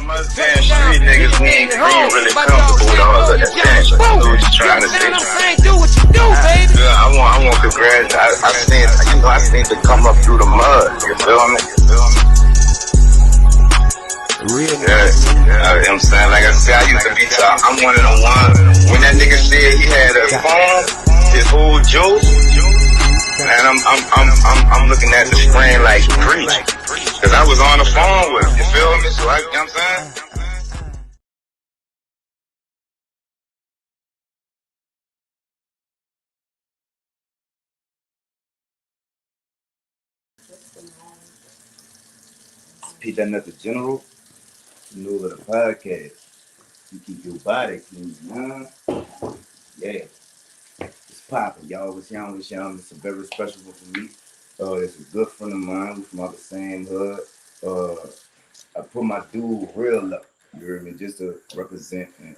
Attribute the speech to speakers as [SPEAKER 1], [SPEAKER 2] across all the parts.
[SPEAKER 1] I'm saying street niggas, we ain't really comfortable with all of that thing. So we just trying to say.
[SPEAKER 2] Do what you do, baby.
[SPEAKER 1] Yeah, I want to graduate. I seen to come up through the mud. You feel me?
[SPEAKER 3] Real.
[SPEAKER 1] Yeah, you know what I'm saying? Like I said, I used to be top. I'm one of the ones. When that nigga said he had a phone, his whole joke, and I'm looking at the screen like preach, cause I was on the phone with him. You feel me? So you know what I'm saying?
[SPEAKER 3] Pete that nut the general. You know the podcast. You keep your body clean, huh? Yeah. It's popping, y'all. It's young. It's a very special one for me. It's a good friend of mine. We from out the same hood. I put my dude real up. You heard me? Just to represent and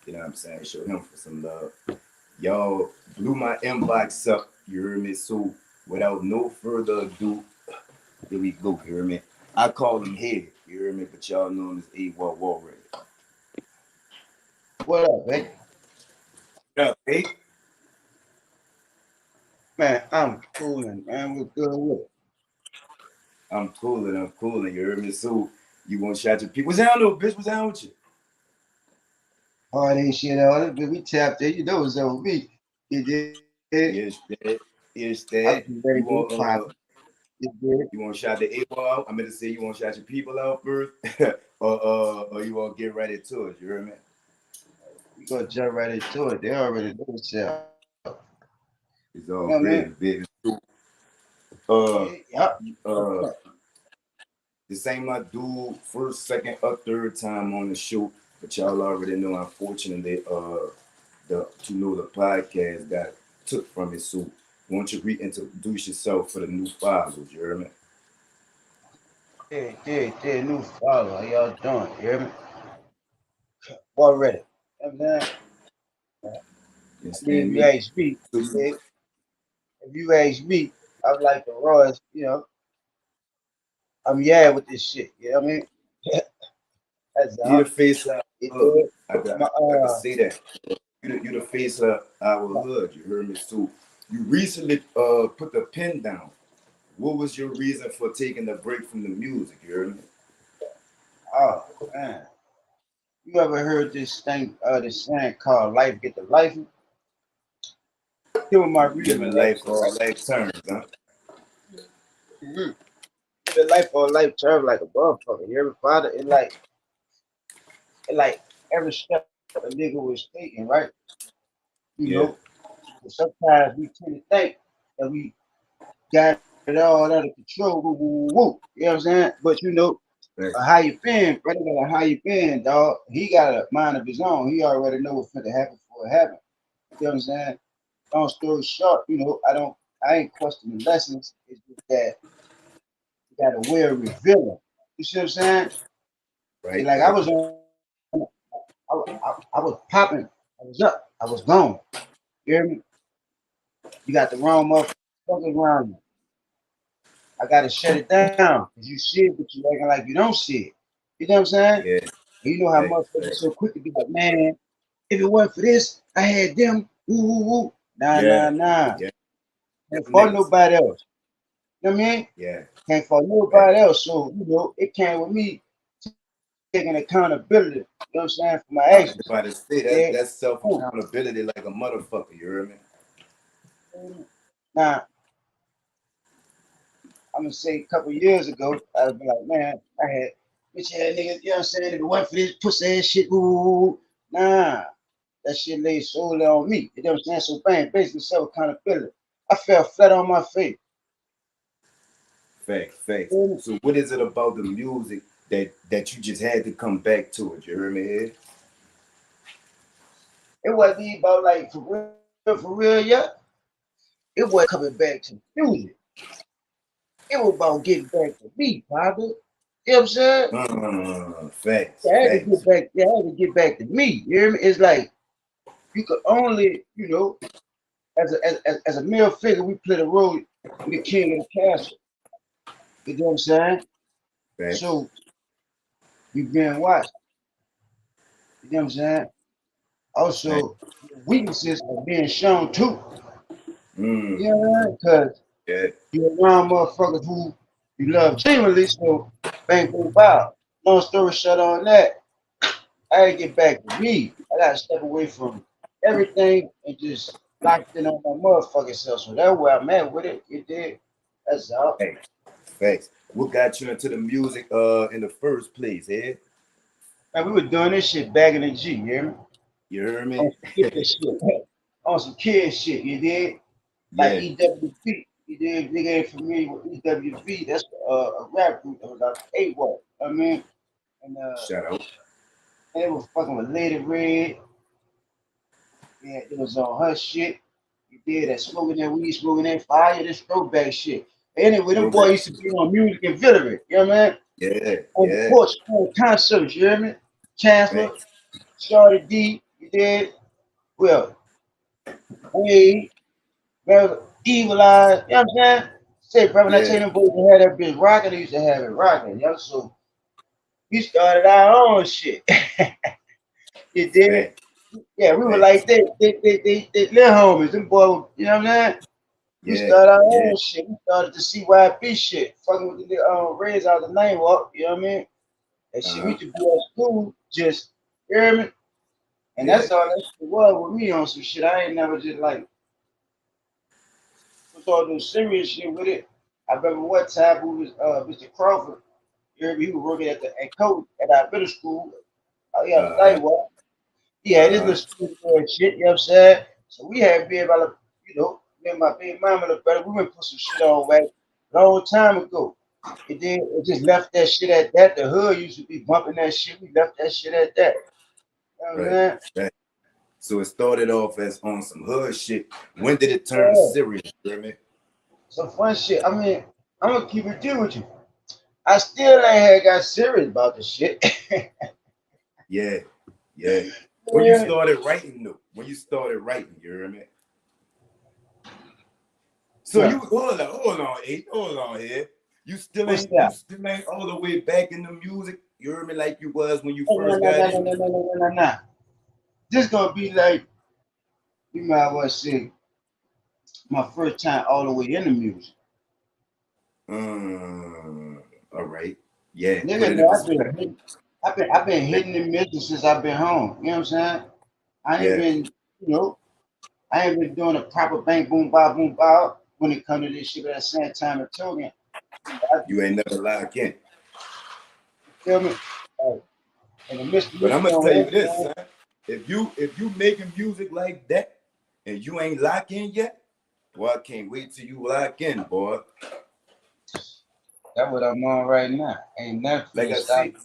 [SPEAKER 3] you know what I'm saying, show him for some love. Y'all blew my inbox up. You heard me? So without no further ado, here we go. You heard me? I call him Head. You heard me? But y'all know him as A-Wall Walready.
[SPEAKER 4] What up, baby?
[SPEAKER 3] What up, hey?
[SPEAKER 4] Man, I'm cooling, man. We're good with it.
[SPEAKER 3] I'm cooling. You heard me? So you gonna shout your people? What's down though, bitch? What's down with you?
[SPEAKER 4] Oh, it ain't shit on it, but we tapped it. You know it's over me. You did.
[SPEAKER 3] Yes, that.
[SPEAKER 4] I'm ready to pop. You
[SPEAKER 3] want to shout the A-Wall out? I'm gonna say you want to shout your people out first, or you want to get right into it? You heard me?
[SPEAKER 4] We gonna jump right into it. They already know what's up.
[SPEAKER 3] It's all great, baby. This ain't my dude first, second, or third time on the show, but y'all already know. Unfortunately, the podcast got took from it. So, won't you reintroduce yourself for the new followers? You hear me?
[SPEAKER 4] Yeah, new follow. How y'all doing? You hear me? Already. You know what I'm saying? If you ask me, I'm like the Royals, you know, I'm with this shit. You know what I mean? That's
[SPEAKER 3] You the face of I can say that. You the face of our hood. You heard me? So you recently put the pen down. What was your reason for taking the break from the music? You heard me?
[SPEAKER 4] Oh man. You ever heard this thing, this saying called life get the life? Give my reason.
[SPEAKER 3] Giving life all life turns, huh?
[SPEAKER 4] Mm-hmm. The life all life turns like a motherfucker. You ever father? It like every step a nigga was taking, right? You know, sometimes we tend to think that we got it all under control. Woo, woo, woo. You know what I'm saying? But you know, how you been, brother? How you been, dog? He got a mind of his own. He already know what's going to happen before it happens. You know what I'm saying? Long story short, you know, I ain't questioning lessons. It's just that you got a way of revealing. You see what I'm saying?
[SPEAKER 3] Right.
[SPEAKER 4] Like I was popping. I was up. I was gone. You hear me? You got the wrong motherfuckers around you. I gotta shut it down. You see it, but you acting like you don't see it. You know what I'm saying?
[SPEAKER 3] Yeah.
[SPEAKER 4] And you know how motherfuckers so quick to be like, man, if it wasn't for this, I had them. Woo, woo, woo. Nah.
[SPEAKER 3] Yeah.
[SPEAKER 4] Can't fault nobody else. You know what I mean?
[SPEAKER 3] Yeah.
[SPEAKER 4] Can't fault nobody else. So, you know, it came with me taking accountability, you know what I'm saying, for my actions.
[SPEAKER 3] I was about to say that's self-accountability like a motherfucker, you hear me?
[SPEAKER 4] Now, I'm gonna say a couple years ago, I'd be like, man, I had bitch ass niggas, you know what I'm saying? If it wasn't for this pussy ass shit, ooh, nah. That shit laid solely on me. You know what I'm saying? So bang, basically self-accountability. I fell flat on my face.
[SPEAKER 3] Facts. So what is it about the music that you just had to come back to it? You hear me, Ed?
[SPEAKER 4] It wasn't about like for real, yeah. It wasn't coming back to music. It was about getting back to me, Bobby. You know what I'm saying?
[SPEAKER 3] Facts.
[SPEAKER 4] I had to get back to me. You hear me? It's like you could only, you know, as a male figure, we play the role in the king of the castle. You know what I'm saying?
[SPEAKER 3] Facts.
[SPEAKER 4] So You being watched. You know what I'm saying?
[SPEAKER 3] Right.
[SPEAKER 4] Also, weaknesses are being shown too.
[SPEAKER 3] Mm.
[SPEAKER 4] You know what I mean? Because
[SPEAKER 3] Yeah.
[SPEAKER 4] you're around motherfuckers who you love genuinely, so bang boom bow. Long story short on that, I gotta get back to me. I gotta step away from everything and just lock in on my motherfucking self. So that's where I'm at with it. You did. That's all.
[SPEAKER 3] Hey, thanks. What got you into the music in the first place, eh?
[SPEAKER 4] Man, we were doing this shit back in the G, you hear me?
[SPEAKER 3] You heard
[SPEAKER 4] On
[SPEAKER 3] me?
[SPEAKER 4] some kid shit. On some kid shit, you did? Like
[SPEAKER 3] Yeah.
[SPEAKER 4] EWV. You did? Nigga ain't familiar with EWV. That's a rap group that was out AWOL. I mean, and
[SPEAKER 3] Shout out.
[SPEAKER 4] they was fucking with Lady Red. Yeah, it was on her shit. You did that smoking that weed, smoking that fire, this throwback shit. Anyway, them boys
[SPEAKER 3] Throwback.
[SPEAKER 4] used to be on music and Village, you know what I mean?
[SPEAKER 3] Yeah.
[SPEAKER 4] On the
[SPEAKER 3] Yeah.
[SPEAKER 4] porch, on concerts, you hear me? Chancellor,
[SPEAKER 3] Thanks.
[SPEAKER 4] Shorty D, you did? Well, Wade, well, Evil Eyes, you know what I'm saying? Say, bro, when I tell
[SPEAKER 3] Yeah.
[SPEAKER 4] you them boys had that bitch rocking, they used to have it rocking, you know? So we started our own shit. You did?
[SPEAKER 3] Thanks.
[SPEAKER 4] Yeah, we were
[SPEAKER 3] Thanks.
[SPEAKER 4] like they little homies. Them boys, you know what I'm saying? We
[SPEAKER 3] Yeah.
[SPEAKER 4] started our
[SPEAKER 3] Yeah.
[SPEAKER 4] own shit. We started the CYP shit, fucking with the Reds out the name up. You know what I mean? And shit, we
[SPEAKER 3] Uh-huh.
[SPEAKER 4] used to be at school, just you hear me? And
[SPEAKER 3] Yeah.
[SPEAKER 4] that's all that shit was with me on some shit. I ain't never just like was all this serious shit with it. I remember one time we was Mr. Crawford. You hear me? He was working at coach at our middle school. He had a
[SPEAKER 3] Uh-huh.
[SPEAKER 4] night walk. He had his
[SPEAKER 3] Uh-huh.
[SPEAKER 4] little school and shit. You know what I'm saying? So we had been about, me and my big mama, the brother, we went put some shit on wax a long time ago. And then it just left that shit at that. The hood used to be bumping that shit. We left that shit at that. You know what I'm
[SPEAKER 3] Right.
[SPEAKER 4] saying?
[SPEAKER 3] Right. So it started off as on some hood shit. When did it turn
[SPEAKER 4] Yeah.
[SPEAKER 3] serious? You hear me?
[SPEAKER 4] Some fun shit. I mean, I'm gonna keep it real with you. I still ain't had got serious about the shit.
[SPEAKER 3] Yeah. Yeah. When you
[SPEAKER 4] Yeah.
[SPEAKER 3] started writing, though. When you started writing, you hear me? So
[SPEAKER 4] Yeah.
[SPEAKER 3] you hold on, eight, hold on here.
[SPEAKER 4] What's
[SPEAKER 3] You
[SPEAKER 4] that?
[SPEAKER 3] still ain't all the way back in the music. You heard me like you was when you
[SPEAKER 4] No, no,
[SPEAKER 3] first
[SPEAKER 4] no,
[SPEAKER 3] got
[SPEAKER 4] no, no,
[SPEAKER 3] in.
[SPEAKER 4] no, no, no, no, no. This gonna be like you might well say my first time all the way in the music.
[SPEAKER 3] All right. Yeah. Put
[SPEAKER 4] Nigga,
[SPEAKER 3] it in
[SPEAKER 4] no,
[SPEAKER 3] perspective.
[SPEAKER 4] I've been hitting the music since I've been home. You know what I'm saying? I ain't
[SPEAKER 3] Yeah.
[SPEAKER 4] been, you know, I ain't been doing a proper bang boom bow when it comes to this shit. But at the same time, I'm talking, I
[SPEAKER 3] You ain't never locked in.
[SPEAKER 4] feel me. Like, in the midst of
[SPEAKER 3] But
[SPEAKER 4] me
[SPEAKER 3] I'm gonna
[SPEAKER 4] doing
[SPEAKER 3] tell you this,
[SPEAKER 4] everything,
[SPEAKER 3] son. If you making music like that and you ain't locked in yet, boy, I can't wait till you lock in, boy.
[SPEAKER 4] that's what I'm on right now. Ain't nothing
[SPEAKER 3] Like
[SPEAKER 4] finna
[SPEAKER 3] I
[SPEAKER 4] stop
[SPEAKER 3] said,
[SPEAKER 4] me.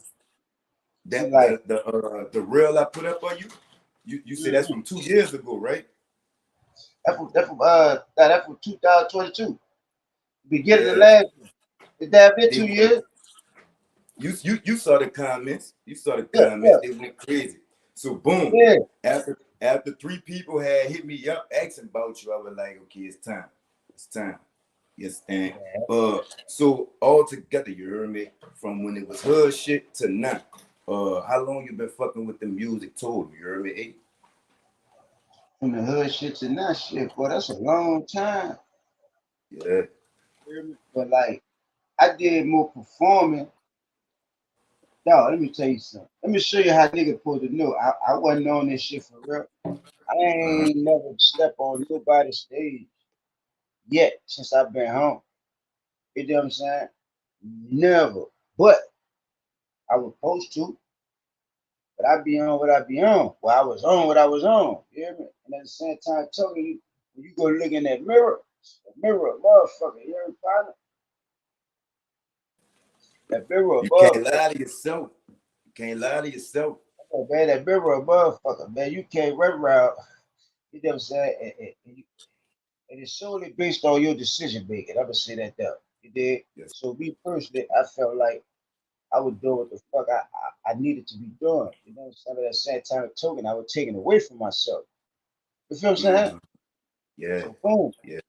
[SPEAKER 4] You
[SPEAKER 3] that
[SPEAKER 4] like,
[SPEAKER 3] the reel I put up on you, you say that's
[SPEAKER 4] mm-hmm.
[SPEAKER 3] from 2 years ago, right?
[SPEAKER 4] That's from 2022. Beginning of
[SPEAKER 3] Yeah.
[SPEAKER 4] last year. Did that been
[SPEAKER 3] They
[SPEAKER 4] 2 years?
[SPEAKER 3] you saw the comments. You saw the
[SPEAKER 4] Yeah,
[SPEAKER 3] comments.
[SPEAKER 4] yeah,
[SPEAKER 3] They went crazy. So boom.
[SPEAKER 4] yeah.
[SPEAKER 3] After 3 people had hit me up asking about you, I was like, okay, it's time. It's time. Yes, and so all together, you heard me, from when it was hood shit to now. How long you been fucking with the music total? You heard me? Eh?
[SPEAKER 4] From the hood shit to now shit, boy, that's a long time.
[SPEAKER 3] Yeah.
[SPEAKER 4] Hear me? But like, I did more performing. Dog, let me tell you something. Let me show you how nigga supposed to know. I wasn't on this shit for real. I
[SPEAKER 3] Uh-huh.
[SPEAKER 4] ain't never stepped on nobody's stage yet since I've been home. You know what I'm saying? Never. But I was supposed to. But I be on what I be on. Well, I was on what I was on. You hear me? And at the same time, telling you, when you go look in that mirror, the mirror, motherfucker, you hear me, partner? That mirror,
[SPEAKER 3] You can't
[SPEAKER 4] motherfucker.
[SPEAKER 3] lie to yourself. You can't lie to yourself.
[SPEAKER 4] Oh, man, that mirror, motherfucker, man. You can't run around. You know what I'm saying? And it's solely based on your decision making. I'm gonna say that though. You did.
[SPEAKER 3] Yes.
[SPEAKER 4] So me personally, I felt like I was doing what the fuck I needed to be doing. You know what I'm saying? But at the same time, token, I was taking away from myself. You feel what I'm saying?
[SPEAKER 3] Mm-hmm. Yeah.
[SPEAKER 4] So boom,
[SPEAKER 3] Yeah.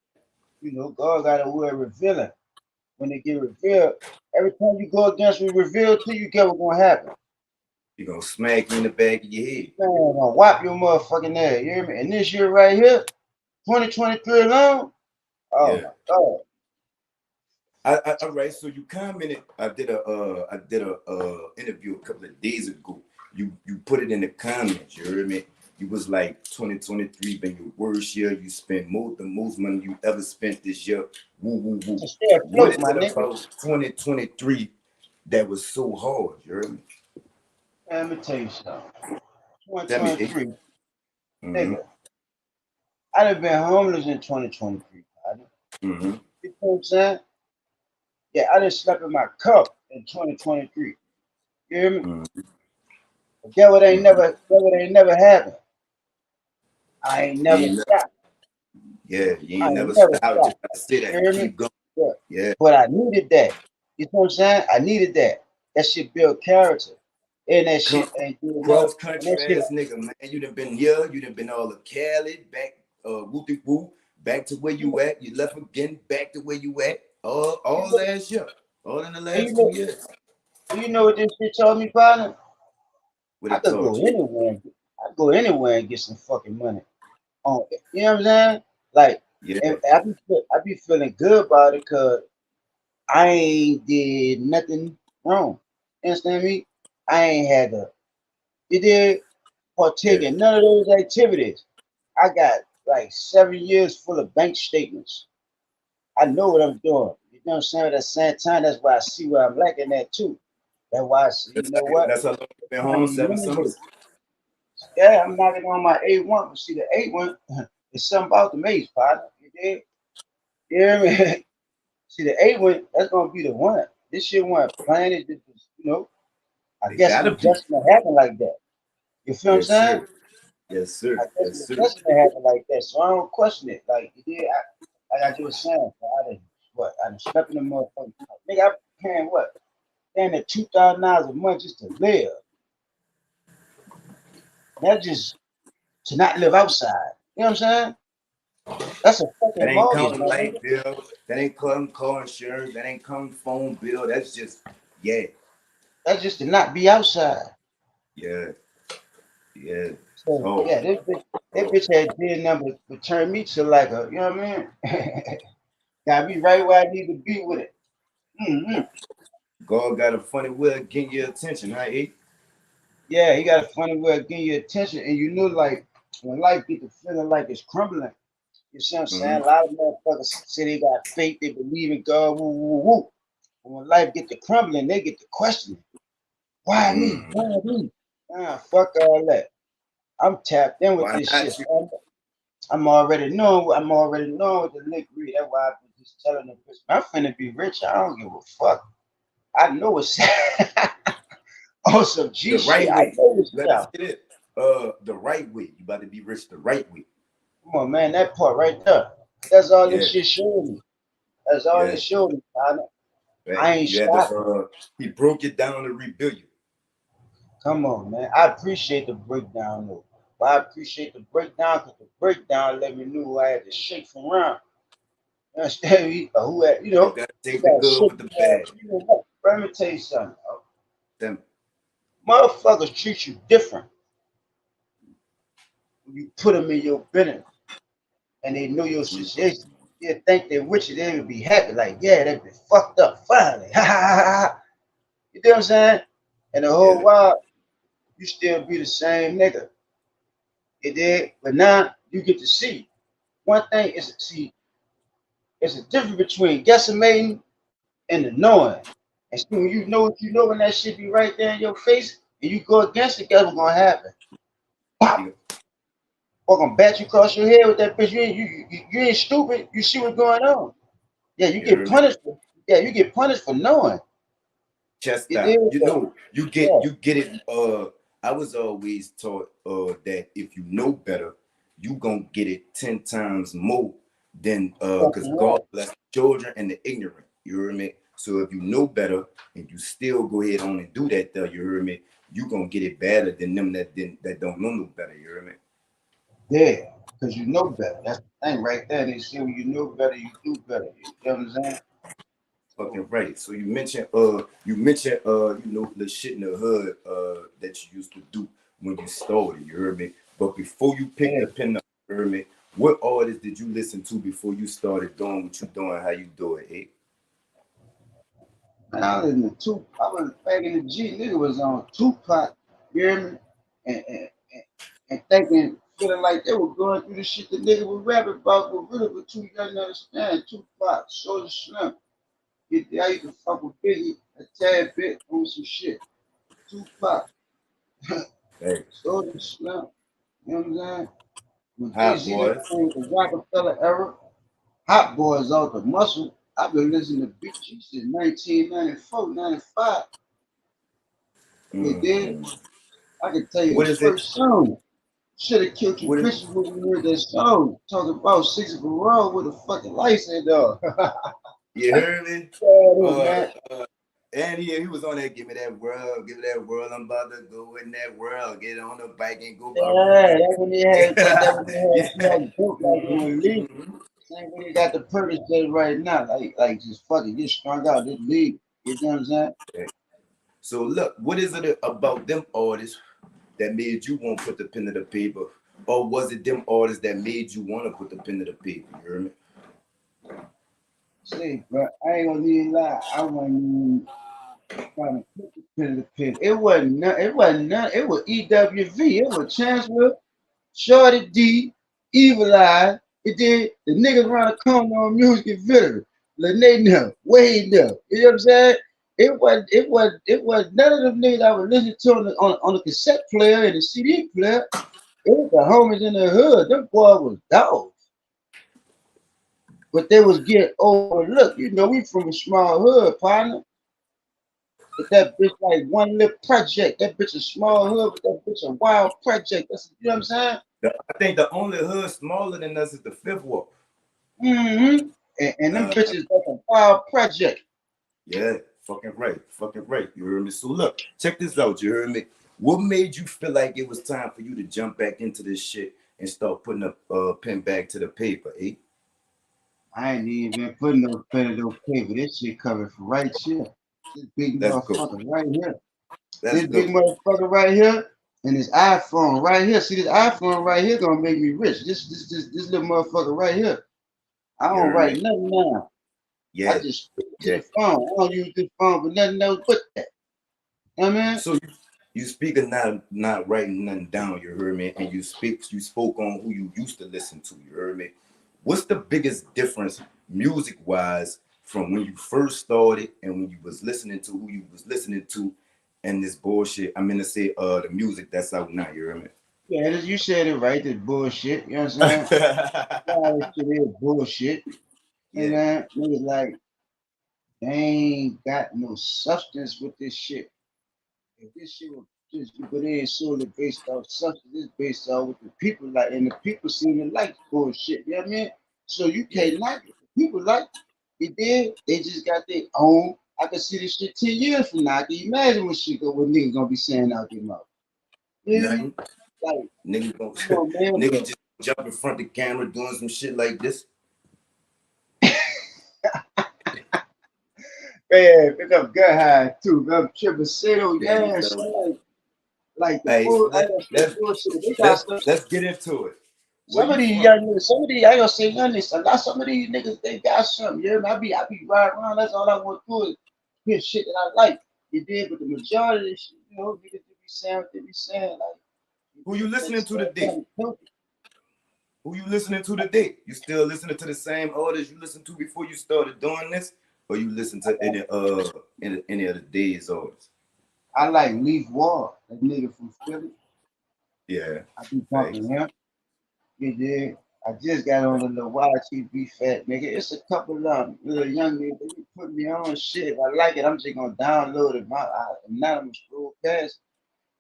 [SPEAKER 4] God got a way of revealing. When they get revealed, every time you go against what revealed to you, get what's gonna happen.
[SPEAKER 3] You gonna smack you in the back of your head.
[SPEAKER 4] Man, I'm gonna whop your motherfucking ass. You hear me? And this year right here, 2023 alone. Oh
[SPEAKER 3] Yeah.
[SPEAKER 4] my God.
[SPEAKER 3] All right. So you commented. I did a interview a couple of days ago. You put it in the comments. You heard me. You was like 2023 been your worst year. You spent the most money you ever spent this year. Woo woo woo.
[SPEAKER 4] Just stay
[SPEAKER 3] What
[SPEAKER 4] afloat,
[SPEAKER 3] is
[SPEAKER 4] my
[SPEAKER 3] it
[SPEAKER 4] nigga.
[SPEAKER 3] about 2023 that was so hard? You heard me.
[SPEAKER 4] Let me tell you something.
[SPEAKER 3] Tell me.
[SPEAKER 4] 2023,
[SPEAKER 3] Mm-hmm.
[SPEAKER 4] nigga. I'd have been homeless in 2023, partner.
[SPEAKER 3] Mm-hmm.
[SPEAKER 4] You know what I'm saying? Yeah, I done slept in my cup in 2023. You hear me?
[SPEAKER 3] Mm-hmm.
[SPEAKER 4] But that ain't never happened. I ain't never
[SPEAKER 3] You
[SPEAKER 4] stopped.
[SPEAKER 3] you
[SPEAKER 4] I
[SPEAKER 3] ain't
[SPEAKER 4] ain't
[SPEAKER 3] never
[SPEAKER 4] never
[SPEAKER 3] stopped. Just
[SPEAKER 4] stopped.
[SPEAKER 3] gotta sit there
[SPEAKER 4] You
[SPEAKER 3] and
[SPEAKER 4] hear me?
[SPEAKER 3] keep going.
[SPEAKER 4] Yeah.
[SPEAKER 3] Yeah.
[SPEAKER 4] But I needed that. You know what I'm saying? I needed that. That shit build character. And that shit ain't doing nothing.
[SPEAKER 3] Cross
[SPEAKER 4] And
[SPEAKER 3] country
[SPEAKER 4] that shit,
[SPEAKER 3] ass nigga, man. You done been here. You done been all of Cali, back, whoopty whoop, back to where you at. You left again, back to where you at. All last year. All in the last 2 years.
[SPEAKER 4] you know what this shit told me, partner?
[SPEAKER 3] What
[SPEAKER 4] I
[SPEAKER 3] it
[SPEAKER 4] could
[SPEAKER 3] told
[SPEAKER 4] go
[SPEAKER 3] you.
[SPEAKER 4] anywhere. I go anywhere and get some fucking money. You know what I'm saying? Like,
[SPEAKER 3] Yeah.
[SPEAKER 4] and I be feeling good about it because I ain't did nothing wrong. You understand me? I ain't had to. You did partake
[SPEAKER 3] Yeah.
[SPEAKER 4] in none of those activities. I got like 7 years full of bank statements. I know what I'm doing. You know what I'm saying? At the same time, that's why I see where I'm lacking at too. That's why I see, you know what?
[SPEAKER 3] That's how long you been
[SPEAKER 4] I
[SPEAKER 3] home,
[SPEAKER 4] mean,
[SPEAKER 3] 7 summers.
[SPEAKER 4] yeah, I'm knocking on my A1, but see the A1 is something about the maze, partner. You did? You hear me? See the A1, that's gonna be the one. This shit wasn't planned. It just was, I
[SPEAKER 3] They
[SPEAKER 4] guess
[SPEAKER 3] gotta
[SPEAKER 4] it's
[SPEAKER 3] be.
[SPEAKER 4] just gonna happen like that. You feel what I'm
[SPEAKER 3] Yes,
[SPEAKER 4] saying?
[SPEAKER 3] sir. Yes,
[SPEAKER 4] I
[SPEAKER 3] sir.
[SPEAKER 4] guess
[SPEAKER 3] Yes,
[SPEAKER 4] it's
[SPEAKER 3] sir.
[SPEAKER 4] just gonna happen like that. So I don't question it. Like you did, like I just saying, I done slept in the motherfucking nigga. I'm paying what? Paying the $2,000 a month just to live. That's just to not live outside. You know what I'm saying? That's a
[SPEAKER 3] That
[SPEAKER 4] fucking
[SPEAKER 3] ain't
[SPEAKER 4] mortgage,
[SPEAKER 3] counting
[SPEAKER 4] my nigga.
[SPEAKER 3] light bill. That ain't counting car insurance. That ain't counting phone bill. That's just, yeah.
[SPEAKER 4] That's just to not be outside.
[SPEAKER 3] Yeah. Yeah.
[SPEAKER 4] So
[SPEAKER 3] Oh.
[SPEAKER 4] yeah, that bitch had did number to turn me to like a, you know what I mean? Got me right where I need to be with it. Mm-hmm.
[SPEAKER 3] God got a funny way of getting your attention, huh, E?
[SPEAKER 4] Yeah, he got a funny way of getting your attention, and like when life get the feeling like it's crumbling. You see what I'm saying?
[SPEAKER 3] Mm-hmm.
[SPEAKER 4] A lot of motherfuckers say they got faith, they believe in God, woo, woo, woo. And when life get to crumbling, they get to questioning. Why me?
[SPEAKER 3] Mm.
[SPEAKER 4] Why me? Fuck all that. I'm tapped in with
[SPEAKER 3] Why
[SPEAKER 4] this shit.
[SPEAKER 3] not you?
[SPEAKER 4] I'm already knowing what the lick read. That's why I've been just telling them, I'm finna be rich. I don't give a fuck. I know it's on some G
[SPEAKER 3] The
[SPEAKER 4] shit.
[SPEAKER 3] right
[SPEAKER 4] I
[SPEAKER 3] way.
[SPEAKER 4] know it's
[SPEAKER 3] Let us
[SPEAKER 4] stuff.
[SPEAKER 3] get it. The right way. You about to be rich the right way.
[SPEAKER 4] Come on, man. That part right there. That's all this
[SPEAKER 3] Yeah.
[SPEAKER 4] shit showed me. That's all
[SPEAKER 3] Yeah.
[SPEAKER 4] it showed me, partner.
[SPEAKER 3] Right.
[SPEAKER 4] I ain't
[SPEAKER 3] You had to
[SPEAKER 4] stopping.
[SPEAKER 3] he broke it down to rebuild you.
[SPEAKER 4] Come on, man. I appreciate the breakdown, though. But I appreciate the breakdown because the breakdown let me know who I had to shake from around. You understand me? Or who had,
[SPEAKER 3] You gotta
[SPEAKER 4] you
[SPEAKER 3] take the
[SPEAKER 4] got to
[SPEAKER 3] good
[SPEAKER 4] shake.
[SPEAKER 3] with the bad.
[SPEAKER 4] You know what? Let me tell you something.
[SPEAKER 3] Them.
[SPEAKER 4] Motherfuckers treat you different when you put them in your business and they know your situation. You think they're with you, they would be happy. Like, yeah, they be fucked up finally. Ha ha ha ha. You know what I'm saying? And the whole
[SPEAKER 3] Yeah.
[SPEAKER 4] while, you still be the same nigga. You did? But now you get to see. One thing is, see, it's a difference between guesstimating and the knowing. And see, when you know what you know, when that shit be right there in your face, and you go against it, guess what's gonna happen? Pop!
[SPEAKER 3] You,
[SPEAKER 4] Or gonna bat you across your head with that bitch. You ain't stupid. You see what's going on. Yeah, you
[SPEAKER 3] you
[SPEAKER 4] get
[SPEAKER 3] heard me?
[SPEAKER 4] punished. You get punished for knowing.
[SPEAKER 3] Chest
[SPEAKER 4] You
[SPEAKER 3] out.
[SPEAKER 4] did.
[SPEAKER 3] You know,
[SPEAKER 4] Yeah.
[SPEAKER 3] you get it. I was always taught that if you know better, you gonna get it 10 times more than because
[SPEAKER 4] Fucking
[SPEAKER 3] God
[SPEAKER 4] right.
[SPEAKER 3] bless the children and the ignorant. You heard me? So if you know better and you still go ahead on and do that, though, you heard me? You gonna get it better than them that don't know no better. You heard me?
[SPEAKER 4] Yeah. Because you know better. That's the thing right there. They say when you know better, you do better. You know what I'm saying?
[SPEAKER 3] fucking right. So you mentioned the shit in the hood that you used to do when you started, you heard me? But before you picked
[SPEAKER 4] Yeah.
[SPEAKER 3] the pen up, you heard me? What artists did you listen to before you started doing what you doing, how you do it, eh?
[SPEAKER 4] Man, I was in the two. I was back in the G. Nigga was on Tupac. You hear me? And thinking, feeling like they were going through the shit the nigga was rapping about, but really were too young to understand. Tupac, Soulja Slim. I used to fuck with Biggie a tad bit on some shit. Tupac,
[SPEAKER 3] Hey,
[SPEAKER 4] Soulja Slim. You know what I'm saying? When
[SPEAKER 3] Hot
[SPEAKER 4] Jay-Z them
[SPEAKER 3] Boys.
[SPEAKER 4] came the Rockefeller era, Hot Boys off the muscle. I've been listening to Big G since 1994, 95. You did?
[SPEAKER 3] Mm.
[SPEAKER 4] I can tell you
[SPEAKER 3] What
[SPEAKER 4] the
[SPEAKER 3] is it?
[SPEAKER 4] first song. Should have killed you
[SPEAKER 3] What is
[SPEAKER 4] bitches when we heard that song. Talking about six of a row with a fucking license though.
[SPEAKER 3] you heard me?
[SPEAKER 4] Yeah,
[SPEAKER 3] Uh,
[SPEAKER 4] man.
[SPEAKER 3] and he was on that. Give me that world. I'm about to go in that world. Get on the bike and go
[SPEAKER 4] Yeah,
[SPEAKER 3] about.
[SPEAKER 4] that when they had that when they had
[SPEAKER 3] Yeah.
[SPEAKER 4] small dope like it was
[SPEAKER 3] Mhm,
[SPEAKER 4] legal.
[SPEAKER 3] mhm.
[SPEAKER 4] Same way they got the purpose right now. Like just fucking get strung out this league. You know what I'm saying?
[SPEAKER 3] So look, what is it about them artists that made you want to put the pen to the paper, or was it them artists that made you want to put the pen to the paper? You hear me?
[SPEAKER 4] See, but I ain't gonna even lie. I wasn't even trying to put the pen in the pen. It wasn't none. It wasn't none. It was EWV. It was Chancellor, Shorty D, Evil Eye. It did the niggas around the corner on music and video. Lene them, Wade them. You know what I'm saying? It was none of them niggas I was listening to on the cassette player and the CD player. It was the homies in the hood. Them boys was dogs. But they was getting overlooked. You know, we from a small hood, partner. But that bitch like one little project. That bitch a small hood, but that bitch a wild project. That's you know what I'm saying?
[SPEAKER 3] I think the only hood smaller than us is the Fifth Ward.
[SPEAKER 4] Mm-hmm. And them
[SPEAKER 3] Uh,
[SPEAKER 4] bitches like a wild project.
[SPEAKER 3] yeah, fucking right. You heard me? So look, check this out. You heard me? What made you feel like it was time for you to jump back into this shit and start putting a pen back to the paper, eh?
[SPEAKER 4] I ain't even putting no pen in no paper. This shit coming from right here. This big
[SPEAKER 3] Let's go.
[SPEAKER 4] motherfucker right here.
[SPEAKER 3] Let's
[SPEAKER 4] This big
[SPEAKER 3] go.
[SPEAKER 4] motherfucker right here. And this iPhone right here. See this iPhone right here gonna make me rich. This little motherfucker right here. I
[SPEAKER 3] You
[SPEAKER 4] don't
[SPEAKER 3] heard
[SPEAKER 4] write
[SPEAKER 3] me?
[SPEAKER 4] nothing now. I
[SPEAKER 3] Yeah,
[SPEAKER 4] just stick to
[SPEAKER 3] yeah.
[SPEAKER 4] the phone. I don't use this phone for nothing else but that. You know what I mean?
[SPEAKER 3] So you speaking not writing nothing down, you heard me, and you spoke on who you used to listen to, you heard me. What's the biggest difference music wise from when you first started and when you was listening to who you was listening to and this bullshit? I mean to say the music that's out now, you heard me?
[SPEAKER 4] Yeah, you said it right. This bullshit. You know what I'm saying? All this shit is bullshit. And
[SPEAKER 3] Yeah,
[SPEAKER 4] then niggas like they ain't got no substance with this shit. If this shit was just but it ain't solely based off substance, it's based off what the people like, and the people seem to like bullshit. You know what I mean? So you
[SPEAKER 3] yeah.
[SPEAKER 4] can't like it. The people like it did. They just got their own. I can see this shit 10 years from now. I can imagine what niggas gonna be saying out their mouth. You know what I mean?
[SPEAKER 3] Nothing.
[SPEAKER 4] Like,
[SPEAKER 3] Nigga
[SPEAKER 4] come
[SPEAKER 3] don't
[SPEAKER 4] on, man,
[SPEAKER 3] nigga
[SPEAKER 4] bro.
[SPEAKER 3] just jump in front of the camera doing some shit like this.
[SPEAKER 4] Man, pick up gut high too. I'm triple zero,
[SPEAKER 3] There you
[SPEAKER 4] yeah,
[SPEAKER 3] go.
[SPEAKER 4] shit. Like the
[SPEAKER 3] Hey, so
[SPEAKER 4] bull, I got some bullshit. They got stuff.
[SPEAKER 3] let's get into it. Where
[SPEAKER 4] Some of
[SPEAKER 3] you
[SPEAKER 4] these
[SPEAKER 3] from?
[SPEAKER 4] young niggas, some of these, I ain't gonna say young niggas, a lot, some of these niggas, they got something. You know, I be riding around. That's all I want to do is hear shit that I like. You did, but the majority of this shit, you know, niggas they be saying what they be saying. Like, you
[SPEAKER 3] Who you
[SPEAKER 4] did,
[SPEAKER 3] listening to today?
[SPEAKER 4] kind of filthy.
[SPEAKER 3] Who you listening to today? You still listening to the same artists you listened to before you started doing this, or you listen to any of the days artists?
[SPEAKER 4] I like Leaf Wall, that nigga from Philly.
[SPEAKER 3] Yeah,
[SPEAKER 4] I be bumping
[SPEAKER 3] thanks.
[SPEAKER 4] him. You did. I just got on a little YTB fat nigga. It's a couple of little young niggas. They be putting me on shit. If I like it, I'm just gonna download it. My anonymous broadcast.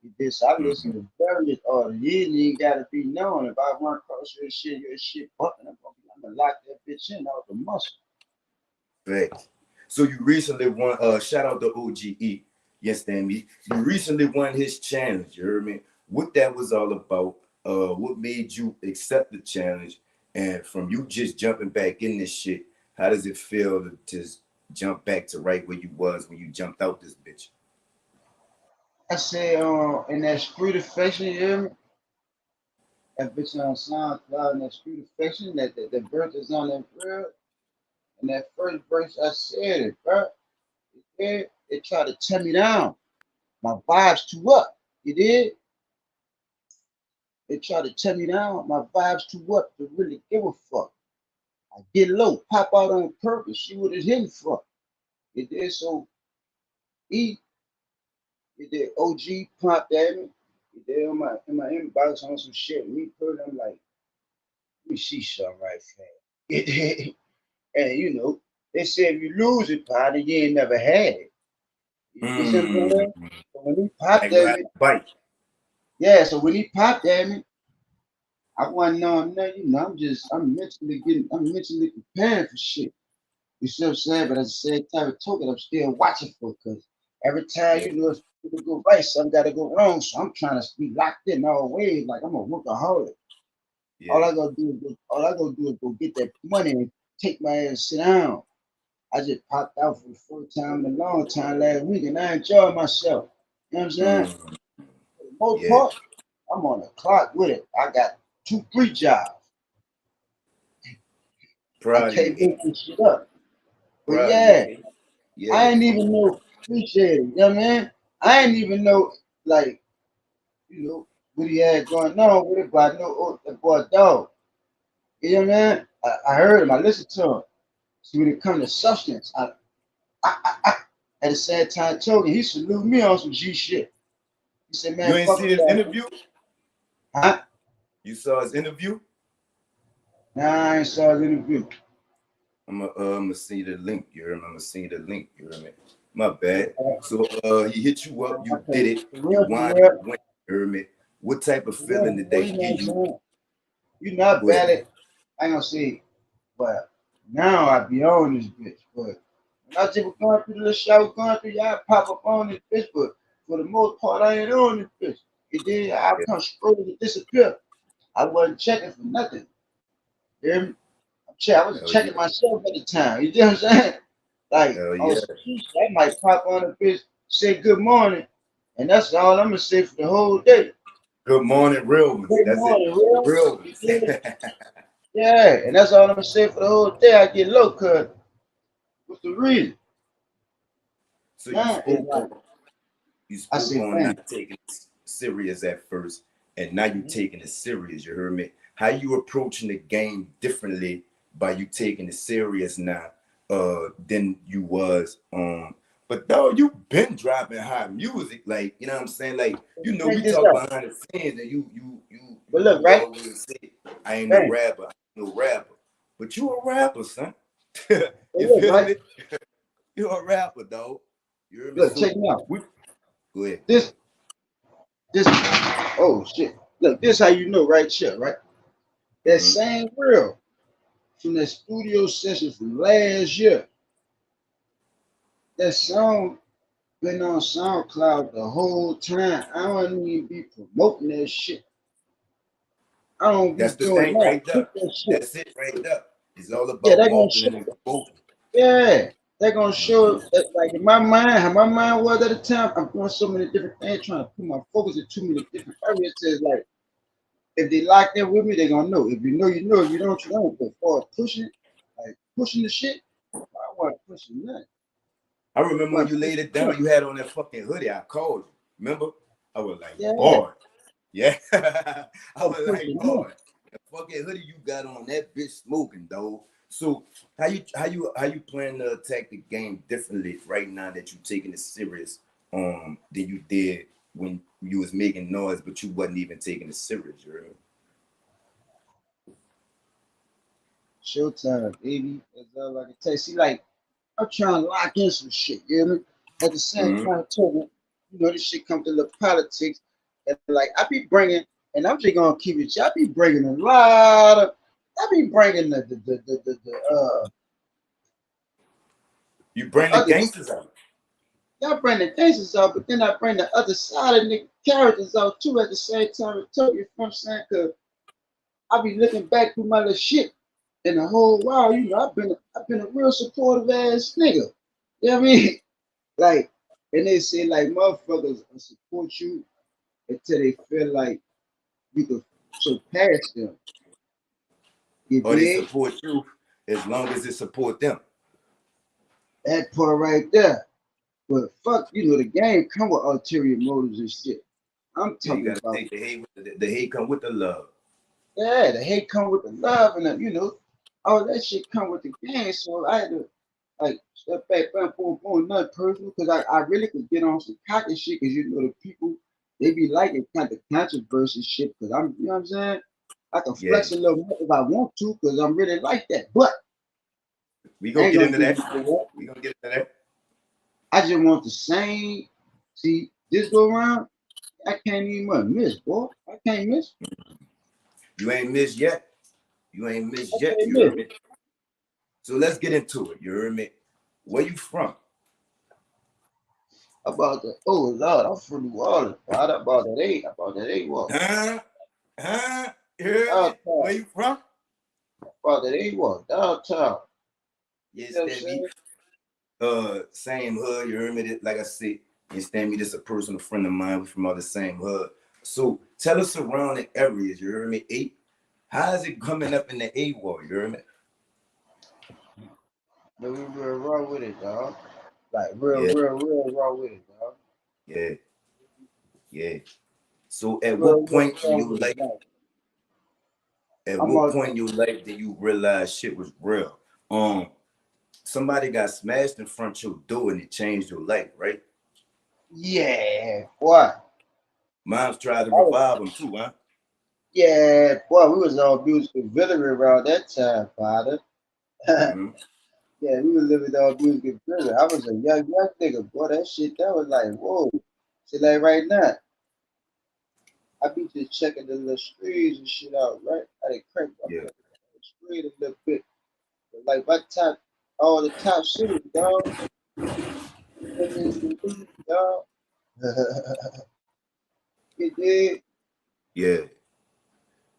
[SPEAKER 4] You did. So I listen
[SPEAKER 3] Mhm.
[SPEAKER 4] to various artists. You ain't even gotta be known. If I run across your shit bumping, I'm gonna lock that bitch in off the muscle.
[SPEAKER 3] Thanks. So you recently won. Shout out to OGE. Yes, damn me. You recently won his challenge. You heard me. What that was all about. What made you accept the challenge? And from you just jumping back in this shit, how does it feel to just jump back to right where you was when you jumped out this bitch?
[SPEAKER 4] I say, in that street affection, you hear me? That bitch on SoundCloud and that street affection, that birth is on that real. And that first verse, I said it, bro. Yeah, they try to tear me down. My vibes too up. You did? They try to tear me down. My vibes too up to really give a fuck. I get low, pop out on purpose, see what it's hitting for. You did? So he, you did OG popped at me. You did in my inbox on some shit. Me put I'm like, let me see something right fast. You did? And you know, they said if you lose it, partner, you ain't never had it. You see what I'm saying? So when he popped at me,
[SPEAKER 3] Bite.
[SPEAKER 4] yeah, so when he popped at me, I wasn't knowing nothing, you know, I'm mentally prepared for shit. You see what I'm saying? But at the same time, token, I'm still watching for because every time, you know, it's gonna go right, something gotta go wrong. So I'm trying to be locked in all ways, like I'm a workaholic.
[SPEAKER 3] Yeah.
[SPEAKER 4] All I gotta do is go get that money and take my ass and sit down. I just popped out for the first time in a long time last week and I enjoyed myself. You know what I'm saying? For the most
[SPEAKER 3] Yeah.
[SPEAKER 4] part, I'm on the clock with it. I got 2-3 jobs. I can't make this shit up. But yeah, I ain't even know, appreciate it. You know what I mean? I ain't even know, like, you know, what he had going on with it, but I know that boy dog. You know what I mean? I heard him, I listened to him. So when it comes to substance, at the same time told he salute me on some G shit. He said, man,
[SPEAKER 3] you ain't see his interview?
[SPEAKER 4] Huh?
[SPEAKER 3] You saw his interview?
[SPEAKER 4] Nah, I ain't saw his interview.
[SPEAKER 3] I'm gonna see the link. You heard me? I'm gonna see the link. You heard me? My bad. So he hit you up. You did it. You wanted to win. You heard me? What type of feeling did they give you?
[SPEAKER 4] You not valid. I ain't gonna say, but now I be on this bitch. But when I just was going through the little shit I was going through, y'all pop up on this bitch. But for the most part, I ain't on this bitch. It did. I come straight to disappear. I wasn't checking for nothing. You hear me? I was checking myself at the time. You know what I'm saying? Like, I might pop on a bitch, say good morning, and that's all I'm gonna say for the whole day.
[SPEAKER 3] Good morning, real ones.
[SPEAKER 4] Good
[SPEAKER 3] That's
[SPEAKER 4] morning,
[SPEAKER 3] it. Real ones.
[SPEAKER 4] Yeah, and that's all I'm gonna say for the whole day. I get low cut. What's the reason?
[SPEAKER 3] So you spoke on not taking it serious at first, and now you taking it serious. You heard me? How you approaching the game differently by you taking it serious now than you was but though you been dropping hot music, like, you know what I'm saying? Like, you know, we talk behind the scenes and you
[SPEAKER 4] but look, right?
[SPEAKER 3] always say, I ain't no rapper, but you a rapper, son. You feel me? You a rapper, though. You hear me?
[SPEAKER 4] Look, check me out.
[SPEAKER 3] Go ahead.
[SPEAKER 4] This oh shit. Look, this how you know right here, right? That same reel from that studio session from last year. That song been on SoundCloud the whole time. I don't even be promoting that shit. I don't be doing that.
[SPEAKER 3] Right there. That's it right there. It's all about walking and promoting.
[SPEAKER 4] Yeah, they're gonna show that, like in my mind, how my mind was at the time. I'm doing so many different things, trying to put my focus in too many different areas. So it's like, if they lock in with me, they're gonna know. If you know, you know. If you don't, you don't. But for pushing the shit, I wasn't pushing nothing.
[SPEAKER 3] I remember when you laid it down, you had on that fucking hoodie. I called you. Remember? I was like, boy. Yeah. I was like, boy. The fucking hoodie you got on, that bitch smoking, though. So how you plan to attack the game differently right now that you taking it serious than you did when you was making noise, but you wasn't even taking it serious, right?
[SPEAKER 4] Showtime, baby. That's all I can tell you. See, like, I'm trying to lock in some shit, you know? At the same time, you know, this shit comes to the politics. And like, I be bringing, and I'm just gonna keep it, I be bringing a lot of, I be bringing
[SPEAKER 3] you bring the gangsters out.
[SPEAKER 4] Y'all bring the gangsters out, but then I bring the other side of the characters out too at the same time. You know what I'm saying? Cause I be looking back through my little shit. And the whole while, you know, I've been a real supportive ass nigga. You know what I mean? Like, and they say like motherfuckers will support you until they feel like you could surpass them. You
[SPEAKER 3] Or they
[SPEAKER 4] dig?
[SPEAKER 3] support you as long as it support them.
[SPEAKER 4] That part right there. But fuck, the game come with ulterior motives and shit. I'm
[SPEAKER 3] Yeah, you
[SPEAKER 4] talking
[SPEAKER 3] gotta
[SPEAKER 4] about,
[SPEAKER 3] take the hate. The hate come with the love.
[SPEAKER 4] yeah, the hate come with the love and all that shit come with the game. So I had to like step back, boom, boom, boom, nothing personal, because I really could get on some cocky shit, because the people, they be liking kind of controversy shit, because you know what I'm saying? I can
[SPEAKER 3] Yeah,
[SPEAKER 4] flex a little more if I want to, because I'm really like that. But
[SPEAKER 3] we
[SPEAKER 4] I
[SPEAKER 3] gonna
[SPEAKER 4] ain't
[SPEAKER 3] get
[SPEAKER 4] gonna
[SPEAKER 3] into
[SPEAKER 4] do
[SPEAKER 3] that.
[SPEAKER 4] it for that.
[SPEAKER 3] We gonna get into that.
[SPEAKER 4] I just want the same. See, this go around, I can't even miss, boy. I can't miss.
[SPEAKER 3] You ain't missed yet. You ain't
[SPEAKER 4] I
[SPEAKER 3] missed yet.
[SPEAKER 4] can't
[SPEAKER 3] You heard
[SPEAKER 4] miss.
[SPEAKER 3] me. So let's get into it. You heard me. Where you from?
[SPEAKER 4] About the oh Lord, I'm from New Orleans. About that eight walk.
[SPEAKER 3] Huh? Huh? You heard me?
[SPEAKER 4] Downtown.
[SPEAKER 3] Where you from?
[SPEAKER 4] About that eight walk. Downtown.
[SPEAKER 3] Yes,
[SPEAKER 4] You know what I'm
[SPEAKER 3] that be
[SPEAKER 4] saying?
[SPEAKER 3] same hood. You heard me? Like I said, you stand me. This a personal friend of mine. We from all the same hood. So tell us surrounding areas. You heard me? 8. How is it coming up in the 8 wall? You heard me?
[SPEAKER 4] But we real raw with it, dog. Like
[SPEAKER 3] Yeah,
[SPEAKER 4] real raw with it, dog.
[SPEAKER 3] yeah, yeah. So at what
[SPEAKER 4] Real
[SPEAKER 3] point in
[SPEAKER 4] raw
[SPEAKER 3] your
[SPEAKER 4] with it.
[SPEAKER 3] life?
[SPEAKER 4] Like,
[SPEAKER 3] At
[SPEAKER 4] I'm
[SPEAKER 3] what
[SPEAKER 4] out
[SPEAKER 3] point
[SPEAKER 4] there.
[SPEAKER 3] in your life did you realize shit was real? Somebody got smashed in front of your door and it changed your life, right?
[SPEAKER 4] Yeah, boy.
[SPEAKER 3] Moms tried to
[SPEAKER 4] I was,
[SPEAKER 3] revive them too, huh?
[SPEAKER 4] yeah, boy, we was on music auxiliary around that time, father.
[SPEAKER 3] Mm-hmm.
[SPEAKER 4] Yeah, we was living on music auxiliary. I was a young nigga, boy. That shit, that was like, whoa. See, like right now, I be just checking the little streets and shit out, right? I did crank up
[SPEAKER 3] Yeah.
[SPEAKER 4] the street a little bit. But like my top, all the top cities, dog. You wouldn't even believe, dog. It did.
[SPEAKER 3] Yeah.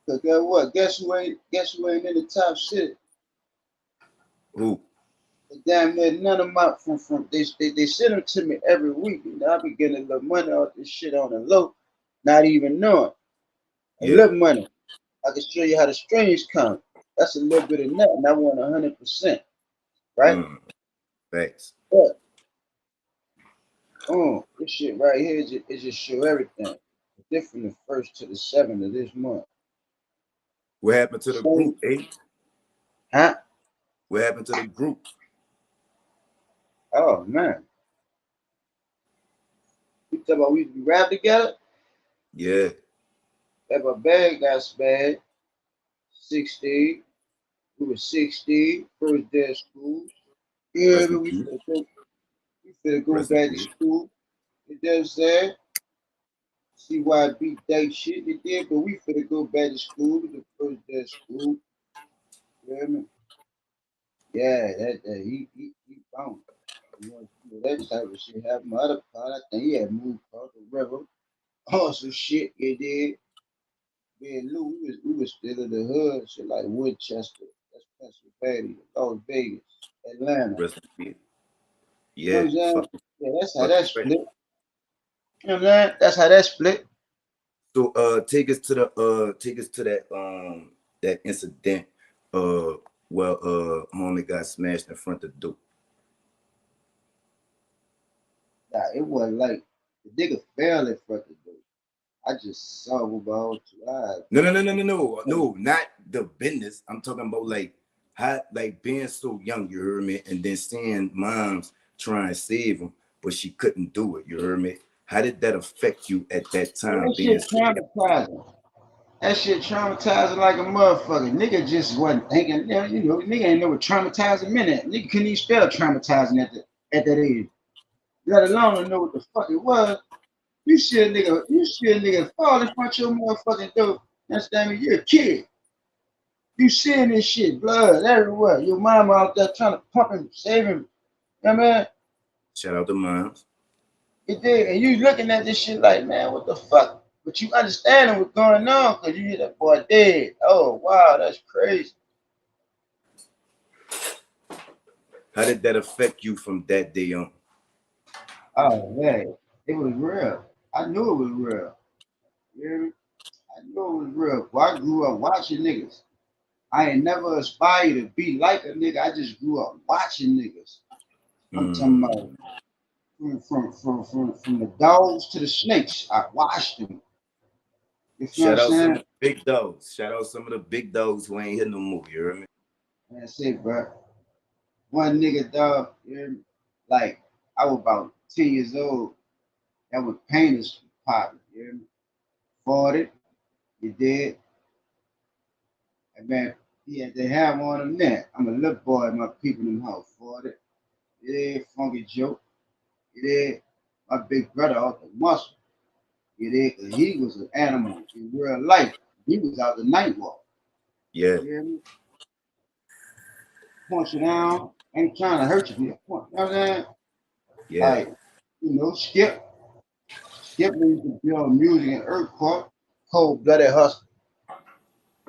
[SPEAKER 4] Cause guess what? Guess who ain't in the top city?
[SPEAKER 3] Who?
[SPEAKER 4] Damn near none of my from they send them to me every week. I be getting a little money off this shit on the low, not even knowing. A
[SPEAKER 3] Yeah.
[SPEAKER 4] little money. I can show you how the strings come. That's a little bit of nothing. I want 100%, right?
[SPEAKER 3] Facts.
[SPEAKER 4] But this shit right here is just show everything. Different the first to the 7th of this month.
[SPEAKER 3] What happened to the
[SPEAKER 4] Same,
[SPEAKER 3] group, eh?
[SPEAKER 4] huh?
[SPEAKER 3] What happened to the group?
[SPEAKER 4] Oh man. We talk about we rap together.
[SPEAKER 3] Yeah.
[SPEAKER 4] That my bag got smashed. 16. We were 16. First day of school. Yeah,
[SPEAKER 3] Rest in
[SPEAKER 4] but
[SPEAKER 3] peace.
[SPEAKER 4] we finna go
[SPEAKER 3] Rest in
[SPEAKER 4] back to
[SPEAKER 3] peace.
[SPEAKER 4] school. You know what I'm saying? CYB day shit they did, but we finna go back to school. The first day of school. You hear me? Yeah, that he found. That type of shit happened. My other part, I think he had moved across the river. Also shit he did. Me and Lou, we was still in the hood, shit like Woodchester. That's Pennsylvania, Las Vegas, Atlanta.
[SPEAKER 3] Rest in peace.
[SPEAKER 4] You know what
[SPEAKER 3] Yeah.
[SPEAKER 4] I'm saying?
[SPEAKER 3] Fucking,
[SPEAKER 4] Yeah, that's how that
[SPEAKER 3] fucking right.
[SPEAKER 4] split. You know what I'm saying? That's how that split.
[SPEAKER 3] So take us to that incident where homie got smashed in front of the door.
[SPEAKER 4] Nah, it wasn't like the nigga fell in front of the door. I just saw with my own 2 eyes.
[SPEAKER 3] No, not the business. I'm talking about like how, like being so young, you heard me, and then seeing moms try and save him, but she couldn't do it. You heard me. How did that affect you at that
[SPEAKER 4] Man,
[SPEAKER 3] time?
[SPEAKER 4] that
[SPEAKER 3] Being
[SPEAKER 4] shit
[SPEAKER 3] so young?
[SPEAKER 4] traumatizing. That shit traumatizing like a motherfucker. Nigga just wasn't thinking, nigga ain't know what traumatizing meant. Nigga couldn't even spell traumatizing at that age. Let alone know what the fuck it was. You see a nigga fall in front of your motherfucking door. Understand me? You're a kid. You seeing this shit, blood everywhere. Your mama out there trying to pump him, save him. You know what I mean?
[SPEAKER 3] Shout out to moms.
[SPEAKER 4] It did. And you looking at this shit like, man, what the fuck? But you understanding what's going on because you hear that boy dead. Oh, wow, that's crazy.
[SPEAKER 3] How did that affect you from that day on?
[SPEAKER 4] Oh man, it was real. I knew it was real. You hear me? I knew it was real. Well, I grew up watching niggas. I ain't never aspired to be like a nigga. I just grew up watching niggas. I'm talking about from the dogs to the snakes. I watched them. You feel
[SPEAKER 3] Shout
[SPEAKER 4] what I'm
[SPEAKER 3] out some
[SPEAKER 4] saying?
[SPEAKER 3] of the big dogs. Shout out some of the big dogs who ain't hit no movie. You hear me?
[SPEAKER 4] That's it, bro. One nigga, dog, you hear me? Like, I was about 10 years old. That was painters popping, you hear me? 40, you did. And man, he had to have one of them there. I'm a little boy, my people in the house. 40, you did. Funky Joe, you did. My big brother off the muscle, you did. Cause he was an animal in real life. He was out the night walk,
[SPEAKER 3] Yeah.
[SPEAKER 4] you hear me? Punch you down, ain't trying to hurt you. You know what I'm saying?
[SPEAKER 3] Yeah.
[SPEAKER 4] Like, Skip. Skip used to be on music and Earth Park. Cold blooded hustler.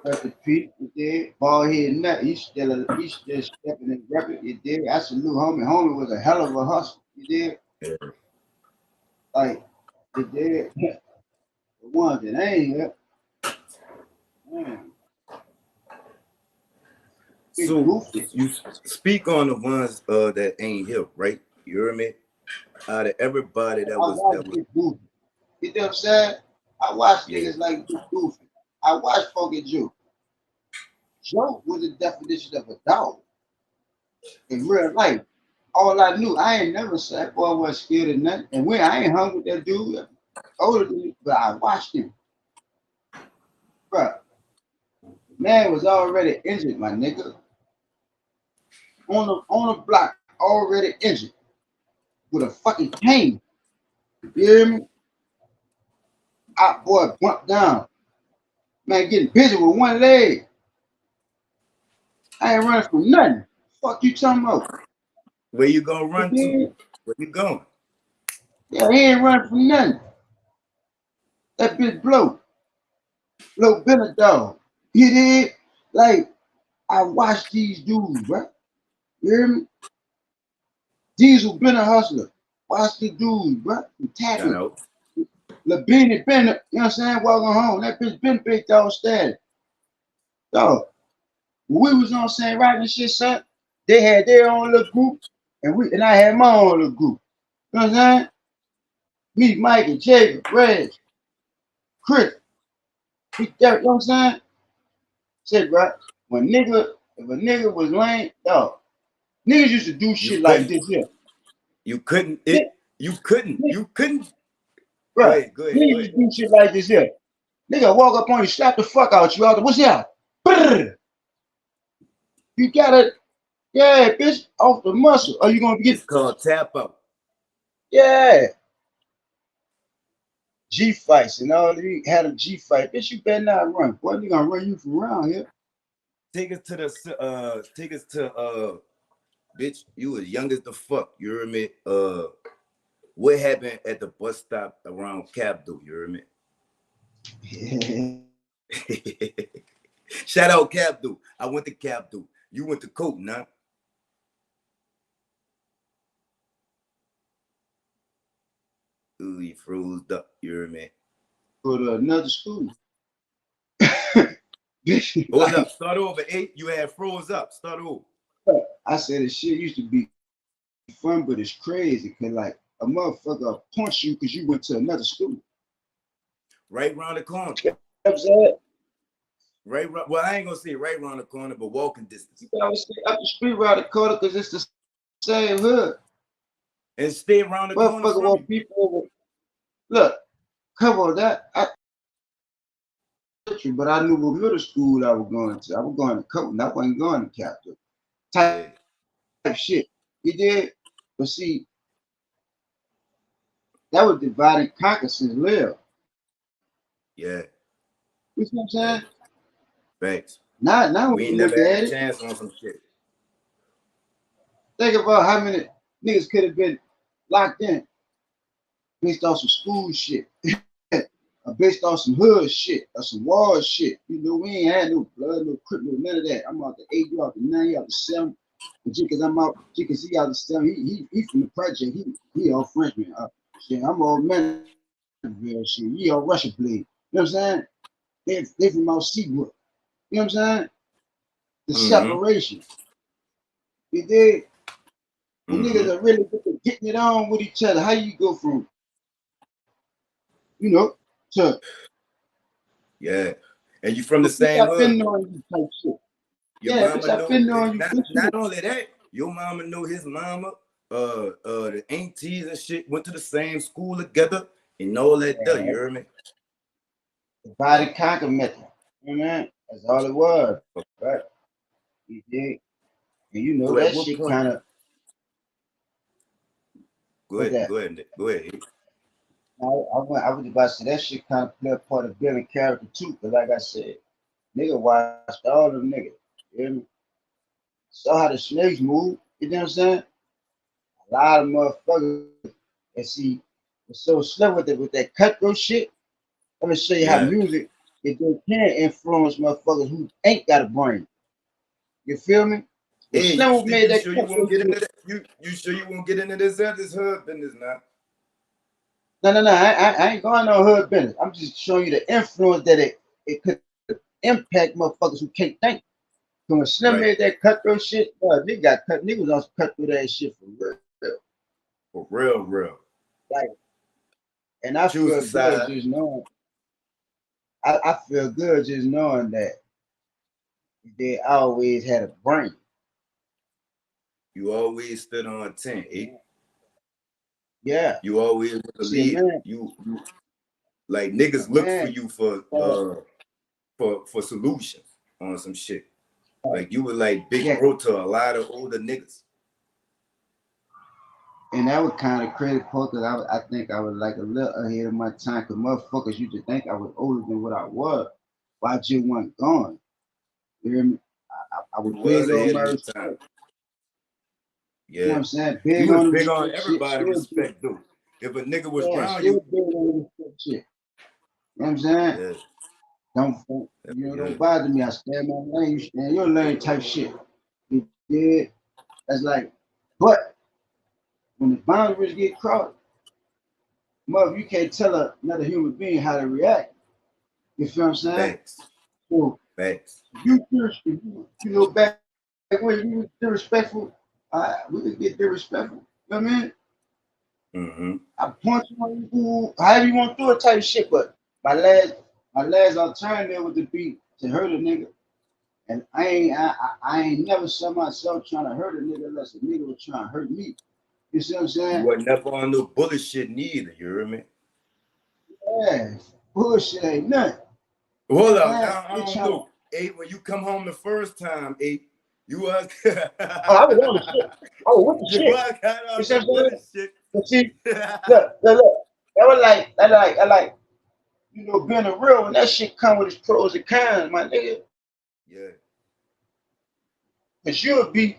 [SPEAKER 4] At the peak, you did. Bald head nut. He's still stepping and repping, you did. I salute homie. Homie was a hell of a hustler, you did.
[SPEAKER 3] Yeah.
[SPEAKER 4] Like, you did. The ones that ain't here. Man.
[SPEAKER 3] So
[SPEAKER 4] Goofy.
[SPEAKER 3] you speak on the ones that ain't here, right? You hear me? Out of everybody that was
[SPEAKER 4] Big Goofy. You know what I'm saying? I watch
[SPEAKER 3] yeah.
[SPEAKER 4] niggas like Big Goofy. I watch Funky Joe. Joe was the definition of a dog in real life. All I knew, I ain't never said boy wasn't scared of nothing. And when I ain't hung with that dude, older than me, but I watched him. Bro, man was already injured, my nigga. On the block, already injured. With a fucking cane. You hear me? Our boy bumped down. Man getting busy with one leg. I ain't running from nothing. Fuck you talking about?
[SPEAKER 3] Where you gonna run to? Where you going?
[SPEAKER 4] Yeah, he ain't running from nothing. That bitch blow. Blow been a dog. You did? Like, I watched these dudes, bro. You hear me? Diesel been a hustler. Watch the dudes, bro. Tackling. Labini been, you know what I'm saying, walking home. That bitch been big dog status. Dog. When we was on St. Rock and shit, son, they had their own little group, and I had my own little group. You know what I'm saying? Me, Mikey, Jacob, Reg, Chris. You know what I'm saying? Said, bro, if a nigga was lame, dog, niggas used to do shit like this here.
[SPEAKER 3] You couldn't.
[SPEAKER 4] Bro, niggas used to do shit like this here. Nigga walk up on you, slap the fuck out you. What's that? Brrr. You gotta, yeah, bitch, off the muscle. Are you gonna get?
[SPEAKER 3] It's called tap out.
[SPEAKER 4] Yeah. G fights and all. You had a G fight, bitch. You better not run. Boy, they gonna run you from around here.
[SPEAKER 3] Take us to bitch. You was young as the fuck. You hear me? What happened at the bus stop around Capdo? You hear me? Shout out Capdo. I went to Capdo. You went to Colton, huh? Ooh, he froze up. You hear me?
[SPEAKER 4] Go to another school.
[SPEAKER 3] Hold up. Start over. 8. You had froze up. Start over.
[SPEAKER 4] I said the shit used to be fun, but it's crazy because like a motherfucker punch you because you went to another school.
[SPEAKER 3] Right around the corner.
[SPEAKER 4] You know what I'm saying?
[SPEAKER 3] Well, I ain't gonna say right around the corner, but walking distance.
[SPEAKER 4] You gotta stay up the street around the corner because it's the same hood.
[SPEAKER 3] And stay around the corner.
[SPEAKER 4] Motherfucker want people over. Look, cover that. But I knew what middle school I was going to. I was going to Colton. I wasn't going to Capitol. Type shit. You did? But see, that was divide and conquer since live.
[SPEAKER 3] Yeah.
[SPEAKER 4] You see what I'm saying?
[SPEAKER 3] Thanks.
[SPEAKER 4] Now
[SPEAKER 3] we ain't never had a chance on some shit.
[SPEAKER 4] Think about how many niggas could have been locked in based on some school shit. Or based on some hood shit or some war shit. You know, we ain't had no blood, no crip, no none of that. I'm out to 8, you out to 9, you out to 7. Because I'm out, you can see how the stuff. He from the project. He all Frenchman. Shit, I'm all man. Shit, he all Russian blade. You know what I'm saying? They from out Seabrook. You know what I'm saying? The separation. You dig? The niggas are really getting it on with each other. How you go from, to
[SPEAKER 3] and you from the same
[SPEAKER 4] I've been
[SPEAKER 3] hood.
[SPEAKER 4] knowing you type shit.
[SPEAKER 3] Your mama
[SPEAKER 4] I've been knowing you.
[SPEAKER 3] Not only that, your mama know his mama, the aunties and shit went to the same school together and all that stuff, you heard me?
[SPEAKER 4] The body conquer method. You know what I mean? That's all it was. Right? You dig? And you know so that shit kind of.
[SPEAKER 3] Go ahead.
[SPEAKER 4] I was about to say that shit kind of play a part of building character too, because like I said, nigga watched all them niggas. You hear me? Saw how the slaves move, you know what I'm saying? A lot of motherfuckers and see was so slow with that cutthroat shit. Let me show you how music it can influence motherfuckers who ain't got a brain. You feel me?
[SPEAKER 3] Hey, you sure you won't get into that? You sure you won't get into this hood business now?
[SPEAKER 4] No. I ain't going no hood business. I'm just showing you the influence that it could impact motherfuckers who can't think. When Slim made that cutthroat shit, they got cut. Niggas on cut through that shit for real.
[SPEAKER 3] For real.
[SPEAKER 4] Like, and I feel good just knowing. I feel good just knowing that they always had a brain.
[SPEAKER 3] You always stood on 10, eh?
[SPEAKER 4] Yeah.
[SPEAKER 3] You always believe you like niggas look for you for solutions on some shit. Like you were like big bro to a lot of older niggas.
[SPEAKER 4] And that was kind of crazy because I think I was like a little ahead of my time because motherfuckers used to think I was older than what I was. But I just wasn't gone. You hear me? I was big on my time.
[SPEAKER 3] Yeah.
[SPEAKER 4] You know what I'm saying?
[SPEAKER 3] You was big on everybody respect though. If a nigga was around you.
[SPEAKER 4] Big on respect shit. You know what I'm saying? Yeah. Don't bother me. I stand my lane, you stand your lane type shit. You did. That's like, but when the boundaries get crossed, mother, you can't tell another human being how to react. You feel what I'm saying?
[SPEAKER 3] Facts.
[SPEAKER 4] You know, back when you were disrespectful, we could get disrespectful. You know what I mean?
[SPEAKER 3] Mm-hmm.
[SPEAKER 4] I punch you, however you want to do it type of shit, but my last alternative would be to hurt a nigga. And I ain't never saw myself trying to hurt a nigga unless a nigga was trying to hurt me. You see what I'm saying?
[SPEAKER 3] You wasn't never on no bullshit neither, you hear me?
[SPEAKER 4] Yeah, bullshit ain't nothing.
[SPEAKER 3] Hold on, I don't know. Hey, when you come home the first time, you was
[SPEAKER 4] I was on the shit. I was with the shit.
[SPEAKER 3] You see what I'm saying?
[SPEAKER 4] But see, look. That was I like, being a real when that shit come with its pros and cons, my nigga.
[SPEAKER 3] Yeah.
[SPEAKER 4] Cause you'll be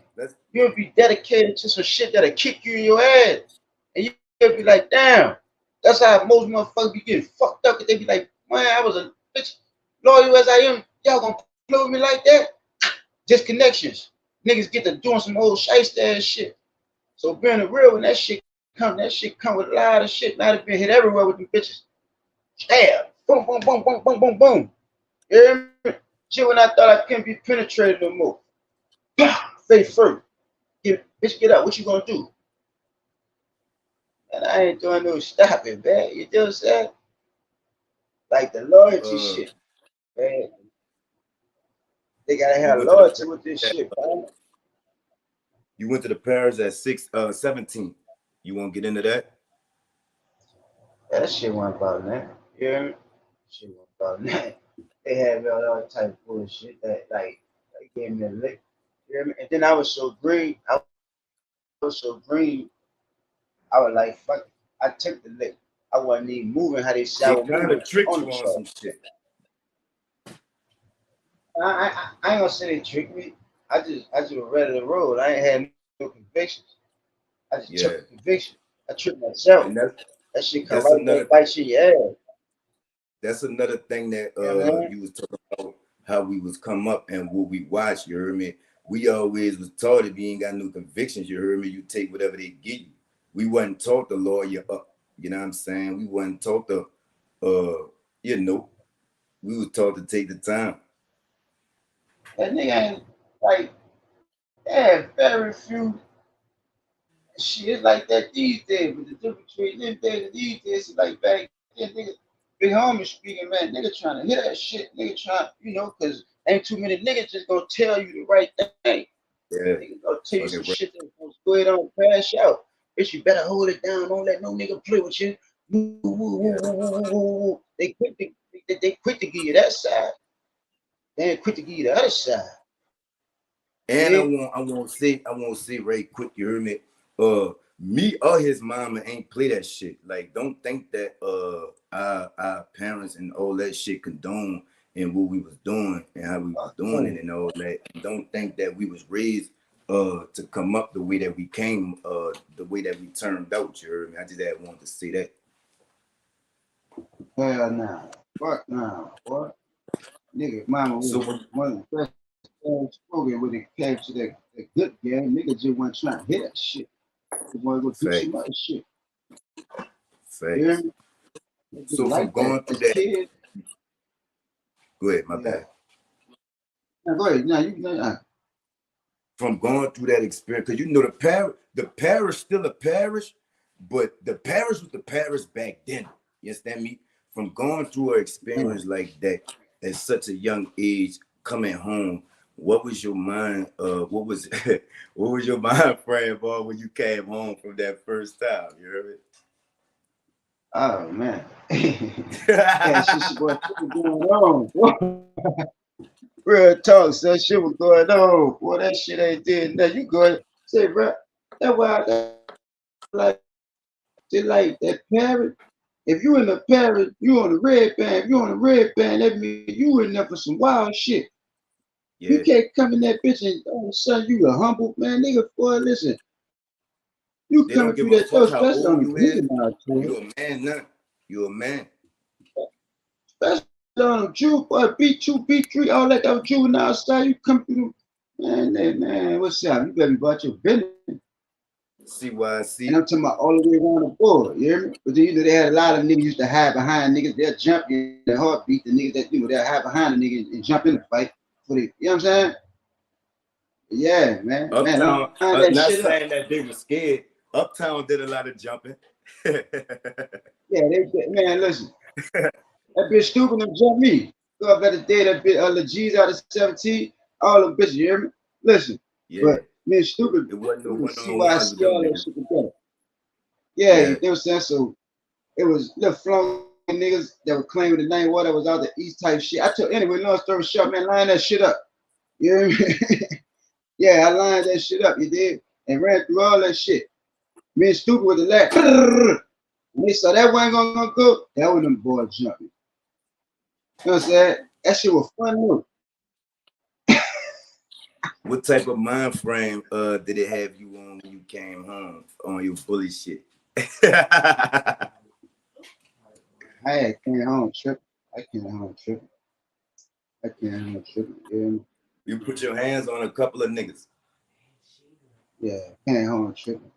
[SPEAKER 4] dedicated to some shit that'll kick you in your ass. And you'll be like, damn. That's how most motherfuckers be getting fucked up. They be like, man, I was a bitch. Loyal as I am, y'all gonna play with me like that? Disconnections. Niggas get to doing some old shiesty ass shit. So being a real when that shit come with a lot of shit. Now it's been hit everywhere with them bitches. Stab. Boom, boom, boom, boom, boom, boom, boom. You hear me? Shit when I thought I couldn't be penetrated no more. Face first. Bitch, get up. What you gonna do? And I ain't doing no stopping, man. You know what I'm saying? Like the loyalty shit, man. They gotta have loyalty with this shit, man.
[SPEAKER 3] You went to the Paris at 17. You want to get into that?
[SPEAKER 4] Yeah, that shit wasn't about that. You hear me? Shit wasn't about that. They had me on all type of bullshit that they gave me a lick. You hear me? And then I was so green. I was like, fuck it. I took the lick. I wasn't even moving how they shower.
[SPEAKER 3] They kind of tricked you on some shit.
[SPEAKER 4] I ain't gonna say they tricked me. I just was ready to roll. I ain't had no convictions. I just took the conviction. I tricked myself. That shit come right back, bite shit your ass.
[SPEAKER 3] That's another thing that you was talking about, how we was come up and what we watch, you heard me? we always was taught if you ain't got no convictions, you heard me, you take whatever they give you. We wasn't taught to lawyer up. You know what I'm saying? We wasn't taught to, you know, we was taught to take the time.
[SPEAKER 4] That nigga ain't like, yeah, very few shit like that these days. But the difference between them days and these days is like back then, nigga, big homie speaking, man, nigga trying to hear that shit, nigga trying, you know, cause ain't too many niggas just gonna tell you the right thing.
[SPEAKER 3] Yeah.
[SPEAKER 4] Nigga gonna tell you some shit that's gonna go ahead on crash out. Bitch, you better hold it down. Don't let no nigga play with you. They quick to give you that side. They ain't quick to give you the other side.
[SPEAKER 3] And I won't say right quick, you heard me? Me or his mama ain't play that shit. Like, don't think that our parents and all that shit condone and what we was doing and how we was doing it and all that. Don't think that we was raised to come up the way that we came, the way that we turned out, you heard me? I just wanted to say that.
[SPEAKER 4] Hell nah. Fuck nah, boy. Nigga, mama was one of the best spoken when it came to that good game. Nigga just wasn't trying to hit that shit. They want to go do some other shit.
[SPEAKER 3] Yeah? So like from going through that, kid, go ahead, my bad.
[SPEAKER 4] Now go ahead. Now you know.
[SPEAKER 3] From going through that experience, because you know the parish still a parish, but the parish was the parish back then. You understand me? From going through an experience like that at such a young age, coming home, what was your mind? What was your mind frame, boy, when you came home from that first time? You heard it?
[SPEAKER 4] Oh man, yeah, shit was going on. Real talk, so that shit was going on. Boy, that shit ain't did. Now you go ahead say, bro, that's why like that parrot. If you in the parrot, you on the red band. If you on the red band, that means you in there for some wild shit. Yeah. You can't come in that bitch and all of a sudden you a humble man, nigga. Boy, listen, you coming through that door, especially on the juvenile.
[SPEAKER 3] You a man now. You a man.
[SPEAKER 4] Especially on the Jew, boy, B2, B3, all that was juvenile style. You come through, man, what's up? You better be about your business.
[SPEAKER 3] CYC.
[SPEAKER 4] And I'm talking about all the way around the board, you hear me? But then, you know, they had a lot of niggas used to hide behind niggas. They'll jump in the heartbeat. The niggas that, you know, they'll hide behind the nigga and jump in the fight. For the, you know what I'm saying? Yeah, man.
[SPEAKER 3] Uptown, not saying that they were scared. Uptown did a lot of jumping.
[SPEAKER 4] Yeah, man, listen. That bitch stupid and jump me. Go up at the day, that bitch, the G's out of 17, all them bitches, you hear me? Listen.
[SPEAKER 3] Yeah.
[SPEAKER 4] But man, stupid.
[SPEAKER 3] It wasn't no
[SPEAKER 4] see why I see all that shit together. Yeah, you know what I'm saying? So it was little flunky niggas that were claiming the name what that was out the east type shit. I told anyway, long story short, man, line that shit up. You hear me? Yeah, I lined that shit up, you did, and ran through all that shit. Me and stupid with the lag. When they saw that wasn't gonna go, that was them boys jumping. You know what I'm saying? That shit was fun though.
[SPEAKER 3] What type of mind frame did it have you on when you came home on your bully shit?
[SPEAKER 4] I came home tripping. I came home tripping. Yeah.
[SPEAKER 3] You put your hands on a couple of niggas.
[SPEAKER 4] Yeah, came home tripping.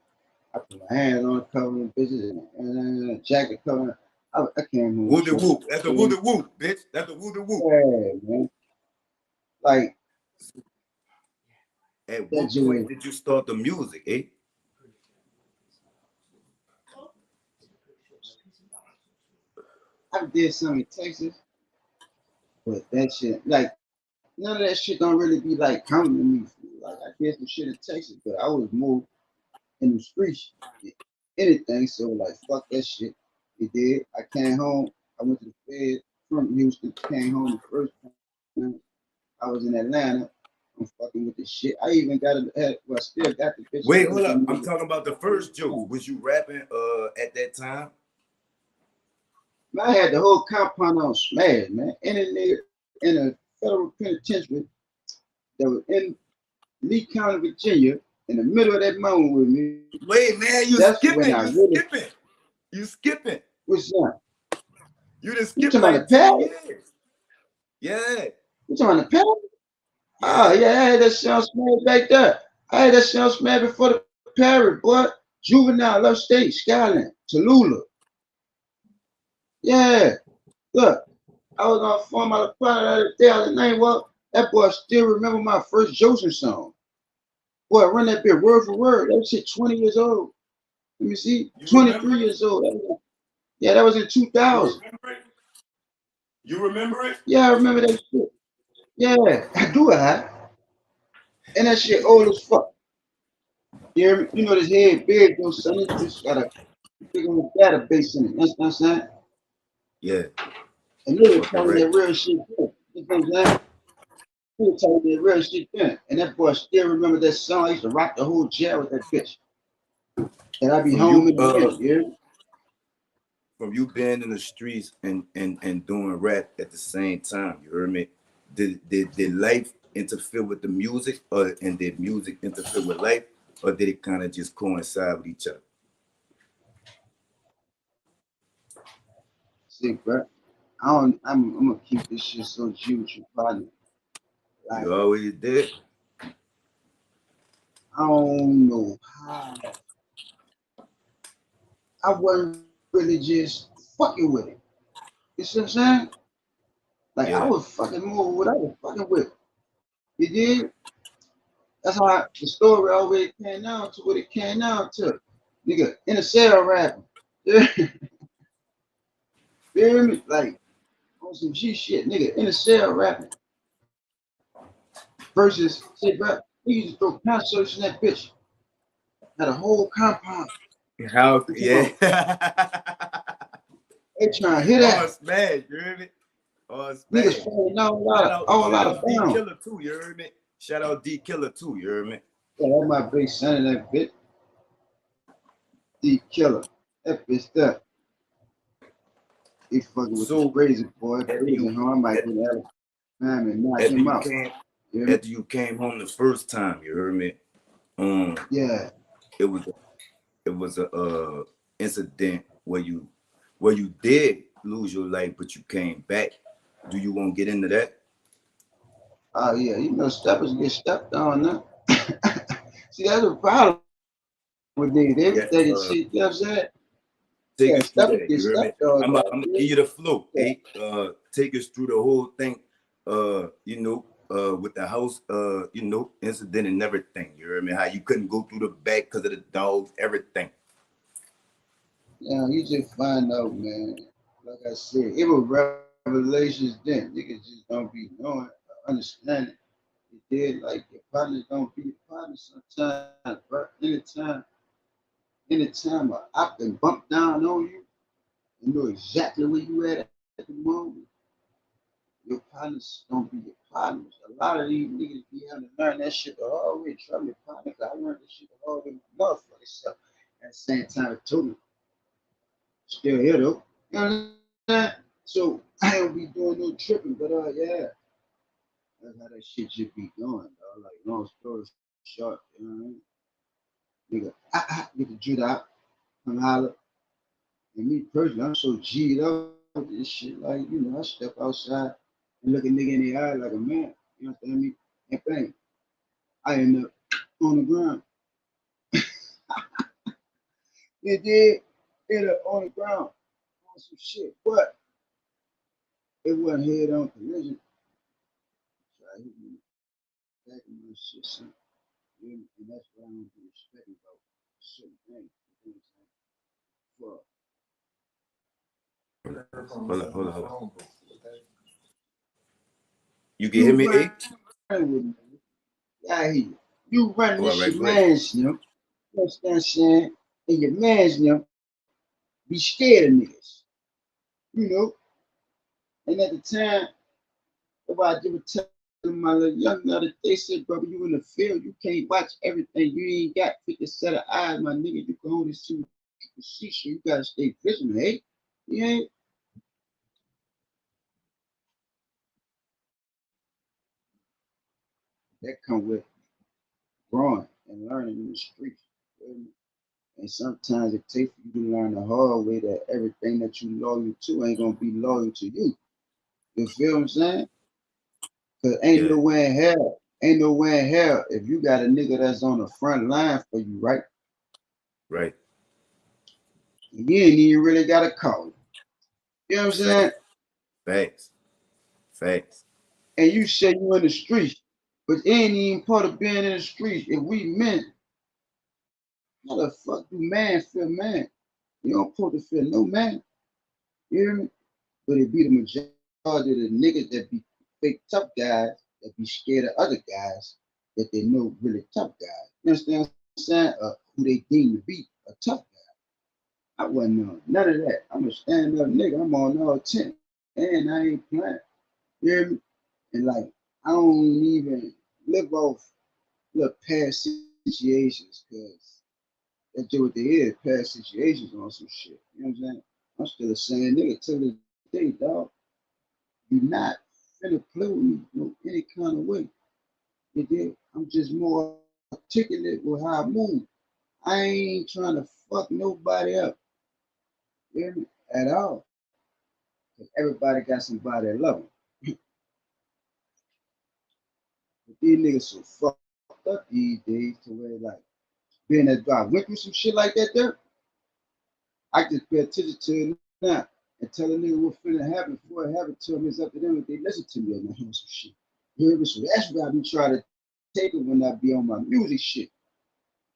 [SPEAKER 4] I put my hands on a couple of bitches and a jacket cover. I came home.
[SPEAKER 3] Woo the whoop. That's the woo the whoop, bitch. That's the woo the whoop.
[SPEAKER 4] Yeah, man. Like,
[SPEAKER 3] at what point did you start the music, eh?
[SPEAKER 4] I did some in Texas, but that shit, like, none of that shit don't really be like coming to me. Like, I did some shit in Texas, but I was more in the streets, anything. So, like, fuck that shit. You did. I came home. I went to the Fed from Houston. Came home the first time. I was in Atlanta. I'm fucking with this shit. I even got it. Well, I still got the bitch.
[SPEAKER 3] Wait, hold up. I'm talking about the first joke. Was you rapping at that time?
[SPEAKER 4] Man, I had the whole compound on smash, man. Any nigga in a federal penitentiary that was in Lee County, Virginia, in the middle of that mountain with me.
[SPEAKER 3] Wait, man, you skipping.
[SPEAKER 4] What's that?
[SPEAKER 3] You just skipped
[SPEAKER 4] like 10 years.
[SPEAKER 3] Yeah.
[SPEAKER 4] You talking about the pedal? Ah, yeah, I had that sound smash back there. I had that sound smash before the Parrot, boy. Juvenile, Love State, Skyland, Tallulah. Yeah, look, I was on Form out of Pride the other day. I was like, well, that boy still remember my first Joseph song. Boy, run that bit word for word. That shit 20 years old. Let me see, 23 years old. Yeah, that was in 2000.
[SPEAKER 3] You remember it?
[SPEAKER 4] Yeah, I remember that shit. Yeah, I do. And that shit old as fuck. You know this head big though, son. It just got a big on the database in it. That's what I'm saying.
[SPEAKER 3] Yeah.
[SPEAKER 4] And they were
[SPEAKER 3] Fucking
[SPEAKER 4] telling
[SPEAKER 3] right.
[SPEAKER 4] that real shit. Too. You know what I'm saying? They were telling that real shit then. And that boy still remember that song. I used to rock the whole jail with that bitch. And I'd be
[SPEAKER 3] From
[SPEAKER 4] home
[SPEAKER 3] you,
[SPEAKER 4] in the minute, yeah.
[SPEAKER 3] from you being in the streets and doing rap at the same time, you heard me? Did life interfere with the music, and did music interfere with life, or did it kind of just coincide with each other?
[SPEAKER 4] See, bro. I'm gonna keep this shit so G with your partner. Like,
[SPEAKER 3] You always did.
[SPEAKER 4] I don't know how I wasn't really just fucking with it. You see what I'm saying? Like I
[SPEAKER 3] Yeah.
[SPEAKER 4] was fucking more with what I was fucking with. You did? That's how the story always came down to what it came down to. Nigga, in a cell rapping. Yeah. You hear me? Like on some G shit, nigga, in a cell rapping. Versus, say, bro, we used to throw concerts in that bitch. Had a whole compound.
[SPEAKER 3] How?
[SPEAKER 4] You
[SPEAKER 3] Yeah.
[SPEAKER 4] know, they trying to hit
[SPEAKER 3] Oh,
[SPEAKER 4] that.
[SPEAKER 3] smash, you heard me? Oh,
[SPEAKER 4] Niggas
[SPEAKER 3] smash.
[SPEAKER 4] falling out
[SPEAKER 3] Shout
[SPEAKER 4] out of
[SPEAKER 3] out D
[SPEAKER 4] bounds.
[SPEAKER 3] Killer too, you heard me? Shout out D Killer too, you heard me?
[SPEAKER 4] Yeah, that my big son in that bitch. D Killer. That bitch there. He fucking with this
[SPEAKER 3] So
[SPEAKER 4] crazy boy.
[SPEAKER 3] after
[SPEAKER 4] Crazy,
[SPEAKER 3] you
[SPEAKER 4] huh? I might go to Alabama and knock
[SPEAKER 3] after
[SPEAKER 4] him
[SPEAKER 3] you
[SPEAKER 4] out.
[SPEAKER 3] came
[SPEAKER 4] You hear me?
[SPEAKER 3] after you came home the first time, you heard me? Um,
[SPEAKER 4] Yeah.
[SPEAKER 3] it was a incident where you did lose your life, but you came back. Do you want to get into that?
[SPEAKER 4] Oh, yeah. You know, steppers get stepped on now. See, that's the problem with niggas. They
[SPEAKER 3] Yeah.
[SPEAKER 4] think it's shit, you know what I'm saying?
[SPEAKER 3] Take
[SPEAKER 4] Yeah,
[SPEAKER 3] us through
[SPEAKER 4] steppers
[SPEAKER 3] that.
[SPEAKER 4] get
[SPEAKER 3] You heard me?
[SPEAKER 4] stepped on.
[SPEAKER 3] I'm gonna give you the flow.
[SPEAKER 4] Yeah.
[SPEAKER 3] Hey, take us through the whole thing. With the house, incident and everything. You heard me? How you couldn't go through the back because of the dogs, everything.
[SPEAKER 4] Yeah, you just find out, man. Like I said, it was revelations then. Niggas just don't be knowing, understanding. You did like your partners don't be your partners sometimes, bro. Anytime I can bump down on you, you know exactly where you at the moment. Your partners don't be your partners. A lot of these niggas be having to learn that shit the hard way. Try me, partner. I learned this shit the hard way, motherfucker. So at the same time, it told me still here though. You know what I'm saying? So I don't be doing no tripping, but yeah, that's how that shit just be going, dog. Like long story short, you know what I mean? Nigga, get the jit out, come holler. And me personally, I'm so G'd up with this shit. Like, you know, I step outside and look a nigga in the eye like a man. You understand me? And bang, I end up on the ground. It did end up on the ground on some shit, but it wasn't head on collision. So I hit me back in my shit, son. And that's what I don't be respecting about certain things. You know
[SPEAKER 3] Hold on. You can hear
[SPEAKER 4] you
[SPEAKER 3] me,
[SPEAKER 4] run
[SPEAKER 3] A?
[SPEAKER 4] with me. I hear you. You run
[SPEAKER 3] All
[SPEAKER 4] this
[SPEAKER 3] right,
[SPEAKER 4] your
[SPEAKER 3] go ahead.
[SPEAKER 4] man's, you know. You understand what I'm saying? And your man's, you know, be scared of niggas. You know. And at the time, if I would tell my little young nugget, they said, brother, you in the field, you can't watch everything. You ain't got 50 set of eyes, my nigga. You can only see what you can see, so you gotta stay vigilant, hey? You ain't that come with growing and learning in the streets. And sometimes it takes you to learn the hard way that everything that you loyal to ain't gonna be loyal to you. You feel what I'm saying? Cause ain't
[SPEAKER 3] Yeah.
[SPEAKER 4] nowhere in hell, ain't nowhere in hell if you got a nigga that's on the front line for you, right?
[SPEAKER 3] Right.
[SPEAKER 4] You ain't even really got to call it. You know what I'm saying?
[SPEAKER 3] Facts. Facts.
[SPEAKER 4] And you say you in the streets, but it ain't even part of being in the streets. If we men, how the fuck do man feel man? You don't supposed to feel no man. You hear me? But it be the majority of the niggas that be fake tough guys that be scared of other guys that they know really tough guys. You understand what I'm saying? Who they deem to be a tough guy. I wasn't on none of that. I'm a stand up nigga. I'm on all 10. And I ain't playing. You hear me? And like, I don't even live off little past situations because that's just what they is, past situations on some shit. You know what I'm saying? I'm still the same nigga till this day, dog. You not finna play with me no any kind of way. You did. I'm just more articulate with how I move. I ain't trying to fuck nobody up. You hear me? At all. Cause everybody got somebody that love them. But these niggas so fucked up these days to where like being that I went through some shit like that there. I just pay attention to it now and tell a nigga what finna happen before it happens to them. It's up to them if they listen to me or not. Some shit. You hear me? So that's what I be trying to take it when I be on my music shit.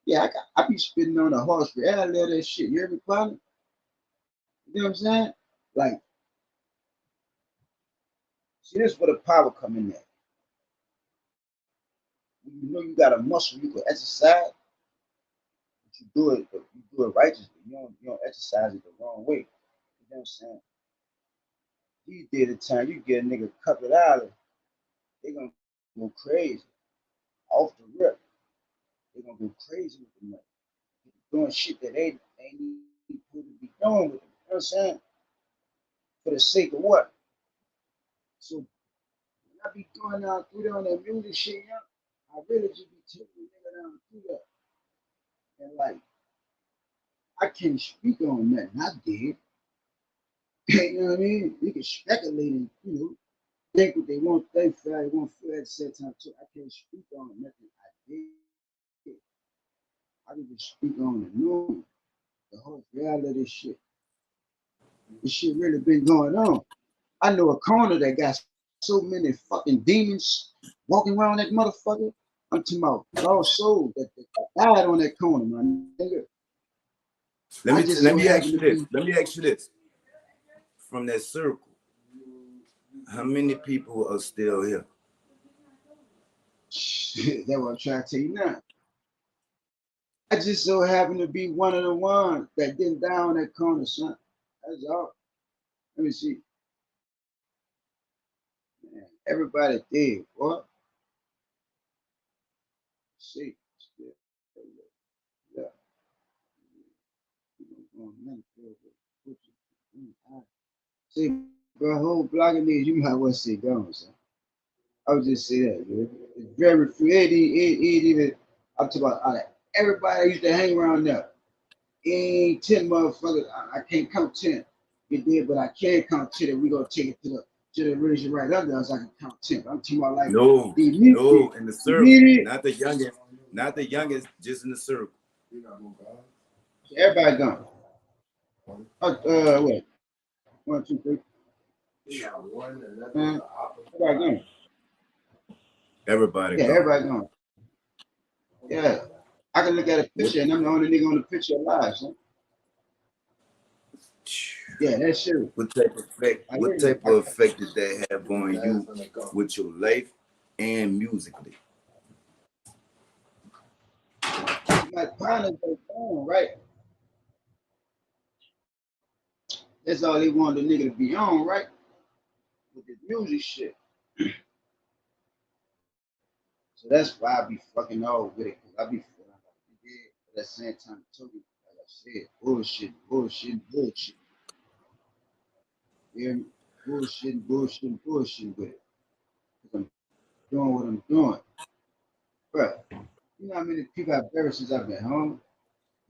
[SPEAKER 4] Yeah, I be spitting on the horse reality of that shit. You hear me, partner? You know what I'm saying? Like, see, this is where the power come in at. When you know you got a muscle you can exercise, but you do it righteously. You don't exercise it the wrong way. You know what I'm saying? These days of time, you get a nigga a couple of dollars, they gonna go crazy. Off the rip, they gonna go crazy with the money. Doing shit that they ain't even supposed to be doing with them. You know what I'm saying? For the sake of what? So when I be going down through there on that music shit, yeah, I really just be taking the nigga down through that. And like, I can't speak on nothing I did. You know what I mean? You can speculate and, think what they want, they want to feel at the same time too. I can't speak on nothing I did. I can just speak on the news, the whole reality of this shit. This shit really been going on. I know a corner that got so many fucking demons walking around that motherfucker. I'm talking about lost souls that died on that corner, my nigga.
[SPEAKER 3] Let me ask you this. From that circle, how many people are still here?
[SPEAKER 4] Shit, that's what I'm trying to tell you now. I just so happen to be one of the ones that didn't die on that corner, son. That's all. Let me see. Man, everybody dead, boy. See. Yeah. See, bro, whole block of these, you might well say gone, son. I would just say that, dude. It's very free. It even, I'm talking about everybody used to hang around there. It ain't 10 motherfuckers. I can't count 10. You did, but I can count 10 and we gonna take it to the region right under us. I can count 10. I'm talking about like
[SPEAKER 3] no, in the circle. Not the youngest, just in the circle.
[SPEAKER 4] Everybody gone. Wait. 1, 2, 3. Everybody gone.
[SPEAKER 3] Everybody
[SPEAKER 4] yeah,
[SPEAKER 3] gone.
[SPEAKER 4] everybody gone. Yeah. I can look at a picture and I'm the only nigga on the picture alive, son. Yeah, that's true.
[SPEAKER 3] What type of effect did that have on you with your life and musically?
[SPEAKER 4] My partners are gone, right? That's all they wanted the nigga to be on, right? With the music shit. So that's why I be fucking all with it. Cause I be feeling like you did. But at the same time, totally, like I said, bullshit. You hear me? Bullshit with it. Cause I'm doing what I'm doing. Bro, you know how many people I've buried since I've been home?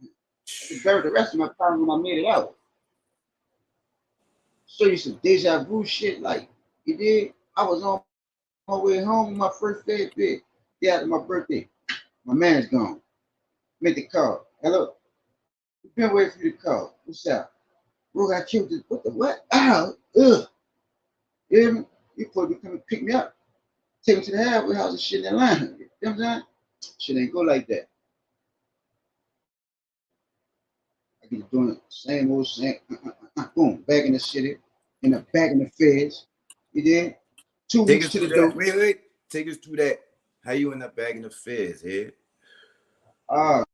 [SPEAKER 4] I buried the rest of my family when I made it out. Show you some deja vu shit, like you did. I was on my way home with my first fed bit. day after my birthday. My man's gone. Make the call. Hello. We've been waiting for you to call. What's up? Bro got killed. What the what? Ow. Ugh. You hear me? You supposed to come and pick me up. Take me to the halfway house and shit in Atlanta. You know what I'm saying? Shit ain't go like that. I get doing it. Same old same. Boom. Back in the city. In the back in the feds. You did? 2
[SPEAKER 3] Take
[SPEAKER 4] weeks
[SPEAKER 3] us
[SPEAKER 4] to the
[SPEAKER 3] through
[SPEAKER 4] door.
[SPEAKER 3] that. Wait. Take us through that. How you end up back in the feds, here?
[SPEAKER 4] Cause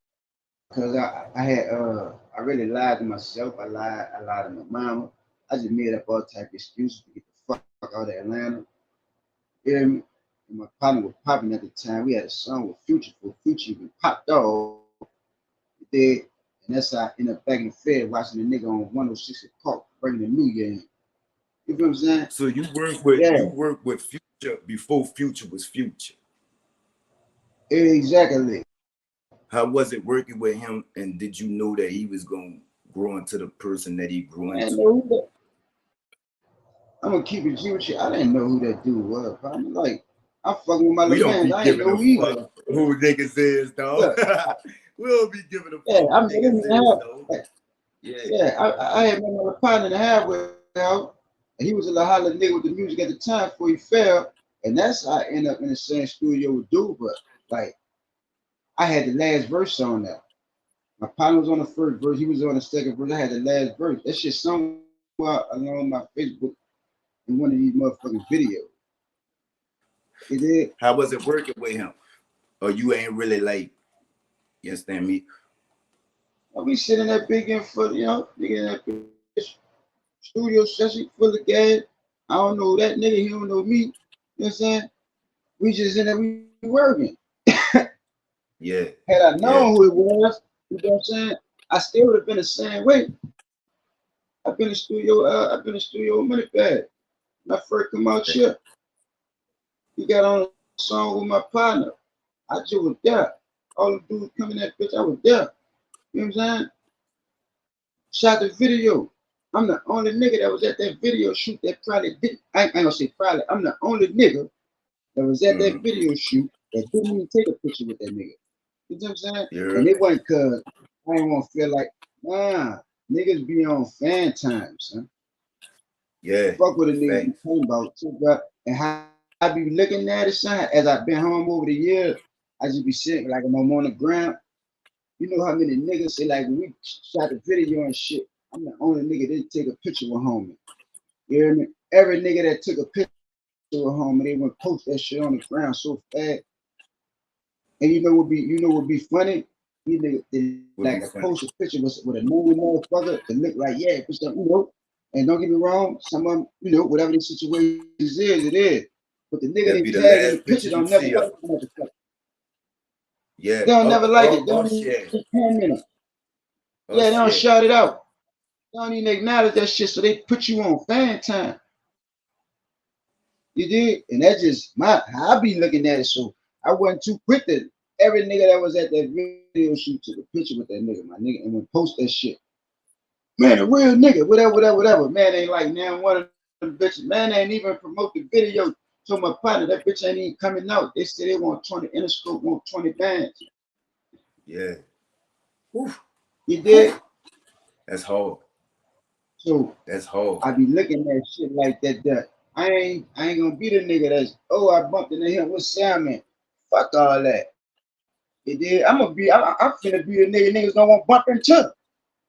[SPEAKER 4] I really lied to myself. I lied to my mama. I just made up all type of excuses to get the fuck out of Atlanta. You hear me? And my partner was popping at the time. We had a song with Future for Future even popped off. Did, and that's how I ended up back in the Fed watching the nigga on 106 Park bringing the New Year in. You feel what I'm saying?
[SPEAKER 3] So you
[SPEAKER 4] Yeah,
[SPEAKER 3] worked with Future before Future was Future.
[SPEAKER 4] exactly.
[SPEAKER 3] How was it working with him? And did you know that he was gonna grow into the person that he grew
[SPEAKER 4] I didn't
[SPEAKER 3] into?
[SPEAKER 4] know who that. I'm gonna keep it G with you. I didn't know who that dude was. I'm like, I'm fucking with my
[SPEAKER 3] We
[SPEAKER 4] little
[SPEAKER 3] don't
[SPEAKER 4] man.
[SPEAKER 3] be
[SPEAKER 4] I didn't
[SPEAKER 3] giving
[SPEAKER 4] know
[SPEAKER 3] a
[SPEAKER 4] who he
[SPEAKER 3] fuck
[SPEAKER 4] was.
[SPEAKER 3] who niggas is, dog.
[SPEAKER 4] Look,
[SPEAKER 3] We don't be giving a
[SPEAKER 4] yeah,
[SPEAKER 3] fuck
[SPEAKER 4] I
[SPEAKER 3] who niggas is,
[SPEAKER 4] mean,
[SPEAKER 3] though. Yeah.
[SPEAKER 4] yeah, I had met my partner in the halfway out, and he was a little holler nigga with the music at the time before he fell, and that's how I ended up in the same studio with Dude. But like, I had the last verse on that. My partner was on the first verse, he was on the second verse. I had the last verse. That shit somewhere along my Facebook in one of these motherfucking videos. You did?
[SPEAKER 3] How was it working with him? Or you ain't really like, you understand me?
[SPEAKER 4] We sitting that big in for nigga in that big studio session full of gas. I don't know that nigga, he don't know me. You know what I'm saying? We just in there, we working.
[SPEAKER 3] Yeah.
[SPEAKER 4] Had I
[SPEAKER 3] Yeah.
[SPEAKER 4] known who it was, you know what I'm saying? I still would have been the same way. I've been in the studio a minute bad. When I first come out here, he got on a song with my partner. I just was there. All the dudes coming that bitch, I was there. You know what I'm saying? Shot the video. I'm the only nigga that was at that video shoot that probably didn't. I ain't gonna say probably. I'm the only nigga that was at that video shoot that didn't even take a picture with that nigga. You know what I'm saying?
[SPEAKER 3] Yeah.
[SPEAKER 4] And it wasn't cause I didn't want to feel like, nah, niggas be on fan time, son.
[SPEAKER 3] Yeah.
[SPEAKER 4] Fuck what a nigga be
[SPEAKER 3] Thanks.
[SPEAKER 4] talking about, too, bro. And how I be looking at it, son, as I've been home over the years, I just be sitting like I'm on the ground. You know how many niggas say like when we shot the video and shit, I'm the only nigga that didn't take a picture with homie. You hear me? Every nigga that took a picture with homie, they would post that shit on the ground so fast. And you know what be funny? You nigga they like a post a picture with a movie motherfucker to look like but you know. And don't get me wrong, some of them, whatever the situation is, it is. But the nigga
[SPEAKER 3] That'd
[SPEAKER 4] they
[SPEAKER 3] be the
[SPEAKER 4] tag in the
[SPEAKER 3] last
[SPEAKER 4] picture
[SPEAKER 3] picture you
[SPEAKER 4] don't never
[SPEAKER 3] see
[SPEAKER 4] like
[SPEAKER 3] of.
[SPEAKER 4] the motherfucker.
[SPEAKER 3] Yeah.
[SPEAKER 4] They don't never like it. They don't
[SPEAKER 3] Shit.
[SPEAKER 4] even comment it.
[SPEAKER 3] Oh,
[SPEAKER 4] Yeah, they don't
[SPEAKER 3] shit.
[SPEAKER 4] shout it out. They don't even acknowledge that shit, so they put you on fan time. You did? And that's just how I be looking at it. So I wasn't too quick to every nigga that was at that video shoot took a picture with that nigga, my nigga, and then post that shit. Man, a real nigga, whatever. Man ain't like now one of them bitches. Man ain't even promote the video. So my partner, that bitch ain't even coming out. They say they want 20 Interscope, want 20 bands.
[SPEAKER 3] Yeah. Oof.
[SPEAKER 4] You did?
[SPEAKER 3] That's hard.
[SPEAKER 4] So
[SPEAKER 3] That's hard.
[SPEAKER 4] I be looking at shit like that. I ain't gonna be the nigga that's I bumped into him with Salmon. Fuck all that. You did? I'm finna be the niggas don't want to bump into.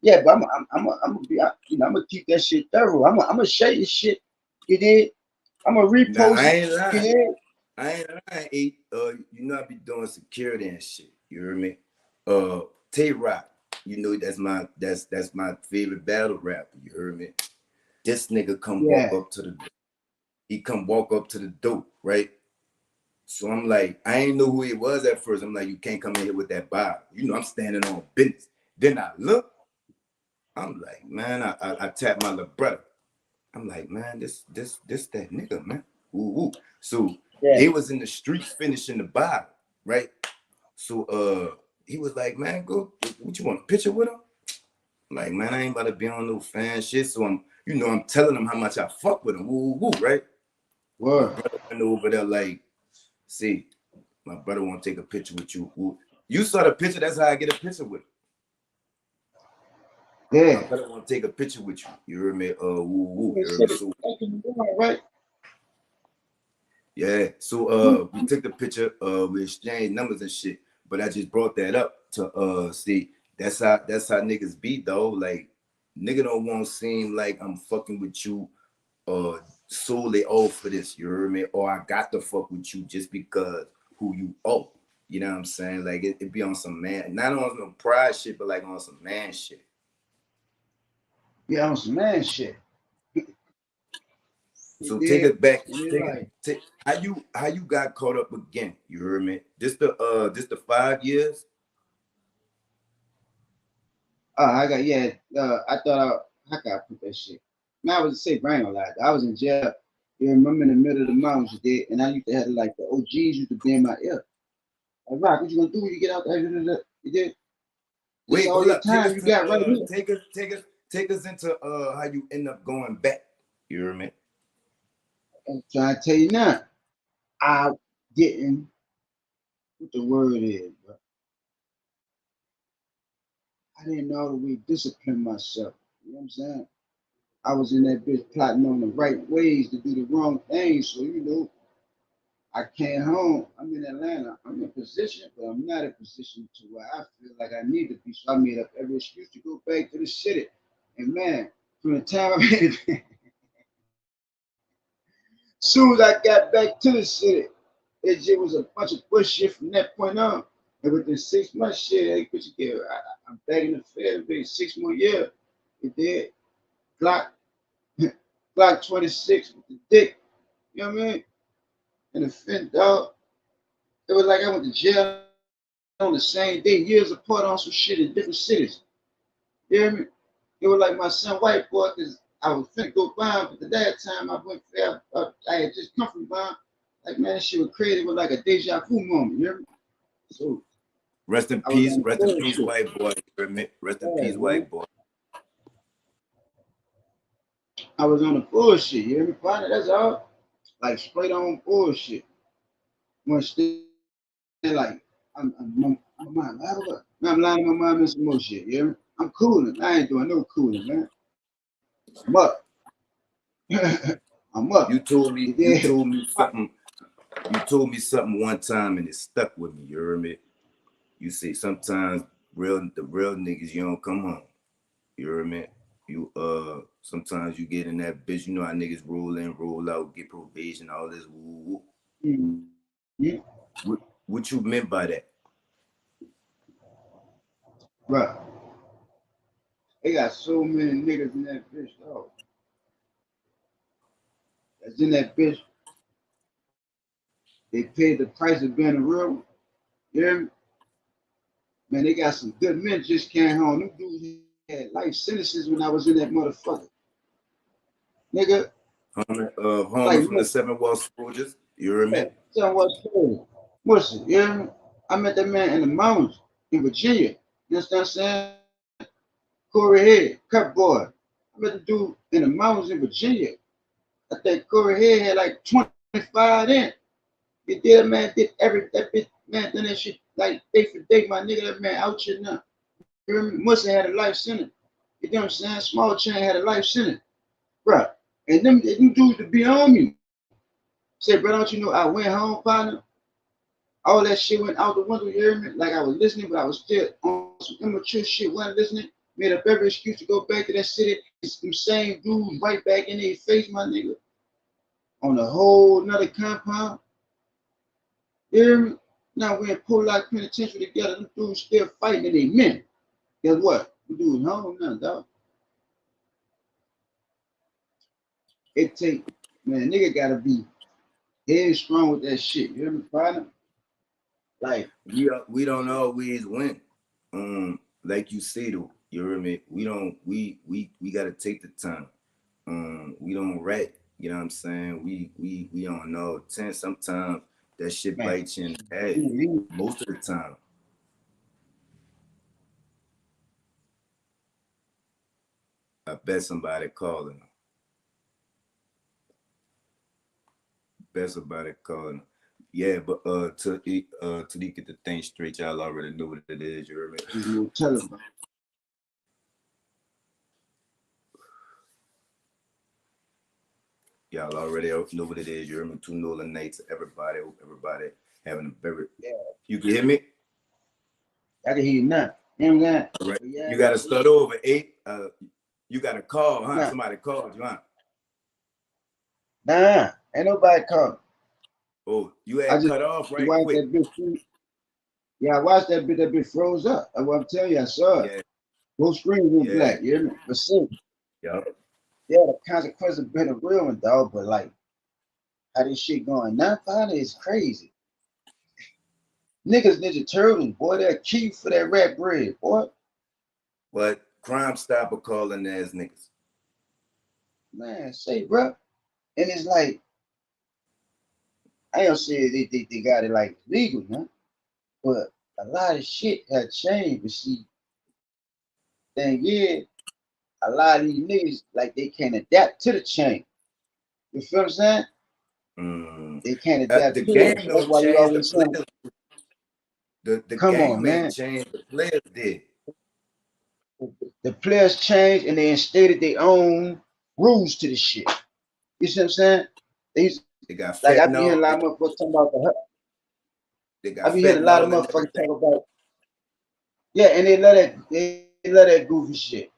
[SPEAKER 4] Yeah, but I'm gonna be, I'm gonna keep that shit thorough. I'm gonna share your shit. You did? I'm gonna
[SPEAKER 3] Nah,
[SPEAKER 4] repost
[SPEAKER 3] I
[SPEAKER 4] it.
[SPEAKER 3] ain't lying.
[SPEAKER 4] You did?
[SPEAKER 3] I ain't lying. I be doing security and shit. You hear me? Tay-Rock. That's my favorite battle rapper. You heard me? This nigga walk up to the door. He walk up to the door, right? So I'm like, I ain't know who he was at first. I'm like, you can't come in here with that vibe. I'm standing on business. Then I look. I'm like, man, I tap my little brother. I'm like, man, this that nigga, man. Ooh. So they was in the streets finishing the Bible, right? So he was like, man, go, what you want, a picture with him? I'm like, man, I ain't about to be on no fan shit. So I'm telling him how much I fuck with him. Woo, right?
[SPEAKER 4] Word.
[SPEAKER 3] My brother went over there like, see, My brother won't take a picture with you. You saw the picture. That's how I get a picture with him.
[SPEAKER 4] Yeah.
[SPEAKER 3] My brother won't take a picture with you. You heard me? You heard me? So,
[SPEAKER 4] right?
[SPEAKER 3] yeah. So we took the picture. We exchanged numbers and shit. But I just brought that up to see. That's how niggas be though. Like nigga don't want to seem like I'm fucking with you solely off for this, you heard me? Or I got to fuck with you just because who you owe. You know what I'm saying? Like it be on some man, not on some pride shit, but like on some man shit.
[SPEAKER 4] Yeah, on some man shit.
[SPEAKER 3] So take it back. Take how you got caught up again. You heard me? Just the 5 years.
[SPEAKER 4] I got I thought how can I put that shit? Man, I was say brain a lot. I was in jail. You remember in the middle of the mountains you did, and I used to have like the OGs used to be in my ear. Like, Rock, what you gonna do when you get out there? You did.
[SPEAKER 3] Wait, hold up.
[SPEAKER 4] Time you got right here.
[SPEAKER 3] Take us into how you end up going back. You hear me?
[SPEAKER 4] I'm trying to tell you now. I didn't what the word is, bro. I didn't know the way to discipline myself. You know what I'm saying? I was in that bitch plotting on the right ways to do the wrong things. So, you know, I came home. I'm in Atlanta. I'm in position, but I'm not in position to where I feel like I need to be. So I made up every excuse to go back to the city. And man, from the time I made it, soon as I got back to the city, it just was a bunch of bullshit from that point on. And within 6 months, shit, I'm back in the field. Been 6 more years. It did. Glock 26 with the dick. You know what I mean? And the fin dog. It was like I went to jail on the same day, years apart on some shit in different cities. You hear me? It was like my son white boy, because I was finna go bond, but at that time I went there. I had just come from bond. Like, man, this shit was crazy. It was like a deja vu moment. You hear me? So,
[SPEAKER 3] rest in peace, white boy. Rest in peace, white boy.
[SPEAKER 4] I was on the bullshit. You hear me, partner? That's all. Like straight on bullshit. One still like I'm lying to my mom and some more shit. You hear me? I'm cooling. I ain't doing no cooling, man. I'm up. I'm up.
[SPEAKER 3] You told me something. You told me something one time and it stuck with me. You heard me? You say sometimes the real niggas you don't come home. You heard me? You sometimes you get in that bitch. You know how niggas roll in, roll out, get probation, all this. Woo.
[SPEAKER 4] Mm-hmm. Yeah.
[SPEAKER 3] What you meant by that?
[SPEAKER 4] Right. They got so many niggas in that bitch, dog. That's in that bitch. They paid the price of being a real one. You hear me? Man, they got some good men just came home. Them dudes had life sentences when I was in that motherfucker. Nigga.
[SPEAKER 3] Homeless from the 7 Wall Soldiers. You hear me?
[SPEAKER 4] 7 Wall Soldiers. Listen, you hear me? I met that man in the mountains in Virginia. You understand what I'm saying? Corey Head, cut boy. I met the dude in the mountains in Virginia. I think Corey Head had like 25 in. You did, man, did that bitch, man, done that shit like day for day, my nigga, that man out here now. You hear me? Musa had a life sentence. You know what I'm saying? Small Chain had a life sentence. Bruh. And them dudes to be on me. Say, bro, don't you know I went home, partner? All that shit went out the window, you hear me? Like I was listening, but I was still on some immature shit, wasn't listening. Made up every excuse to go back to that city. It's them same dudes right back in their face, my nigga. On a whole nother compound. You hear me? Now we're in Pollock Penitentiary together. Them dudes still fighting and they men. Guess what? We doing home now, dog. It take, man, nigga gotta be headstrong with that shit. You hear me, partner? Like
[SPEAKER 3] we don't always win. Like you say though, you hear me? We gotta take the time. We don't rat, you know what I'm saying? We don't know. Sometimes that shit bites you in the head. Most of the time. I bet somebody calling. Yeah, but to get the thing straight, y'all already know what it is. You heard me?
[SPEAKER 4] You tell them.
[SPEAKER 3] Y'all already know what it is. You heard me? 2 Nolan nights. Everybody having a very.
[SPEAKER 4] Yeah.
[SPEAKER 3] You can hear me?
[SPEAKER 4] I can hear you now. You know what I'm saying?
[SPEAKER 3] Right.
[SPEAKER 4] Yeah.
[SPEAKER 3] You got to start over. 8. You got to call, huh?
[SPEAKER 4] Nah.
[SPEAKER 3] Somebody called you, huh?
[SPEAKER 4] Nah, ain't nobody called.
[SPEAKER 3] Oh, you had cut off right quick.
[SPEAKER 4] That bitch. Yeah, I watched that bit froze up. That's what I'm telling you. I saw it.
[SPEAKER 3] Yeah.
[SPEAKER 4] Both screens went black. You hear me? But see,
[SPEAKER 3] yeah,
[SPEAKER 4] the consequences have been a real one, dog. But like, how this shit going now, finally is crazy. Niggas Ninja Turtles, boy, they're key for that rap bread, boy.
[SPEAKER 3] But Crime Stopper calling ass niggas.
[SPEAKER 4] Man, say, bro. And it's like, I don't say they got it like legal, man. But a lot of shit had changed. But see, then yeah, a lot of these niggas, like, they can't adapt to the change. You feel what I'm saying? They can't adapt
[SPEAKER 3] the
[SPEAKER 4] to
[SPEAKER 3] game
[SPEAKER 4] it. That's why you always say,
[SPEAKER 3] the
[SPEAKER 4] come
[SPEAKER 3] game
[SPEAKER 4] on, man.
[SPEAKER 3] Changed, the players did.
[SPEAKER 4] The players changed and they instated their own rules to the shit. You see what I'm saying?
[SPEAKER 3] They got
[SPEAKER 4] like I be hearing a lot of motherfuckers talking about I be hearing a lot of motherfuckers talk about and they love that goofy shit.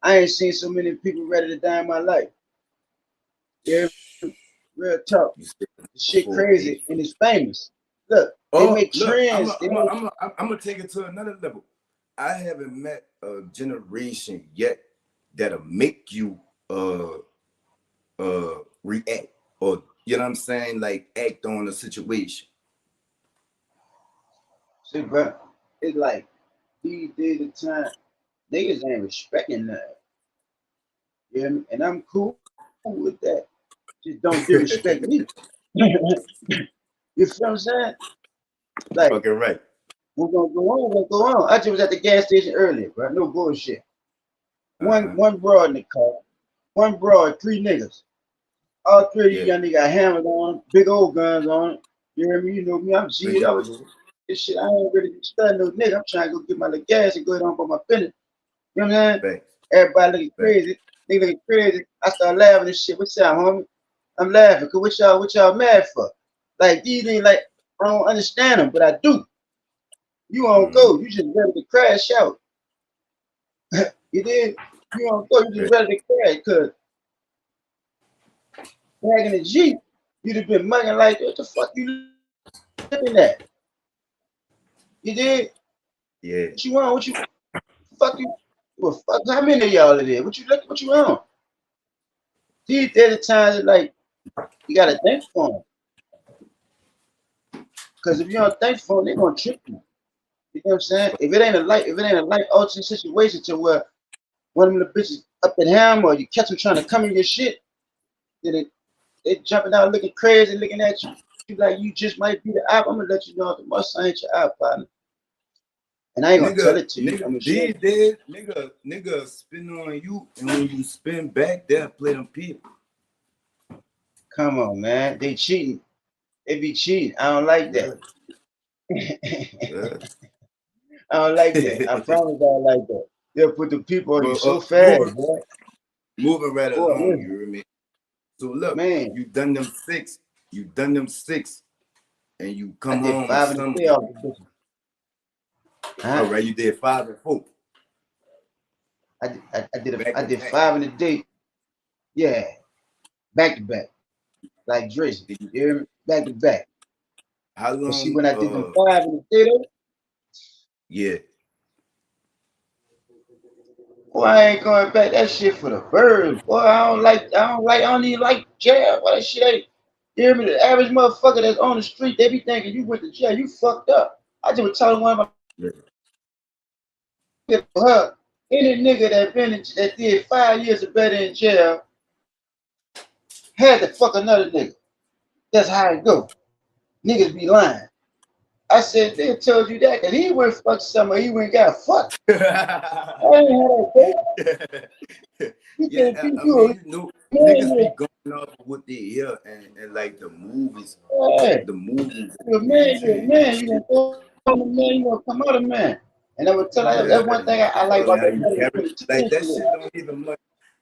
[SPEAKER 4] I ain't seen so many people ready to die in my life. Yeah, real talk. The shit crazy and it's famous. Look, they make trends.
[SPEAKER 3] I'm gonna take it to another level. I haven't met a generation yet that'll make you react, or you know what I'm saying, like act on a situation.
[SPEAKER 4] See, bro, it's like these days of time, niggas ain't respecting that. You know, and I'm cool with that. Just don't disrespect me. You feel what I'm saying? Like,
[SPEAKER 3] okay, right.
[SPEAKER 4] We're gonna go on. I just was at the gas station earlier, bro. No bullshit. One broad in the car, one broad, 3 niggas. All 3 of you young niggas got hammers on, big old guns on. You hear me? You know me, I'm G. I was this shit. I ain't really studying no nigga. I'm trying to go get my little gas and go ahead on for my business. You know what I'm saying? Everybody looking crazy. Nigga looking crazy. I start laughing and shit. What's up, homie? I'm laughing. Cause what y'all mad for? Like these ain't like I don't understand them, but I do. You don't go. You just ready to crash out. You did. You don't go. You just ready to crash. Cause back in the Jeep, you'd have been mugging like, what the fuck you looking at? You did.
[SPEAKER 3] Yeah.
[SPEAKER 4] What you want? What you? Fuck you. Well, fuck. How many of y'all are there? What you look? What you want? These are the times that, like, you gotta think for them. Cause if you don't think for them, they're gonna trip you. You know what I'm saying? If it ain't a life altering situation to where one of the bitches up at him or you catch them trying to come in your shit, then they jumping out looking crazy, looking at you. You like you just might be the op. I'm gonna let you know if the Mustang ain't your op, partner. And I ain't gonna tell it to you. I'm
[SPEAKER 3] these days, nigga spin on you, and when you spin back, they'll play them people.
[SPEAKER 4] Come on, man. They cheating. They be cheating. I don't like that. I don't like that. I promise I don't like that. They'll put the people on you so fast, boy.
[SPEAKER 3] Moving right along, you hear me? So look, man, you done them 6. You done them 6, and you come home.
[SPEAKER 4] 5 and 3 off the business.
[SPEAKER 3] All right, you did 5 and 4.
[SPEAKER 4] I did 5 in a day. Yeah, back to back, like Drizzy. You hear me? Back to back.
[SPEAKER 3] How long?
[SPEAKER 4] But see, when I did them 5 in a day, though.
[SPEAKER 3] Yeah.
[SPEAKER 4] Boy, I ain't going back. That shit for the birds. Boy, I don't even like jail. Boy, that shit ain't. You hear me? The average motherfucker that's on the street, they be thinking you went to jail. You fucked up. I just was telling one of my her, any nigga that did 5 years or better in jail had to fuck another nigga. That's how it go. Niggas be lying. I said, they told you that because he went fuck somebody, he went got fucked. I ain't had that. He
[SPEAKER 3] niggas be going off of what they hear and like the movies,
[SPEAKER 4] Yeah.
[SPEAKER 3] the movies.
[SPEAKER 4] You're a man, you're a man. You're gonna go on a man, you're gonna come out a man. And I would tell you that's one thing I like about
[SPEAKER 3] How
[SPEAKER 4] that
[SPEAKER 3] you
[SPEAKER 4] man.
[SPEAKER 3] carry like that shit don't even much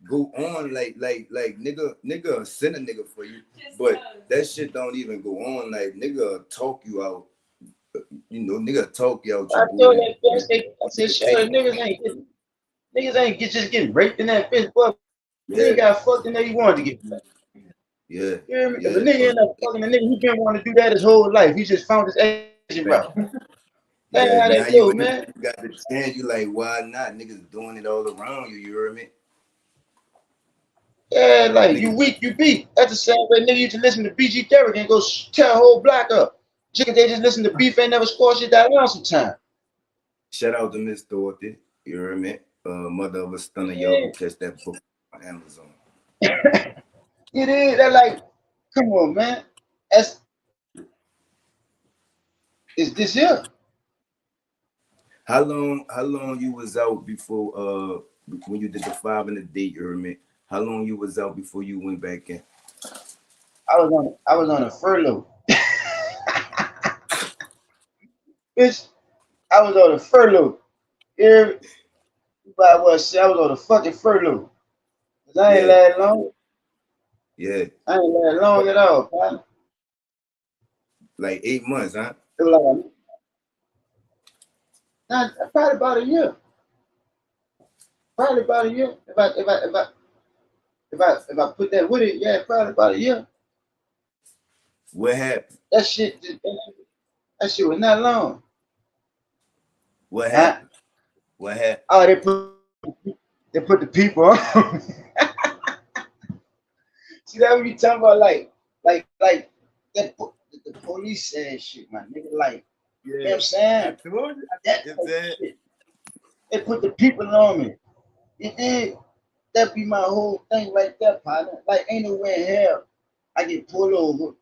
[SPEAKER 3] go on like nigga send a nigga for you, but that shit don't even go on like nigga talk you out, you know, nigga talk you out
[SPEAKER 4] I
[SPEAKER 3] your
[SPEAKER 4] told
[SPEAKER 3] booty.
[SPEAKER 4] that I said, shut niggas ain't just getting raped in that bitch, but
[SPEAKER 3] Yeah,
[SPEAKER 4] nigga got fucked in there, he wanted to get fucked.
[SPEAKER 3] yeah,
[SPEAKER 4] You hear me? If a
[SPEAKER 3] yeah.
[SPEAKER 4] nigga end up fucking a nigga, he been wanting to do that his whole life. He just found his Asian route. That's
[SPEAKER 3] Yeah,
[SPEAKER 4] how
[SPEAKER 3] now
[SPEAKER 4] that go,
[SPEAKER 3] you
[SPEAKER 4] man.
[SPEAKER 3] got the chance, you like, why not? Niggas doing it all around you, you hear me?
[SPEAKER 4] Yeah, like you
[SPEAKER 3] Niggas,
[SPEAKER 4] weak, you beat. That's the same way nigga used to listen to BG Derrick and go tear a whole block up. Just 'cause they just listen to beef ain't never squash it that down sometime.
[SPEAKER 3] shout out to Miss Dorothy, you hear me? Mother of a stunner, y'all
[SPEAKER 4] Yeah.
[SPEAKER 3] go catch that book on Amazon.
[SPEAKER 4] It is. That like, come on, man. That's is this here?
[SPEAKER 3] How long you was out before when you did the 5 and the date, you heard me? How long you was out before you went back in?
[SPEAKER 4] I was on a furlough. Bitch, I was on a furlough. Here, I was on a fucking furlough. 'Cause I ain't
[SPEAKER 3] Yeah,
[SPEAKER 4] last long.
[SPEAKER 3] yeah.
[SPEAKER 4] I ain't last long at all, man.
[SPEAKER 3] Like 8 months, huh?
[SPEAKER 4] It was like probably about a year. Probably about a year. If I put that with it, yeah, probably about a year.
[SPEAKER 3] What happened?
[SPEAKER 4] That shit was not long.
[SPEAKER 3] What
[SPEAKER 4] Huh?
[SPEAKER 3] happened? What happened?
[SPEAKER 4] Oh, they put the people on. See that what you talking about? Like that the police said shit, my nigga. Like, you know what I'm
[SPEAKER 3] I
[SPEAKER 4] saying?
[SPEAKER 3] told you.
[SPEAKER 4] That
[SPEAKER 3] It's
[SPEAKER 4] type of
[SPEAKER 3] that.
[SPEAKER 4] shit. They put the people on me. It did. That be my whole thing right there, partner. Like, ain't no way in hell I get pulled over,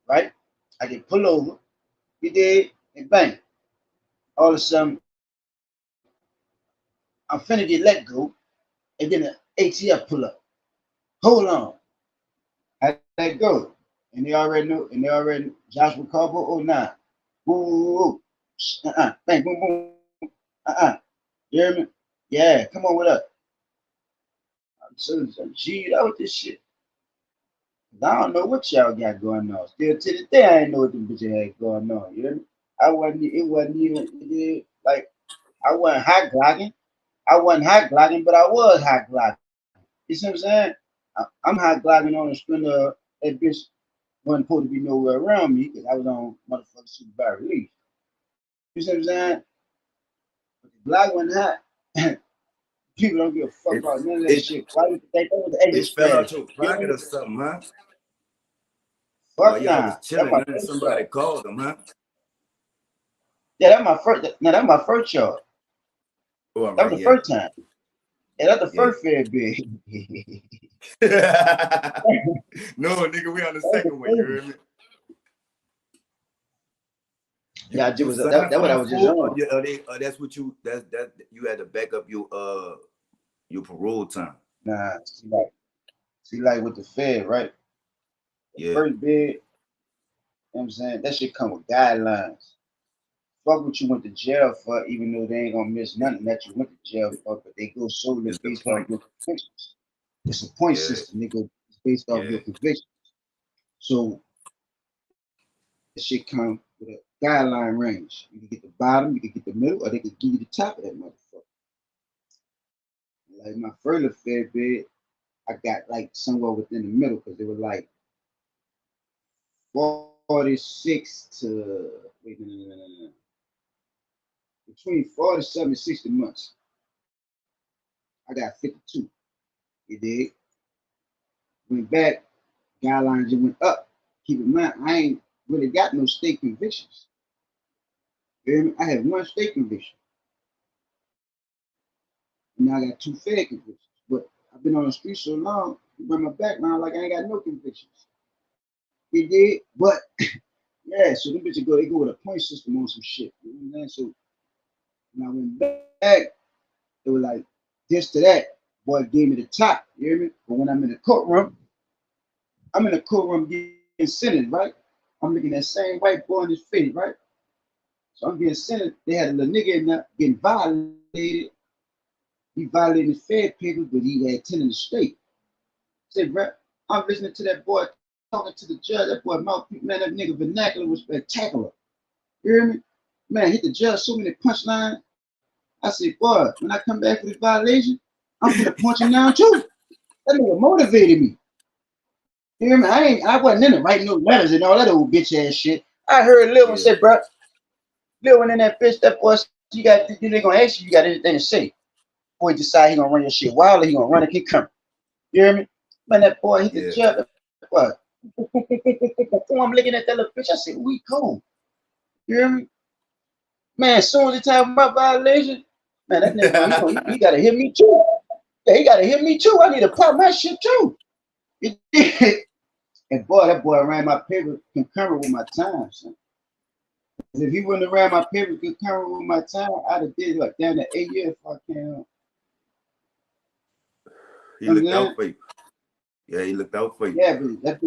[SPEAKER 4] right? I get pulled over. You did, and bang. All of a sudden, I'm finna get let go, and then the ATF pull up. Hold on. How that go? And they already know, Joshua Carbo 09. Woo, woo, woo. Bang, boom, boom. You hear me? Yeah, come on, what up? So, G, that with this shit. I don't know what y'all got going on. Still to this day, I ain't know what them bitches had going on. You hear me? It wasn't even, like, I wasn't hot glocking. But I was hot glocking. You see what I'm saying? I'm hot glocking on the string of that bitch wasn't supposed to be nowhere around me because I was on motherfucking supervised release. You see what I'm saying? But the Glock wasn't hot. People don't give a fuck
[SPEAKER 3] It,
[SPEAKER 4] about none of that
[SPEAKER 3] it,
[SPEAKER 4] shit. Why would you think that was the exit
[SPEAKER 3] it fell out
[SPEAKER 4] strategy?
[SPEAKER 3] your
[SPEAKER 4] You know?
[SPEAKER 3] pocket or something, huh? While
[SPEAKER 4] Fuck
[SPEAKER 3] y'all was
[SPEAKER 4] nah. That's
[SPEAKER 3] chilling,
[SPEAKER 4] my
[SPEAKER 3] and
[SPEAKER 4] first
[SPEAKER 3] somebody
[SPEAKER 4] shot.
[SPEAKER 3] called them, huh?
[SPEAKER 4] Yeah, that's my first. Now that's my first shot.
[SPEAKER 3] Oh, all
[SPEAKER 4] That
[SPEAKER 3] right,
[SPEAKER 4] was the
[SPEAKER 3] yeah,
[SPEAKER 4] first time. Yeah, that's the
[SPEAKER 3] yeah.
[SPEAKER 4] first fair bid.
[SPEAKER 3] No, nigga, we on the
[SPEAKER 4] That was
[SPEAKER 3] second
[SPEAKER 4] the
[SPEAKER 3] one. You
[SPEAKER 4] first.
[SPEAKER 3] heard me?
[SPEAKER 4] Yeah, I just
[SPEAKER 3] You
[SPEAKER 4] was
[SPEAKER 3] signed
[SPEAKER 4] that
[SPEAKER 3] for
[SPEAKER 4] what I
[SPEAKER 3] them
[SPEAKER 4] was just
[SPEAKER 3] full,
[SPEAKER 4] on.
[SPEAKER 3] that's what that you had to back up your parole time.
[SPEAKER 4] Nah, see like with the Fed, right? The
[SPEAKER 3] Yeah,
[SPEAKER 4] first bid, you know what I'm saying? That shit come with guidelines. Fuck what you went to jail for, even though they ain't gonna miss nothing that you went to jail for, but they go solely
[SPEAKER 3] it's the
[SPEAKER 4] based off
[SPEAKER 3] point.
[SPEAKER 4] your convictions. It's a point
[SPEAKER 3] Yeah,
[SPEAKER 4] system. They go based off
[SPEAKER 3] yeah.
[SPEAKER 4] your convictions. So that shit come with a guideline range. You can get the bottom, you can get the middle, or they could give you the top of that motherfucker. Like my further fair bid, I got like somewhere within the middle because they were like 46 to wait, no. Between 47 and 60 months. I got 52. You did. Went back, guidelines just went up. Keep in mind, I ain't really got no state convictions. You hear me? I have one state conviction. And now I got two federal convictions. But I've been on the street so long, you run my background like I ain't got no convictions. You did, but yeah, so them bitches they go with a point system on some shit. You know what I'm saying? So when I went back, it was like this to that. boy gave me the top, you hear me? But when I'm in the courtroom getting sentenced, right? I'm looking at that same white boy in his face, right? So I'm getting sentenced. They had a little nigga in there getting violated. He violated his Fed papers, but he had 10 in the state. Say, bro, I'm listening to that boy talking to the judge. That boy mouthpiece, man, that nigga vernacular was spectacular. You hear me? Man, hit the judge so many punchlines. I said, boy, when I come back for this violation, I'm gonna punch him down too. That nigga motivated me. You hear me? I wasn't in it writing no letters and all that old bitch ass shit. I heard Lil one say, bro, Lil one in that bitch, that boy, you they gonna ask you got anything to say. Boy decide he gonna run your shit wild or he gonna run and keep coming. You hear me? Man, that boy hit the judge. What? I'm looking at that little bitch. I said, we cool. You hear me? Man, as soon as he talking about violation, man, that nigga, he gotta hit me too. Yeah, he gotta hit me too. I need to pop my shit too. And boy, that boy ran my paper concurrent with my time, son. If he wouldn't have ran my paper concurrent with my time, I'd have did like down to 8 years if I came.
[SPEAKER 3] He looked out for you. Yeah, he looked out for you.
[SPEAKER 4] Yeah, but that's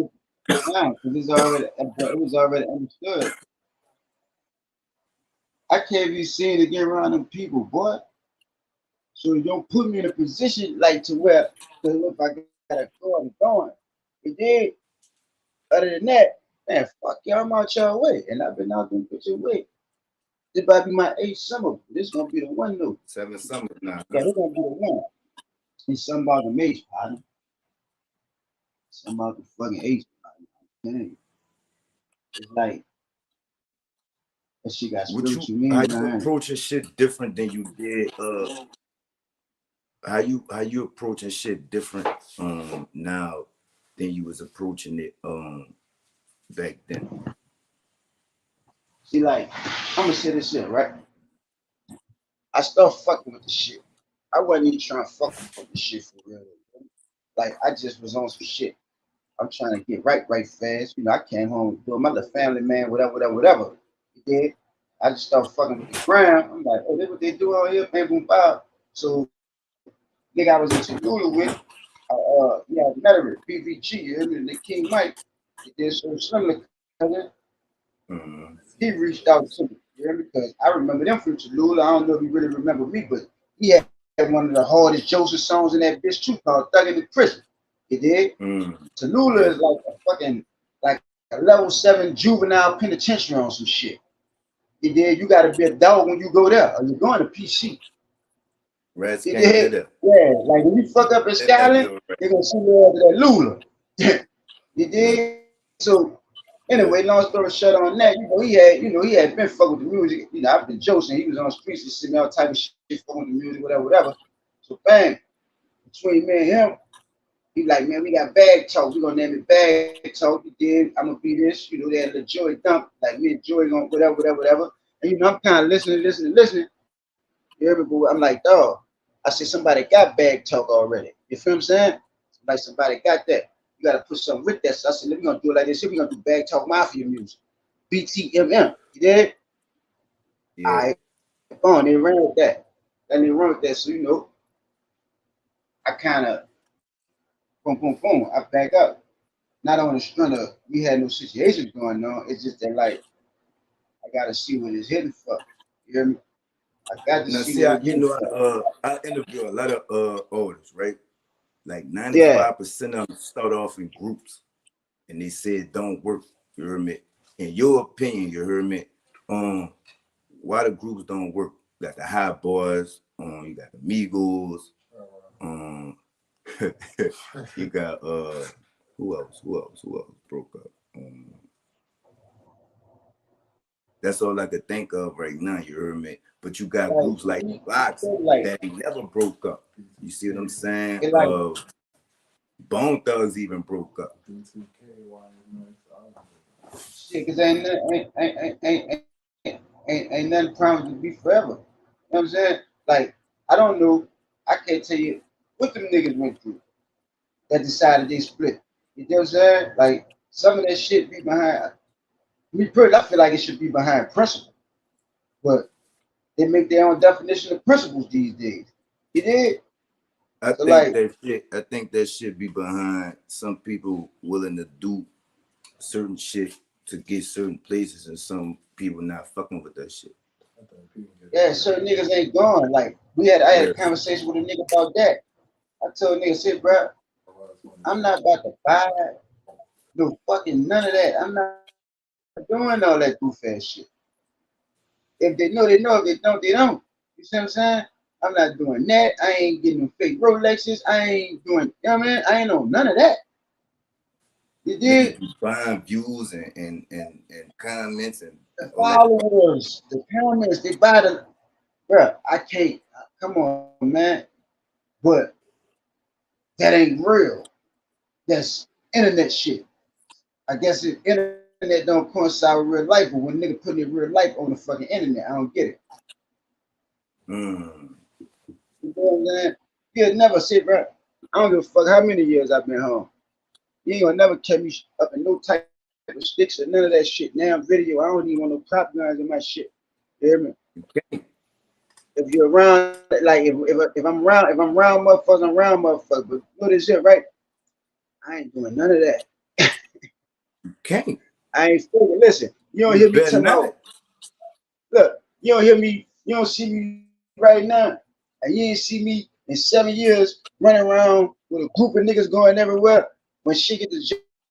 [SPEAKER 4] because it was already understood. I can't be seen to get around them people, boy. So you don't put me in a position like to where if I gotta go and going. It did. Other than that, man, fuck y'all, I'm out y'all way. And I've been out them bitches way. This might be my 8th summer. This gonna be the one though.
[SPEAKER 3] 7 summers now.
[SPEAKER 4] Yeah, this gonna be the one. It's something about the mace, partner. Something about the fucking ace, partner. It's like that shit got spiritual meaning.
[SPEAKER 3] How you approaching shit different than you did? How you approaching shit different now than you was approaching it back then?
[SPEAKER 4] See, like, I'm gonna say this shit, right? I started fucking with the shit. I wasn't even trying to fuck with the shit for real. Like, I just was on some shit. I'm trying to get right fast. You know, I came home doing my little family man, whatever. You did. I just started fucking with the ground. I'm like, oh, this what they do out here, man, boom, bow. So, nigga, I was in Tallulah with, Metallic, BVG, and the King Mike. He did some similar. He reached out to me, you know, because I remember them from Tallulah. I don't know if he really remember me, but he had one of the hardest Joseph songs in that bitch too, called Thug in the Prison. You did? Tallulah is like a fucking, like a level 7 juvenile penitentiary on some shit. You did? You gotta be a dog when you go there, or you're going to PC.
[SPEAKER 3] Rats
[SPEAKER 4] You
[SPEAKER 3] can't
[SPEAKER 4] did?
[SPEAKER 3] get it.
[SPEAKER 4] Yeah, like when you fuck up in Skyland, they're gonna see you over that Lula. You did? So anyway, long story short on that, he had been fucking with the music. You know, I've been joking. He was on the streets, just sitting all type of shit, fucking with the music, whatever. So bang, between me and him, he like, man, we got bag talk. We gonna name it bag talk. He did. I'm gonna be this. You know, they had a Joy dump. Like me and Joy gonna whatever. And you know, I'm kind of listening. You hear me? But I'm like, dog. I said somebody got bag talk already. You feel what I'm saying? Like somebody got that. You gotta put something with that. So I said, let me gonna do it like this. We're gonna do bag talk mafia music. BTMM. You did?
[SPEAKER 3] Yeah.
[SPEAKER 4] All right. Boom, they ran with that. And they run with that. So you know, I kind of boom. I back up. Not on the strength of we had no situations going on. It's just that like I gotta see what it's hitting for. You hear me? I got to see what
[SPEAKER 3] I interview a lot of artists, right? Like 95% of them start off in groups and they say it don't work. You hear me? In your opinion, you hear me? Why the groups don't work? You got the Hot Boys, you got the Migos, you got who else broke up? That's all I could think of right now, you heard me? But you got groups like Box that never broke up. You see what I'm saying? Bone Thugs even broke up.
[SPEAKER 4] Shit, cause ain't nothing promised to be forever. You know what I'm saying? Like, I don't know. I can't tell you what them niggas went through that decided they split. You know what I'm saying? Like, some of that shit be behind. Me personally, I feel like it should be behind principle. But they make their own definition of principles these days. You did?
[SPEAKER 3] I
[SPEAKER 4] So
[SPEAKER 3] think
[SPEAKER 4] like,
[SPEAKER 3] that shit. I think that shit be behind some people willing to do certain shit to get certain places, and some people not fucking with that shit.
[SPEAKER 4] yeah, certain niggas ain't going. Like I had
[SPEAKER 3] Yeah.
[SPEAKER 4] a conversation with a nigga about that. I told nigga, say, bro, I'm not about to buy no fucking none of that. I'm not doing all that goof ass shit. If they know, they know. If they don't, they don't. You see what I'm saying? I'm not doing that. I ain't getting no fake Rolexes. I ain't doing, you know what I mean? I ain't on none of that. You
[SPEAKER 3] Niggas
[SPEAKER 4] did?
[SPEAKER 3] be buying views and comments and
[SPEAKER 4] The
[SPEAKER 3] all that.
[SPEAKER 4] followers, the comments, they buy the, bro, I can't, come on, man. But that ain't real. That's internet shit. I guess the internet don't coincide with real life, but when nigga putting in real life on the fucking internet, I don't get it.
[SPEAKER 3] Mm.
[SPEAKER 4] You know what I'm saying? You'll never say, bro, I don't give a fuck how many years I've been home. You ain't gonna never catch me up in no type of sticks or none of that shit. Now video, I don't even want no prop guns in my shit. You hear me?
[SPEAKER 3] Okay.
[SPEAKER 4] If you're around, like if I'm around motherfuckers, I'm around motherfuckers. But know this shit, right? I ain't doing none of that.
[SPEAKER 3] Okay.
[SPEAKER 4] I ain't fucking listen. You don't
[SPEAKER 3] You
[SPEAKER 4] hear me
[SPEAKER 3] better
[SPEAKER 4] tell
[SPEAKER 3] not.
[SPEAKER 4] out. Look, you don't hear me, you don't see me right now, and you ain't see me in 7 years running around with a group of niggas going everywhere. When shit get to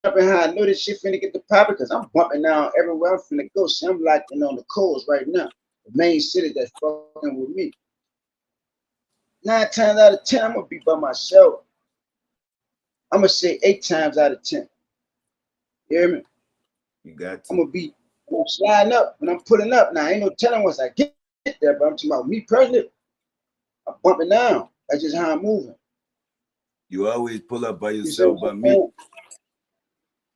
[SPEAKER 4] jumping high, I know this shit finna get to popping because I'm bumping down everywhere I'm finna go. See, I'm locked in on the coast right now. The main city that's fucking with me. 9 times out of 10, I'm gonna be by myself. I'm gonna say 8 times out of 10. You hear me?
[SPEAKER 3] You got
[SPEAKER 4] I'm
[SPEAKER 3] to.
[SPEAKER 4] gonna be when I'm sliding up, when I'm pulling up. Now, ain't no telling once I get there, but I'm talking about me personally. I'm bumping down. That's just how I'm moving.
[SPEAKER 3] You always pull up by
[SPEAKER 4] You see what
[SPEAKER 3] yourself, by
[SPEAKER 4] I'm
[SPEAKER 3] me.
[SPEAKER 4] saying?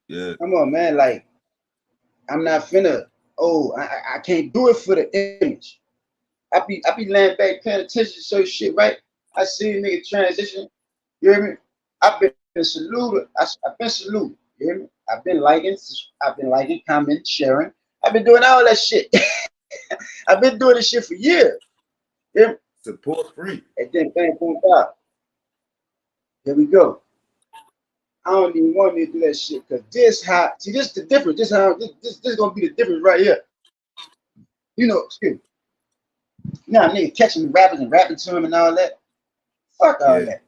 [SPEAKER 3] Yeah.
[SPEAKER 4] Come on, man. Like, I'm not finna, I can't do it for the image. I be laying back paying attention to certain shit, right? I see a nigga transition. You hear me? I've been saluted. I've been saluted. You hear me? I've been liking, commenting, sharing. I've been doing all that shit. I've been doing this shit for years. You hear me?
[SPEAKER 3] Support free.
[SPEAKER 4] And then bang, boom, bop. Here we go. I don't even want me to do that shit because this the difference. This gonna be the difference right here. You know, excuse me. Now nigga catching me rapping and rapping to him and all that. Fuck all
[SPEAKER 3] Yeah.
[SPEAKER 4] that.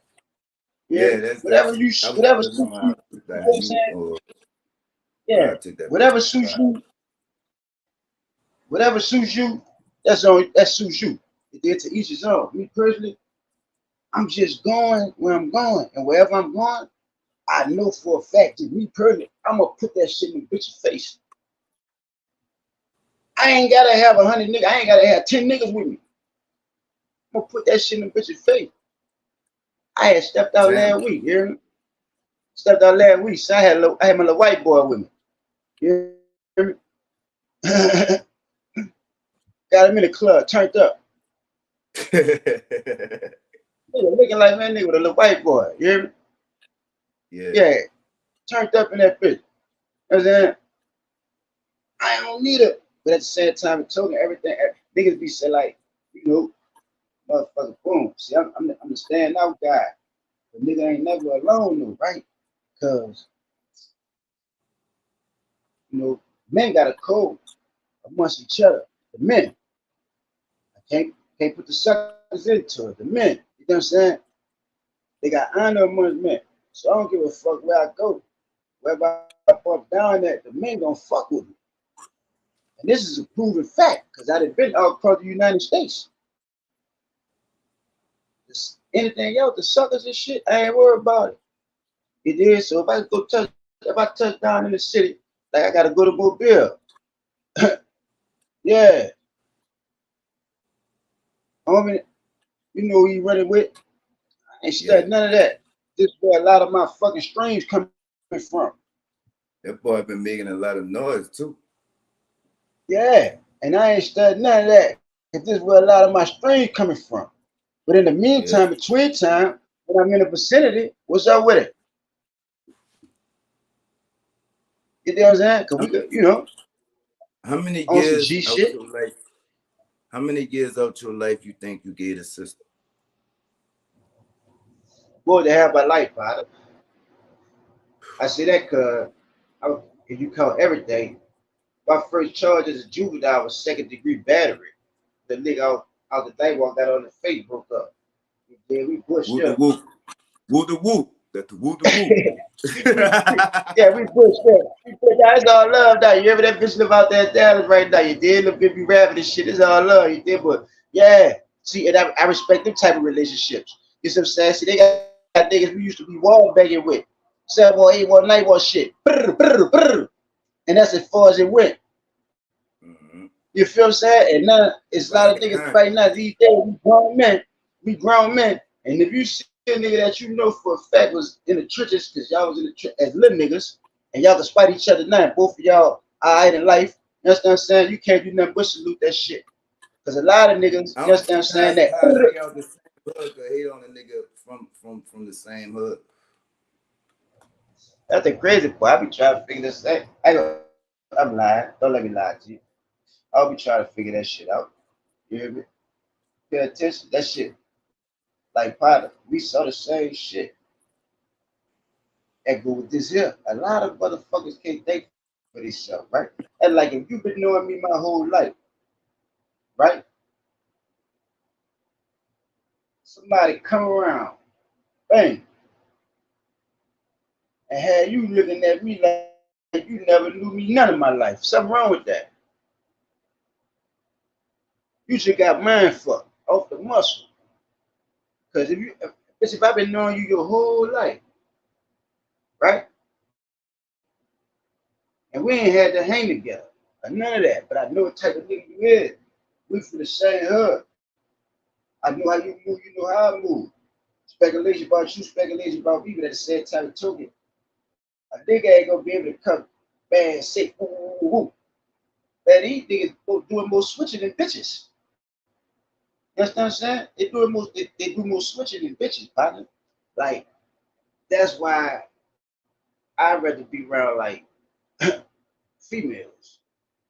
[SPEAKER 4] Yeah.
[SPEAKER 3] Yeah, that's I was
[SPEAKER 4] Whatever
[SPEAKER 3] telling
[SPEAKER 4] suits
[SPEAKER 3] them
[SPEAKER 4] you,
[SPEAKER 3] how
[SPEAKER 4] you
[SPEAKER 3] I took
[SPEAKER 4] know
[SPEAKER 3] that
[SPEAKER 4] what I'm
[SPEAKER 3] view
[SPEAKER 4] saying?
[SPEAKER 3] or how
[SPEAKER 4] Yeah.
[SPEAKER 3] I took that
[SPEAKER 4] Whatever
[SPEAKER 3] picture.
[SPEAKER 4] suits you, whatever suits you, that suits you. It's to each his own. Me personally, I'm just going where I'm going. And wherever I'm going, I know for a fact that me personally, I'm gonna put that shit in the bitch's face. I ain't gotta have 100 niggas. I ain't gotta have 10 niggas with me. I'm gonna put that shit in the bitch's face. I had stepped out
[SPEAKER 3] Damn.
[SPEAKER 4] last week, you hear me? Stepped out last week. So I had my little white boy with me. You hear me? Got him in the club, turned up. Nigga, looking like man nigga with a little white boy. You hear me?
[SPEAKER 3] Yeah.
[SPEAKER 4] Yeah. Turned up in that bitch. You know what I'm saying? I don't need it. But at the same time, it told me everything. Niggas be saying like, you know, motherfucker, boom. See, I'm the standout guy. The nigga ain't never alone though, right? Cause you know, men got a code amongst each other. The men. I can't put the suckers into it. The men. You know what I'm saying? They got honor amongst men. So I don't give a fuck where I go. Wherever I bump down at, the men gonna fuck with me. And this is a proven fact, because I've been all across the United States. Anything else, the suckers and shit, I ain't worried about it. It is. So if I touch down in the city, like I gotta go to Mobile. Yeah. Homie, you know who you running with? I ain't
[SPEAKER 3] Yeah.
[SPEAKER 4] studying none of that. This is where a lot of my fucking streams coming from.
[SPEAKER 3] That boy been making a lot of noise too.
[SPEAKER 4] Yeah. And I ain't studying none of that. If this is where a lot of my streams coming from. But in the
[SPEAKER 3] Yeah.
[SPEAKER 4] meantime, between time, when I'm in the vicinity, what's up with it? You know what I'm saying? Cause we could, you know,
[SPEAKER 3] How many
[SPEAKER 4] on some
[SPEAKER 3] years
[SPEAKER 4] G
[SPEAKER 3] out
[SPEAKER 4] shit.
[SPEAKER 3] your life? How many years out your life you think you gave a sister?
[SPEAKER 4] more to have my life, father. I say that because if you count everything, my first charge as a juvenile was second-degree battery. The nigga out the thing walked out on the face, broke up. Then we pushed
[SPEAKER 3] Woo the
[SPEAKER 4] up.
[SPEAKER 3] woo. Woo the woo. That's the woo the woo.
[SPEAKER 4] Yeah, we pushed up. It's all love now. You ever that bitch live out there in Dallas right now? You did look if you rapping this shit. It's all love. You did, but yeah. See, and I respect them type of relationships. You see what I'm saying? See, they got niggas we used to be wall banging with. 7-1, 8-1, 9-1 shit. Brr, brr, brr. And that's as far as it went. You feel what I'm saying? And now it's a lot of niggas right now. These days we grown men. And if you see a nigga that you know for a fact was in the trenches, because y'all was in the trenches as little niggas, and y'all can spite each other now, both of y'all alright in life, you understand what I'm saying? You can't do nothing but salute that shit. Because a lot of niggas, you understand what I'm saying? That
[SPEAKER 3] out the same hood or hate on a nigga from the same hood.
[SPEAKER 4] That's the crazy part. I be trying to figure this out. I'm lying. Don't let me lie to you. I'll be trying to figure that shit out. You hear me? Pay attention. That shit. Like Potter, we saw the same shit. And go with this here. A lot of motherfuckers can't think for themselves, right? And like if you've been knowing me my whole life, right? Somebody come around, bang, and had you looking at me like you never knew me none of my life. Something wrong with that. You just got mind fucked off the muscle. Because if I've been knowing you your whole life, right? And we ain't had to hang together, or none of that. But I know what type of nigga you is. We from the same hood. I know how you move, you know how I move. Speculation about you, speculation about me, but at the same time, it took it. A nigga ain't gonna be able to come bad and say, woo, woo, woo. Man, these niggas doing more switching than bitches. You understand what I'm saying? They do more switching than bitches, partner. Like, that's why I'd rather be around like females.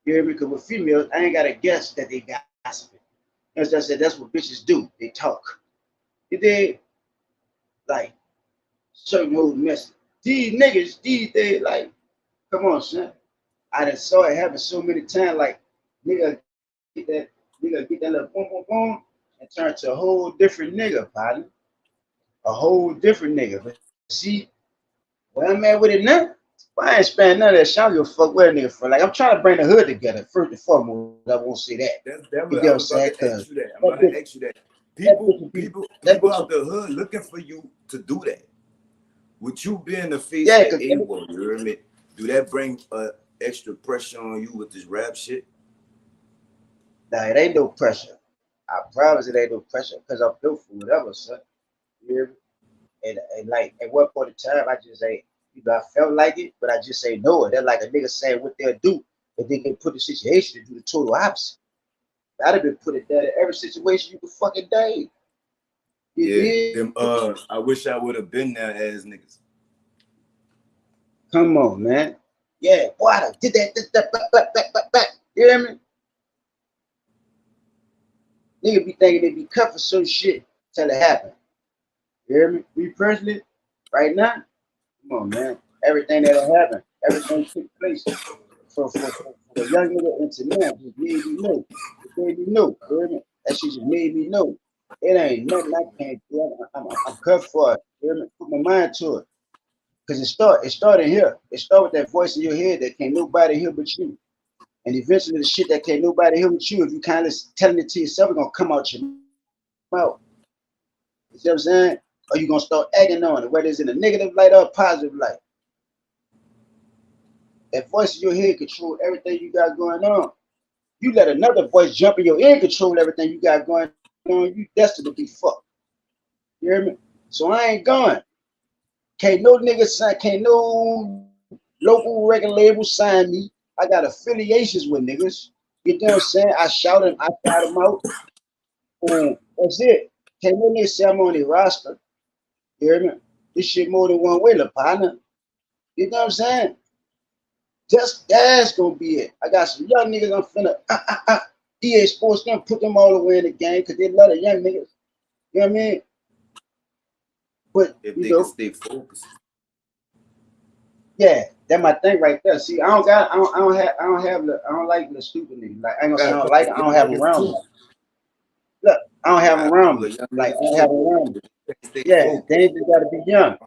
[SPEAKER 4] You hear me? Because with females, I ain't gotta guess that they gossiping. You understand what I'm saying? That's what bitches do. They talk. You dig? Like certain old mess. These niggas, these days, like, come on, son. I done saw it happen so many times, like nigga get that little boom boom boom and turn to a whole different nigga, partner. A whole different nigga. But see, where I'm at with it now, I ain't spending none of that shit. I don't give a fuck where a nigga from. Like, I'm trying to bring the hood together, first and foremost. I won't say that.
[SPEAKER 3] That's
[SPEAKER 4] you know what I'm saying?
[SPEAKER 3] I'm about to ask you that. People out the hood looking for you to do that. Would you be in the face of A-Wall, you hear me? Do that bring extra pressure on you with this rap shit?
[SPEAKER 4] Nah, it ain't no pressure. I promise it ain't no pressure because I'm built for whatever, son. You hear me? And like at one point in time, I just ain't, I felt like it, but I just say no. They're like a nigga saying what they'll do, but they can put the situation to do the total opposite. I'd have been put it there in every situation you could fucking die.
[SPEAKER 3] I wish I would have been there as niggas.
[SPEAKER 4] Come on, man. Yeah, boy, I did that, back. You hear me? Nigga be thinking they be cut for some shit till it happen. You hear me? Me personally, right now, come on, man. Everything that'll happen, everything took place for the young nigga into now just made me know. It made me know. You hear me? That shit just made me know. It ain't nothing I can't do. I'm cut for it. You hear me? Put my mind to it. Because it started here. It started with that voice in your head that can't nobody hear but you. And eventually the shit that can't nobody hear but you, if you kind of telling it to yourself, it's gonna come out your mouth. You see what I'm saying? Or you gonna start acting on it, whether it's in a negative light or a positive light. That voice in your head control everything you got going on. You let another voice jump in your ear and control everything you got going on, you destined to be fucked. You hear me? So I ain't going. Can't no nigga sign, can't no local record label sign me. I got affiliations with niggas. You know what I'm saying? I shout them out. And that's it. Can't no nigga say I'm on the roster. You hear me? This shit more than one way, la partner. You know what I'm saying? Just that's gonna be it. I got some young niggas I'm finna EA Sports gonna put them all the way in the game because they love the young niggas. You know what I mean? But
[SPEAKER 3] if
[SPEAKER 4] you
[SPEAKER 3] they can
[SPEAKER 4] know,
[SPEAKER 3] stay focused.
[SPEAKER 4] yeah, that's my thing right there. See, I don't like the stupid niggas. Like I ain't gonna say I don't like it. I don't have them around me. Look, I don't
[SPEAKER 3] You
[SPEAKER 4] have them
[SPEAKER 3] got
[SPEAKER 4] around
[SPEAKER 3] full
[SPEAKER 4] me.
[SPEAKER 3] of young
[SPEAKER 4] Like I
[SPEAKER 3] niggas
[SPEAKER 4] don't have them
[SPEAKER 3] too.
[SPEAKER 4] around me.
[SPEAKER 3] They stay
[SPEAKER 4] Yeah,
[SPEAKER 3] focused.
[SPEAKER 4] they just gotta be young.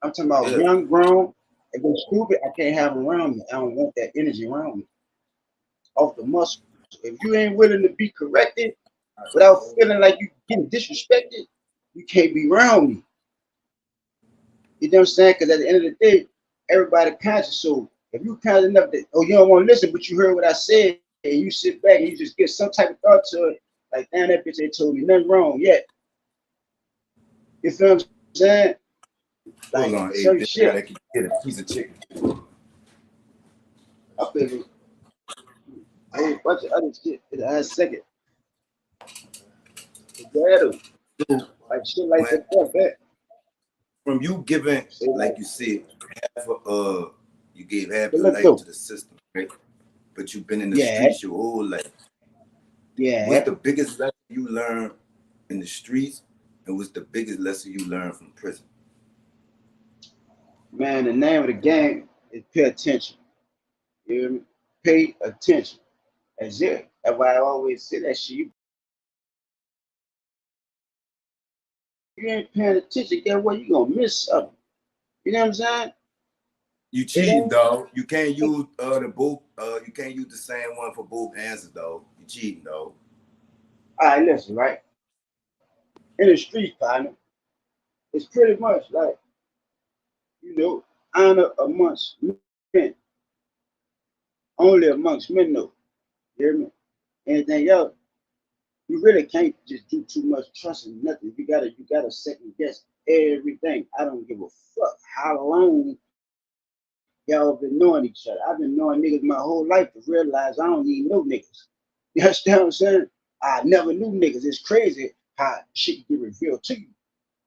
[SPEAKER 4] I'm talking about
[SPEAKER 3] Yeah.
[SPEAKER 4] young, grown. If they're stupid, I can't have them around me. I don't want that energy around me. Off the muscle. If you ain't willing to be corrected without feeling like you getting disrespected, you can't be around me. You know what I'm saying? Because at the end of the day, everybody conscious. So if you kind enough that, oh, you don't want to listen, but you heard what I said, and you sit back and you just get some type of thought to it, like, damn, that bitch ain't told me nothing wrong yet. You feel what I'm saying?
[SPEAKER 3] Hold
[SPEAKER 4] Like,
[SPEAKER 3] on, hey,
[SPEAKER 4] certain
[SPEAKER 3] this guy
[SPEAKER 4] shit.
[SPEAKER 3] that can get a piece of chicken.
[SPEAKER 4] I feel a whole bunch of other shit in a second. Together.
[SPEAKER 3] So
[SPEAKER 4] Like, shit like
[SPEAKER 3] when
[SPEAKER 4] that.
[SPEAKER 3] from you giving,
[SPEAKER 4] Say like,
[SPEAKER 3] like you said, half of you gave half
[SPEAKER 4] but
[SPEAKER 3] your
[SPEAKER 4] look
[SPEAKER 3] life
[SPEAKER 4] though.
[SPEAKER 3] to the system, right? But you've been in the
[SPEAKER 4] Yeah,
[SPEAKER 3] streets your whole life. What's
[SPEAKER 4] yeah.
[SPEAKER 3] the biggest lesson you learned in the streets, and what's the biggest lesson you learned from prison?
[SPEAKER 4] Man, the name of the game is pay attention. You hear me? Pay attention. That's it. That's why I always say that shit. You ain't paying attention, get what? You gonna miss something. You know what I'm saying?
[SPEAKER 3] You
[SPEAKER 4] It
[SPEAKER 3] cheating,
[SPEAKER 4] ain't
[SPEAKER 3] dog. You can't use the both. You can't use the same one for both answers, dog. You cheating, dog.
[SPEAKER 4] all right, listen, right? In the streets, partner, it's pretty much like, you know, honor amongst men. Only amongst men though. You hear me? Anything else, you really can't just do too much trust in nothing. You gotta second guess everything. I don't give a fuck how long y'all been knowing each other. I've been knowing niggas my whole life to realize I don't need no niggas. You understand what I'm saying? I never knew niggas. It's crazy how shit get revealed to you.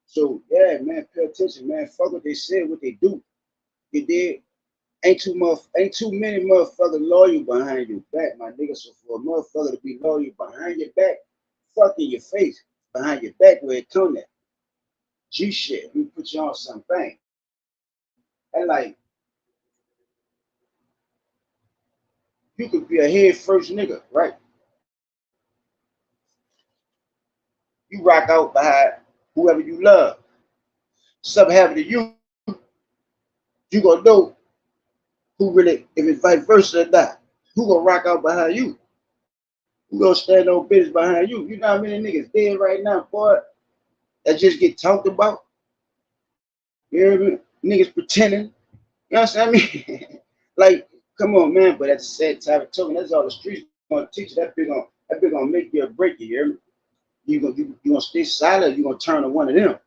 [SPEAKER 4] So yeah, man, pay attention, man. Fuck what they said, what they do. You did. Ain't too many motherfuckers loyal behind your back, my nigga. So for a motherfucker to be loyal behind your back, fuck in your face, behind your back where it come at. G shit, let me put you on something. And like, you could be a head first nigga, right? You rock out behind whoever you love. Something happen to you gonna know who really, if it's vice versa or not. Who gonna rock out behind you? Who gonna stand on business behind you? You know how many niggas dead right now, boy, that just get talked about? You hear me? Niggas pretending. You know what I'm saying? Like, come on, man. But at the same time, token, that's all the streets gonna teach you. That big gonna make you or break you. You hear me? You gonna stay silent. You gonna turn to one of them.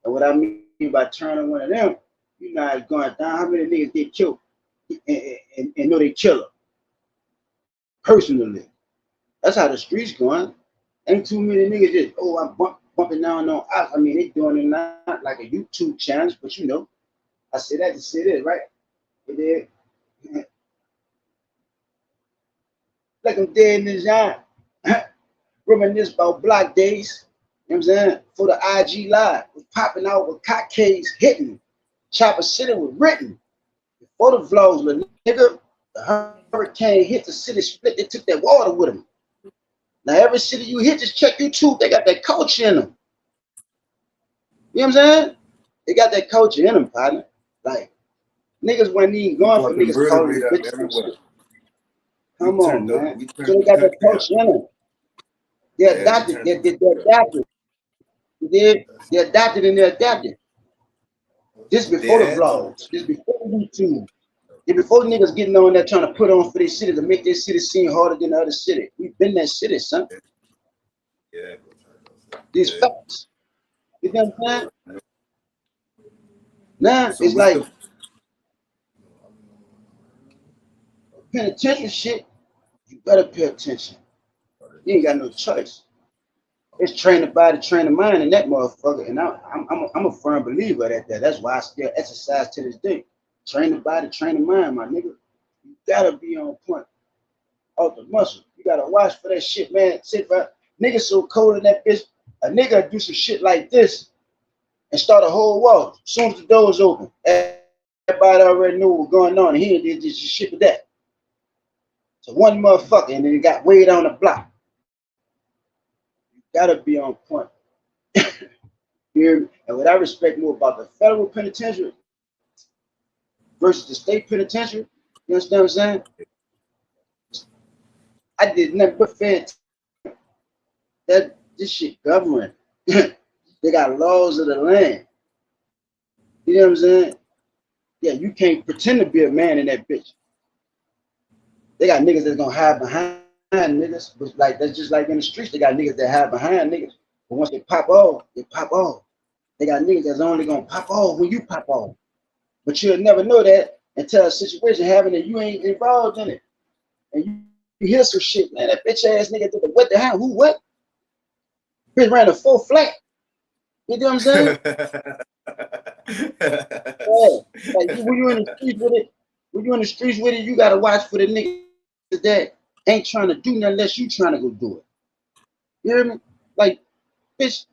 [SPEAKER 4] And what I mean by turning one of them, you know how it's going down. How many niggas get killed and know they kill them personally? That's how the streets going. Ain't too many niggas just, oh, I'm bumping down on us. I mean, they doing it not like a YouTube challenge, but you know, I say that to say this, right? It is. Like I'm dead in the eye. Reminisce about block days. You know what I'm saying? For the IG live, was popping out with cockades hitting. Chopper City was written. Before the vlogs, little nigga, the hurricane hit the city split. They took that water with them. Now every city you hit, just check YouTube. They got that culture in them. You know what I'm saying? They got that culture in them, partner. Like niggas wasn't even
[SPEAKER 3] We
[SPEAKER 4] going for
[SPEAKER 3] brought the
[SPEAKER 4] niggas
[SPEAKER 3] murder
[SPEAKER 4] calling
[SPEAKER 3] rate
[SPEAKER 4] them
[SPEAKER 3] up
[SPEAKER 4] bitches and
[SPEAKER 3] everywhere.
[SPEAKER 4] shit. Come on, man.
[SPEAKER 3] We
[SPEAKER 4] So
[SPEAKER 3] turned
[SPEAKER 4] they
[SPEAKER 3] the
[SPEAKER 4] got that
[SPEAKER 3] country up.
[SPEAKER 4] culture in them. They
[SPEAKER 3] Yeah, we
[SPEAKER 4] adopted.
[SPEAKER 3] turned
[SPEAKER 4] They
[SPEAKER 3] the country up.
[SPEAKER 4] adapted. They adapted and they adapted. This
[SPEAKER 3] They
[SPEAKER 4] before the
[SPEAKER 3] had to.
[SPEAKER 4] vlogs. This before the YouTube. This before the niggas getting on there trying to put on for their city to make their city seem harder than the other city. We've been that city, son.
[SPEAKER 3] Yeah.
[SPEAKER 4] These
[SPEAKER 3] Yeah.
[SPEAKER 4] facts. You know what I'm saying? Now
[SPEAKER 3] So
[SPEAKER 4] it's
[SPEAKER 3] what's
[SPEAKER 4] like
[SPEAKER 3] the
[SPEAKER 4] penitentiary shit. You better pay attention. You ain't got no choice. It's train the body, train the mind in that motherfucker. And I'm a firm believer at that. That's why I still exercise to this day. Train the body, train the mind, my nigga. You gotta be on point. Off the muscle. You gotta watch for that shit, man. Sit back. Nigga so cold in that bitch. A nigga do some shit like this and start a whole war. As soon as the door was open, everybody already knew what was going on. And he did this shit with that. So one motherfucker, and then he got way down the block. You gotta be on point. You hear me? And what I respect more about the federal penitentiary versus the state penitentiary, you understand what I'm saying? I did nothing but fed that this shit government. They got laws of the land. You know what I'm saying? Yeah, you can't pretend to be a man in that bitch. They got niggas that's gonna hide behind niggas, but like that's just like in the streets. They got niggas that hide behind niggas, but once they pop off, they pop off. They got niggas that's only gonna pop off when you pop off, but you'll never know that until a situation happen and you ain't involved in it, and you hear some shit, man. That bitch ass nigga did the what the hell? Who what? Bitch ran a full flat. You know what I'm saying? Yeah. Like when you in the streets with it, you gotta watch for the niggas that ain't trying to do nothing unless you trying to go do it. You hear me? Like, bitch,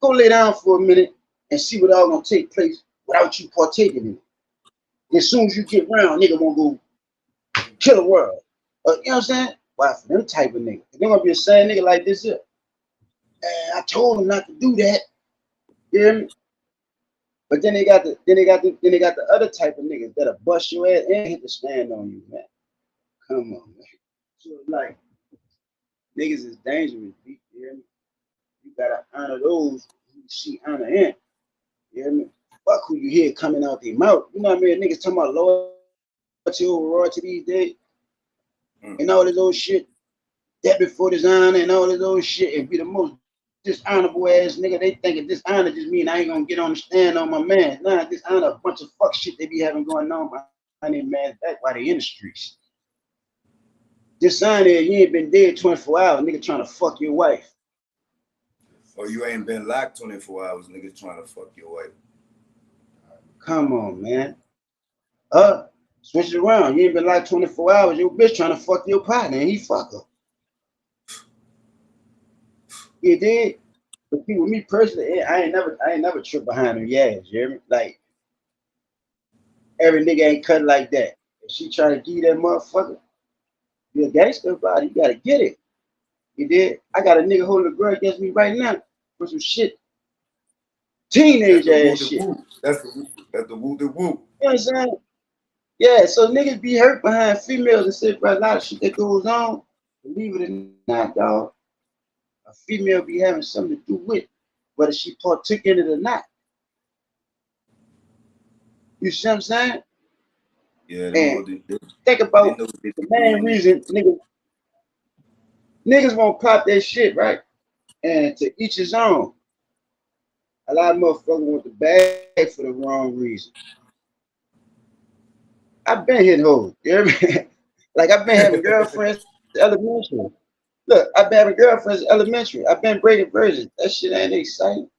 [SPEAKER 4] go lay down for a minute and see what all gonna take place without you partaking in it. As soon as you get around, nigga won't go kill the world. You know what I'm saying? Why for them type of niggas? They're gonna be the same nigga like this here. I told him not to do that. You hear me? But then they got the other type of niggas that'll bust your ass and hit the stand on you, man. Come on, man. So like niggas is dangerous, you hear me? You gotta honor those who you see honor in. You hear me? Fuck who you hear coming out their mouth. You know what I mean? Niggas talking about loyalty over royalty these days. And all this old shit. That before dishonor and all this old shit and be the most dishonorable ass nigga. They thinking dishonor just mean I ain't gonna get on the stand on my man. Nah, dishonor a bunch of fuck shit they be having going on behind their man. That's why they in the streets. Dishonor, you ain't been dead 24 hours, nigga trying to fuck your wife.
[SPEAKER 3] Or you ain't been locked 24 hours, niggas trying to fuck your wife.
[SPEAKER 4] Come on, man. Switch it around. You ain't been locked 24 hours, your bitch trying to fuck your partner and he fuck her. You did? But see, with me personally, I ain't never tripped behind them yads, you hear me? Like, every nigga ain't cut like that. If she trying to give you that motherfucker, you're a gangster about it, you gotta get it. You did? I got a nigga holding a girl against me right now for some shit. Teenage ass shit.
[SPEAKER 3] That's the woo the woo.
[SPEAKER 4] You know what I'm saying? Yeah, so niggas be hurt behind females and say, bro, a lot of shit that goes on. Believe it or not, dog. A female be having something to do with whether she partook in it or not. You see what I'm saying?
[SPEAKER 3] Yeah,
[SPEAKER 4] and think about the main reason niggas won't pop that shit, right? And to each his own. A lot of motherfuckers want the bag for the wrong reason. I've been hitting hoes, you hear me? Like I've been having girlfriends elementary. Look, I've been having girlfriends elementary. I've been breaking virgins. That shit ain't exciting.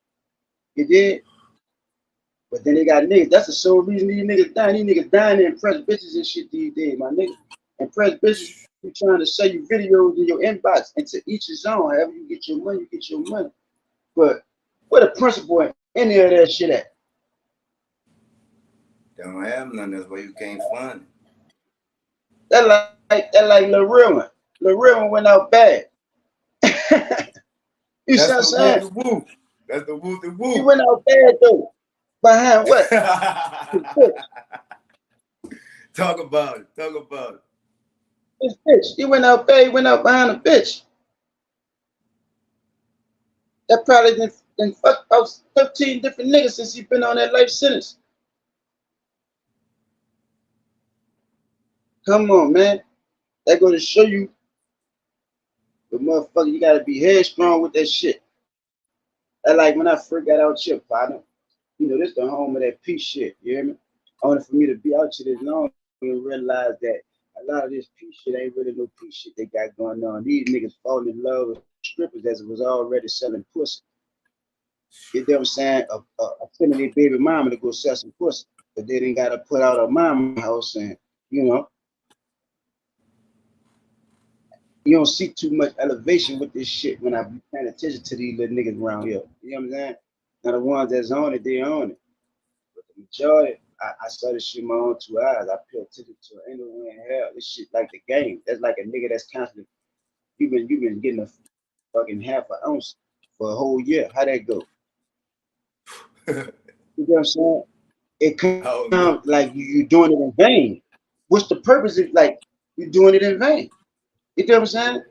[SPEAKER 4] You did? But then they got niggas. That's the sole reason these niggas dying. These niggas dying to impress bitches and shit these days, my nigga. Impress bitches who trying to sell you videos in your inbox. And to each his own. However you get your money, you get your money. But where the principle in any of that shit at?
[SPEAKER 3] They don't have none. That's why you can't find it.
[SPEAKER 4] That like Lil Real One. Lil Real One went out bad. You see what I'm saying?
[SPEAKER 3] Woo. That's the woo the woo.
[SPEAKER 4] He went out bad though. Behind what?
[SPEAKER 3] Talk about it. Talk about it.
[SPEAKER 4] This bitch. He went out bad. He went out behind a bitch. That probably been fucked out 13 different niggas since he been on that life sentence. Come on, man. They're gonna show you the motherfucker. You gotta be headstrong with that shit. That like when I first got out here, partner. You know, this the home of that peace shit. You hear me? Only for me to be out here this long and realize that a lot of this peace shit ain't really no peace shit they got going on. These niggas falling in love with strippers as it was already selling pussy. You know what I'm saying? Sending their baby mama to go sell some pussy, but they didn't gotta put out a mama house and you know. You don't see too much elevation with this shit when I be paying attention to these little niggas around here. You know what I'm saying? Now the ones that's on it, they own it. But the majority, I saw this shit with my own 2 eyes. I pay attention to it. Ain't no way in hell. This shit like the game. That's like a nigga that's constantly you been getting a fucking half an ounce for a whole year. How that go? You know what I'm saying? It comes like you doing it in vain. What's the purpose of like you doing it in vain? You know what I'm saying?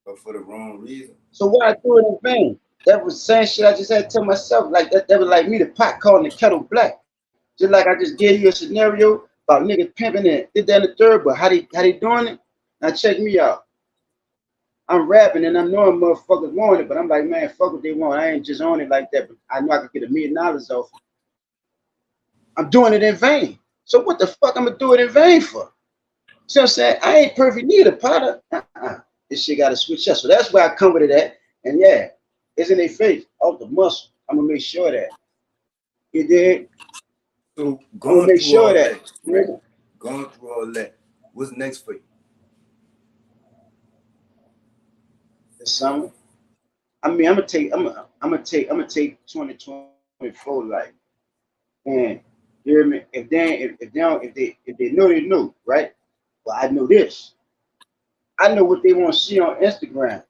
[SPEAKER 3] But for the wrong reason.
[SPEAKER 4] So why I do it in vain? That was the same shit I just had to tell myself. Like that was like me the pot calling the kettle black. Just like I just gave you a scenario about niggas pimping it, did that in the third, but how they doing it? Now check me out. I'm rapping and I'm knowing motherfuckers want it, but I'm like, man, fuck what they want. I ain't just on it like that, but I know I could get $1 million off it. I'm doing it in vain. So what the fuck I'm gonna do it in vain for? See what I'm saying? I ain't perfect neither, Potter. This shit gotta switch up. So that's where I come with it at. And yeah, it's in their face, off the muscle. I'm gonna make sure that. You did?
[SPEAKER 3] So
[SPEAKER 4] I'm gonna make sure that.
[SPEAKER 3] Going through all that, what's next for you?
[SPEAKER 4] The summer. I mean, I'm gonna take 2024 like, and you hear me? If they know, they know, right? Well, I know this. I know what they want to see on Instagram.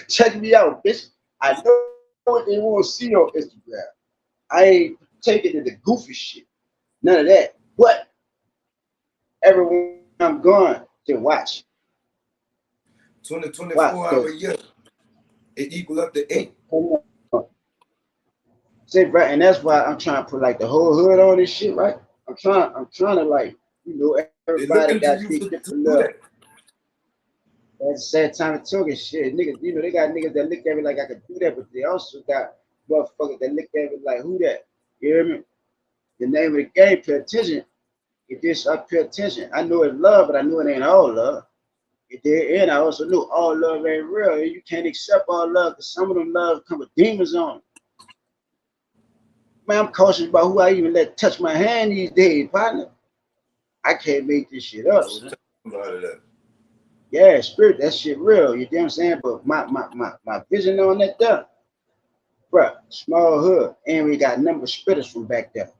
[SPEAKER 4] Check me out, bitch. I know what they want to see on Instagram. I ain't taking it the goofy shit. None of that. But everyone I'm going to watch.
[SPEAKER 3] 24-hour year. It equal up to 8.
[SPEAKER 4] Say right, and that's why I'm trying to put like the whole hood on this shit, right? I'm trying to like, everybody got different love. At the same time, it took it shit. Niggas, they got niggas that look at me like I could do that, but they also got motherfuckers that look at me like, who that? You hear me? The name of the game, pay attention. It just I pay attention. I know it's love, but I know it ain't all love. It did, and I also knew all love ain't real. You can't accept all love because some of them love come with demons on. Man, I'm cautious about who I even let touch my hand these days, partner. I can't make this shit up. Yeah, spirit, that shit real. You know what I'm saying? But my vision on that stuff, bruh, small hood, and we got number of spitters from back there.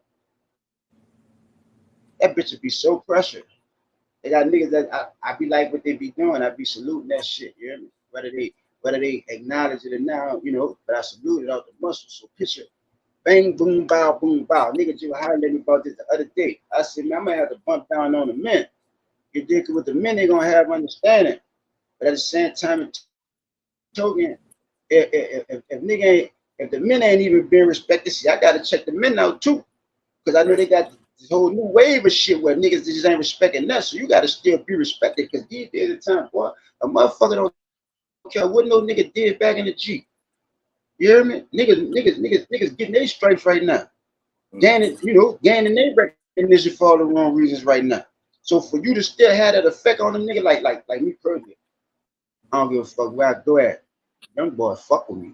[SPEAKER 4] That bitch would be so pressured. They got niggas that I be like what they be doing. I be saluting that shit. You hear me? Whether they acknowledge it or not, but I salute it out the muscle. So picture, bang, boom, bow, boom, bow. Nigga, you were highlighting about this the other day. I said, man, I might have to bump down on the men. You dig? With the men, they gonna have understanding. But at the same time, token, if the men ain't even being respected, see, I gotta check the men out too, because I know they got this whole new wave of shit where niggas just ain't respecting that. So you gotta still be respected, because these days of time, boy, a motherfucker don't care what no nigga did back in the G. You hear me? Niggas getting their stripes right now, gaining their recognition for all the wrong reasons right now. So for you to still have that effect on a nigga like me personally, I don't give a fuck where I go at. Young boy, fuck with me.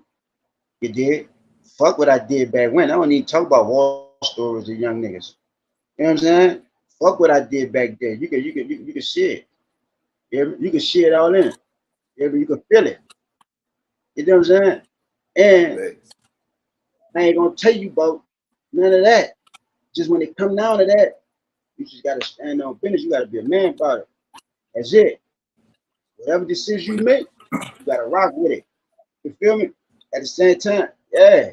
[SPEAKER 4] You did? Fuck what I did back when. I don't even talk about war stories of young niggas. You know what I'm saying? Fuck what I did back then. You can see it. You can see it all in it. You can feel it. You know what I'm saying? And I ain't gonna tell you about none of that. Just when it come down to that, you just gotta stand on business. You gotta be a man about it. That's it. Whatever decision you make, you gotta rock with it. You feel me? At the same time, yeah.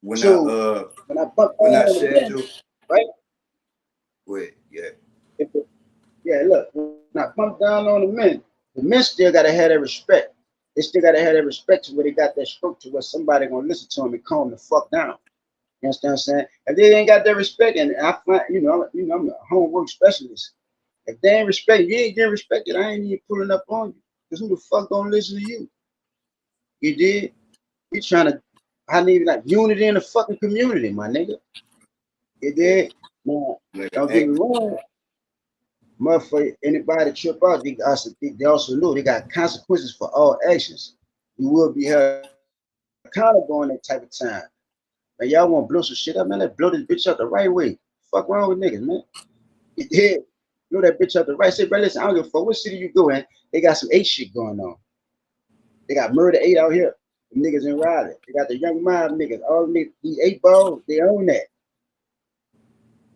[SPEAKER 4] When I buck schedule, right?
[SPEAKER 3] Wait, yeah.
[SPEAKER 4] Look, when I bump down on the men still gotta have that respect. They still gotta have that respect to where they got that stroke to where somebody gonna listen to them and calm the fuck down. You understand what I'm saying? If they ain't got that respect, and I find, I'm a homework specialist. If they ain't respect, you ain't getting respected, I ain't even pulling up on you. Because who the fuck gonna listen to you? You did? We trying to, I need like unity in the fucking community, my nigga. You did? Now, don't get me wrong. Motherfucker, anybody trip out, they also know they got consequences for all actions. You will be held accountable in that type of time. Man, y'all want to blow some shit up, man? Let's blow this bitch up the right way. Fuck wrong with niggas, man? You did? Blow that bitch up the right. Say, bro, listen, I don't give a fuck what city you go in. They got some 8 shit going on. They got murder 8 out here. The niggas in Raleigh. They got the young mob niggas. All niggas, these 8 balls, they own that.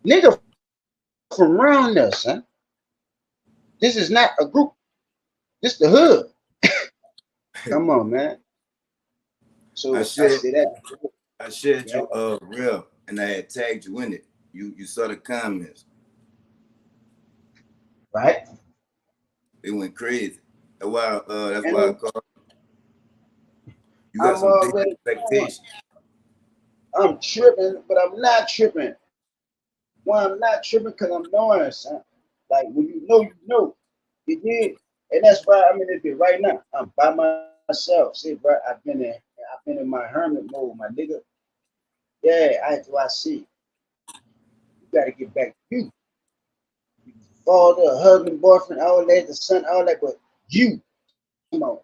[SPEAKER 4] Nigga from around us, huh? This is not a group. This the hood. Come on, man. So I said that.
[SPEAKER 3] I shared your reel and I had tagged you in it. You saw the comments.
[SPEAKER 4] Right?
[SPEAKER 3] They went crazy. That's why I called. You got some big expectations.
[SPEAKER 4] I'm tripping, but I'm not tripping. Why I'm not tripping? Because I'm knowing, son. Like when you know, you know. You did. And that's why I'm in this bit right now. I'm by myself. See, bro, I've been in my hermit mode, my nigga. Yeah, I see. You gotta get back to you. Father, husband, boyfriend, all that, the son, all that, but you. Come on.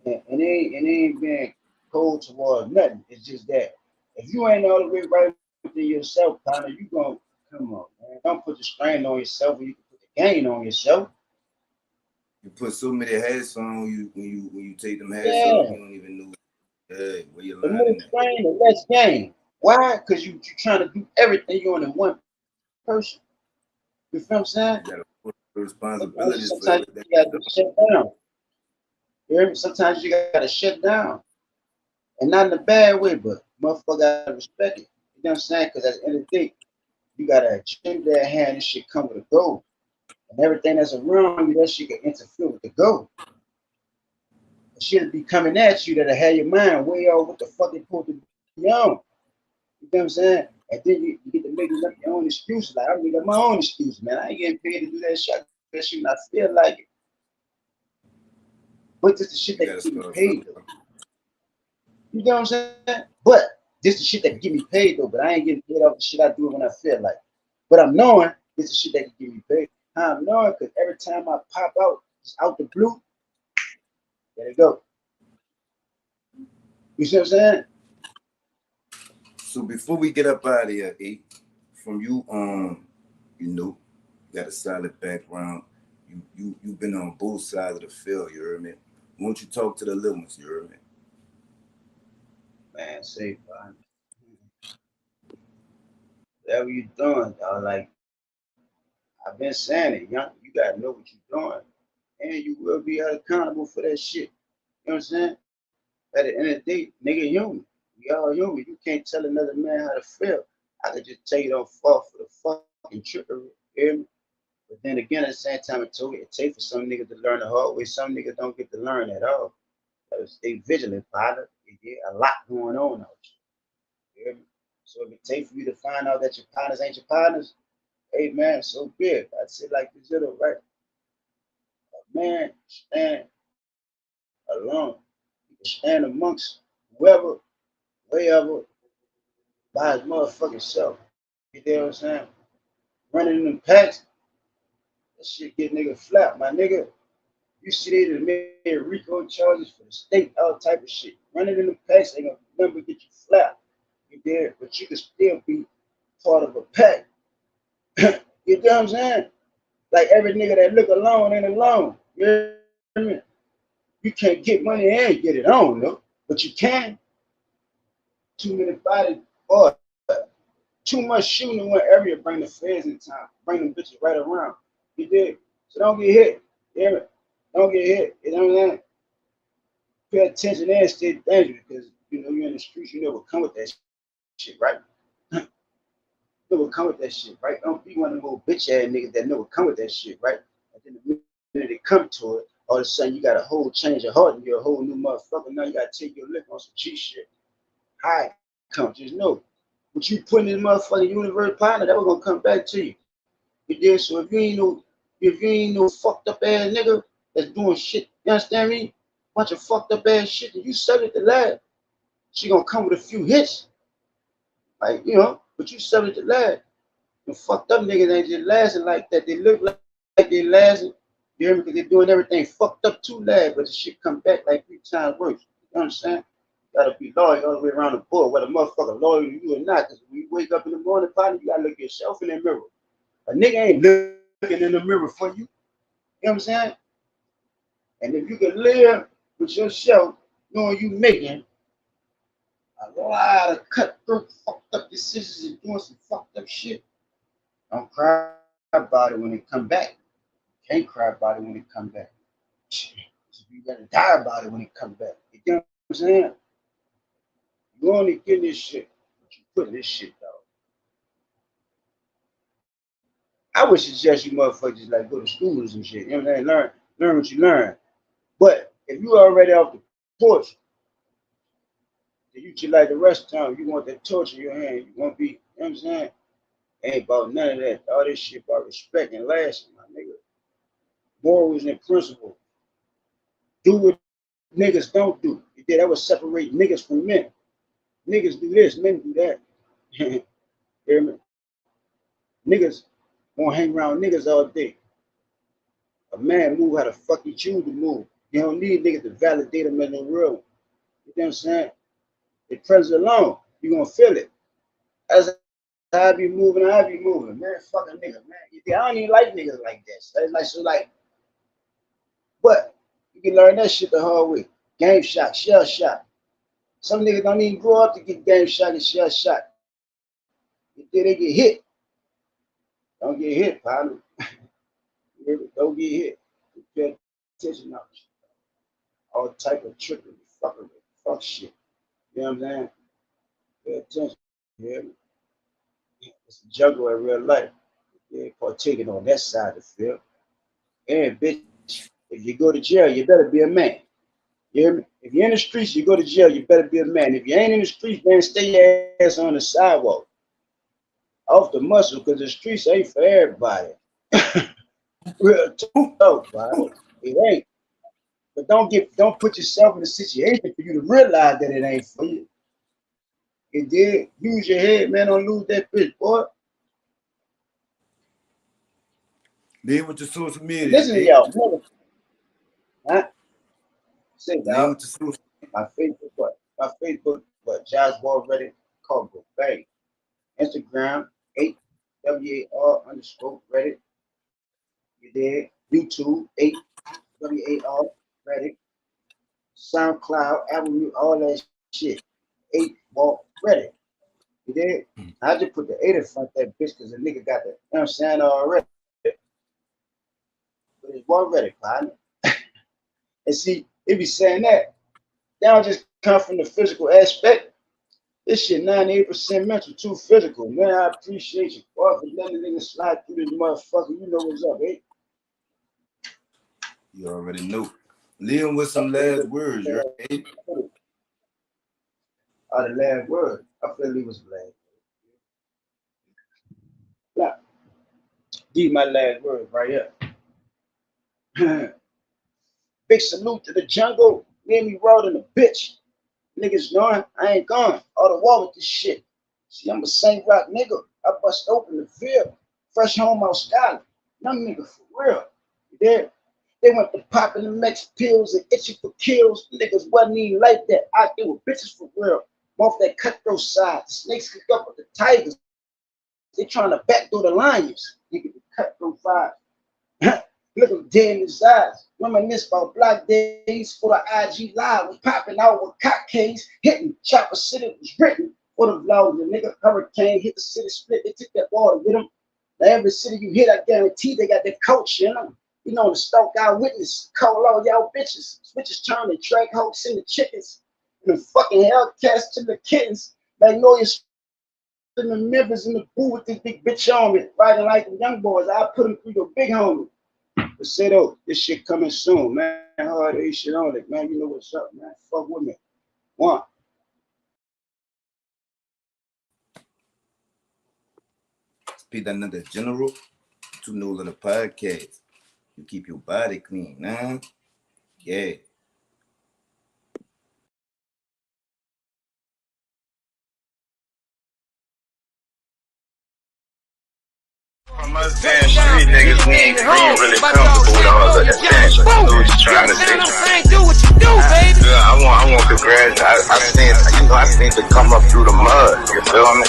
[SPEAKER 4] And it ain't been cold towards nothing. It's just that if you ain't all the way right within yourself, partner, you gonna come on, man. Don't put the strain on yourself when you can put the gain on yourself.
[SPEAKER 3] You put so many hats on when you take them hats off, you don't even know where you're learning.
[SPEAKER 4] The more strain, the less gain. Why? Because you're trying to do everything you on in one person. You feel what I'm saying?
[SPEAKER 3] You gotta put responsibilities.
[SPEAKER 4] Sometimes you gotta shut down. You hear me? Sometimes you gotta shut down. And not in a bad way, but motherfucker gotta respect it. You know what I'm saying? Because at the end of the day, you gotta achieve that hand and shit come with a goal. And everything that's around you, that shit can interfere with the goal. Shit'll be coming at you that'll have your mind way off what the fuck they supposed to be on. You know what I'm saying? And then you get to making up your own excuses. Like, I make up my own excuses, man. I ain't getting paid to do that shit. That shit when I feel like it. But this is the shit that can get me paid, though. You know what I'm saying? But this is the shit that can get me paid, though. But I ain't getting paid off the shit I do when I feel like it. But I'm knowing this is shit that can get me paid. I'm knowing because every time I pop out, it's out the blue. There you go. You see what I'm saying?
[SPEAKER 3] So before we get up out of here, from you, you know, you got a solid background. You've been on both sides of the field, you heard me? Won't you talk to the little ones, you heard me?
[SPEAKER 4] Man, say, man. Whatever you doing, dog, like, I've been saying it, young. You gotta know what you're doing. And you will be held accountable for that shit. You know what I'm saying? At the end of the day, nigga human. We all human. You can't tell another man how to feel. I could just tell you don't fall for the fucking trickery. You hear me? But then again, at the same time, it takes for some niggas to learn the hard way. Some niggas don't get to learn at all. So stay vigilant, partner. You get a lot going on out there. You hear me? So if it takes for you to find out that your partners ain't your partners, hey man, so big. I say like this little right. A man stand alone. You can stand amongst whoever, wherever, by his motherfucking self. You know what I'm saying? Running in them packs, that shit get nigga flat, my nigga. You see they made RICO charges for the state, all type of shit. Running in the packs ain't gonna never get you flat. You did, but you can still be part of a pack. You know what I'm saying? Like every nigga that look alone ain't alone. You know what I mean? You can't get money and get it on, though. But you can. Too many bodies, or too much shooting in one area bring the feds in time. Bring them bitches right around. You did. So don't get hit. You hear me? Don't get hit. You know what I'm saying? Pay attention and stay dangerous because you know you're in the streets, you never come with that shit, right? Never come with that shit, right? Don't be one of them old bitch ass niggas that never come with that shit, right? And then the minute they come to it, all of a sudden you got a whole change of heart and you're a whole new motherfucker. Now you gotta take your lick on some G shit. Hi, come, just know. What you put in this motherfucking universe partner, that was gonna come back to you. You did. So if you ain't no fucked up ass nigga that's doing shit, you understand me? Bunch of fucked up ass shit that you subject to last. She gonna come with a few hits. Like, you know, but you subject to last. The fucked up niggas ain't just lasting like that. They look like they lasting. You hear me? Because they're doing everything fucked up to last, but the shit come back like 3 times worse. You understand? You gotta be loyal all the way around the board, whether motherfucker loyal to you or not. Because when you wake up in the morning, partner, you gotta look at yourself in the mirror. A nigga ain't looking in the mirror for you. You know what I'm saying? And if you can live with yourself knowing you making a lot of cutthroat, fucked up decisions and doing some fucked up shit. Don't cry about it when it come back. Can't cry about it when it come back. You gotta die about it when it come back. You know what I'm saying? You only get this shit, but you put this shit down. I would suggest you motherfuckers like go to schools and shit. You know what I'm saying? Learn what you learn. But if you already off the porch, you should like the rest of the time, you want that torch in your hand. You want to be, you know what I'm saying? Ain't about none of that. All this shit about respect and lasting, my nigga. Morals and principles. Do what niggas don't do. That would separate niggas from men. Niggas do this, men do that. Hear me? Niggas won't hang around niggas all day. A man move how the fuck he choose to move. You don't need niggas to validate him in the real. You know what I'm saying? The presence alone, you gonna feel it. As I be moving, man. Fucking nigga, man. I don't even like niggas like that. So like, but you can learn that shit the hard way. Game shot, shell shot. Some niggas don't even grow up to get game shot and shell shot. They get hit. Don't get hit, partner. Don't get hit. Pay attention now. All type of trickery, fuckery, fuck shit. You know what I'm saying? Pay attention. You hear me? It's a jungle in real life. They partaking on that side of the field. And bitch, if you go to jail, you better be a man. You hear me? If you're in the streets, you go to jail, you better be a man. If you ain't in the streets, man, stay your ass on the sidewalk. Off the muscle, because the streets ain't for everybody. Real talk, bro. It ain't. But don't put yourself in a situation for you to realize that it ain't for you. It did. Use your head, man. Don't lose that bitch, boy.
[SPEAKER 3] Then with your social media.
[SPEAKER 4] Listen to y'all, mother. Huh? Say that. My Facebook, what? Josh Ball Reddit, Cargo Bang. Instagram, 8WAR_Reddit. You did. YouTube, 8WAR Reddit. SoundCloud, Apple, all that shit. 8WAR Reddit. You did? I just put the 8 in front of that bitch because the nigga got the, you know what I'm saying, already. But it's already, partner. And see, it be saying that. They don't just come from the physical aspect. This shit 98% mental, too physical. Man, I appreciate you, boy, for letting the nigga slide through this motherfucker. You know what's up, eh?
[SPEAKER 3] You already know. Leave with some last words, right?
[SPEAKER 4] Oh, the last word. I feel it was last. Now, these my last words right here. Big salute to the jungle. Me and me rolling a bitch. Niggas knowing I ain't gone. All the wall with this shit. See, I'm a St. Rock nigga. I bust open the field. Fresh home out Scotland. Young nigga for real. You there? They went to popping the Mex pills and itching for kills. Niggas wasn't even like that. Out there with bitches for real. Off that cutthroat side. The snakes cooked up with the tigers. They trying to backdoor the lions. Nigga, the cutthroat vibe. Look him dead in his eyes. Reminisce about black days for the IG live. Was popping out with cockades. Hitting Chopper City was written for the vlog. The nigga hurricane hit the city split. They took that water with them. Now every city you hit, I guarantee they got that culture in them. You know, the stalk eyewitness. Call all y'all bitches. Switches turn the track hoax into chickens. And the fucking Hellcats to the kittens. Magnolia and the members in the booth with this big bitch on me. Riding like the young boys. I put them through your big homie. But say though, this shit coming soon, man. Hard A shit on it, man. You know what's up, man. Fuck with me. One.
[SPEAKER 3] Speak another general to know little podcast. You keep your body clean, nah? Yeah.
[SPEAKER 1] From us damn street niggas, we ain't really comfortable with all of that thing. We just trying to say,
[SPEAKER 2] do what you do, baby.
[SPEAKER 1] yeah, I want to graduate. I seen to come up through the mud. You feel me?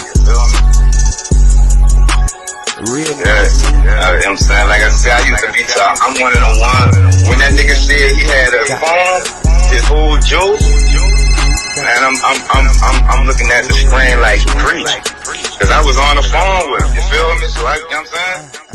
[SPEAKER 3] Real.
[SPEAKER 1] Yeah. I'm saying, like I said, I used to be I'm one of the ones. When that nigga said he had a phone, his whole juice. And I'm looking at the screen like, preach. Cause I was on the phone with him, you feel me? So you know what I'm saying?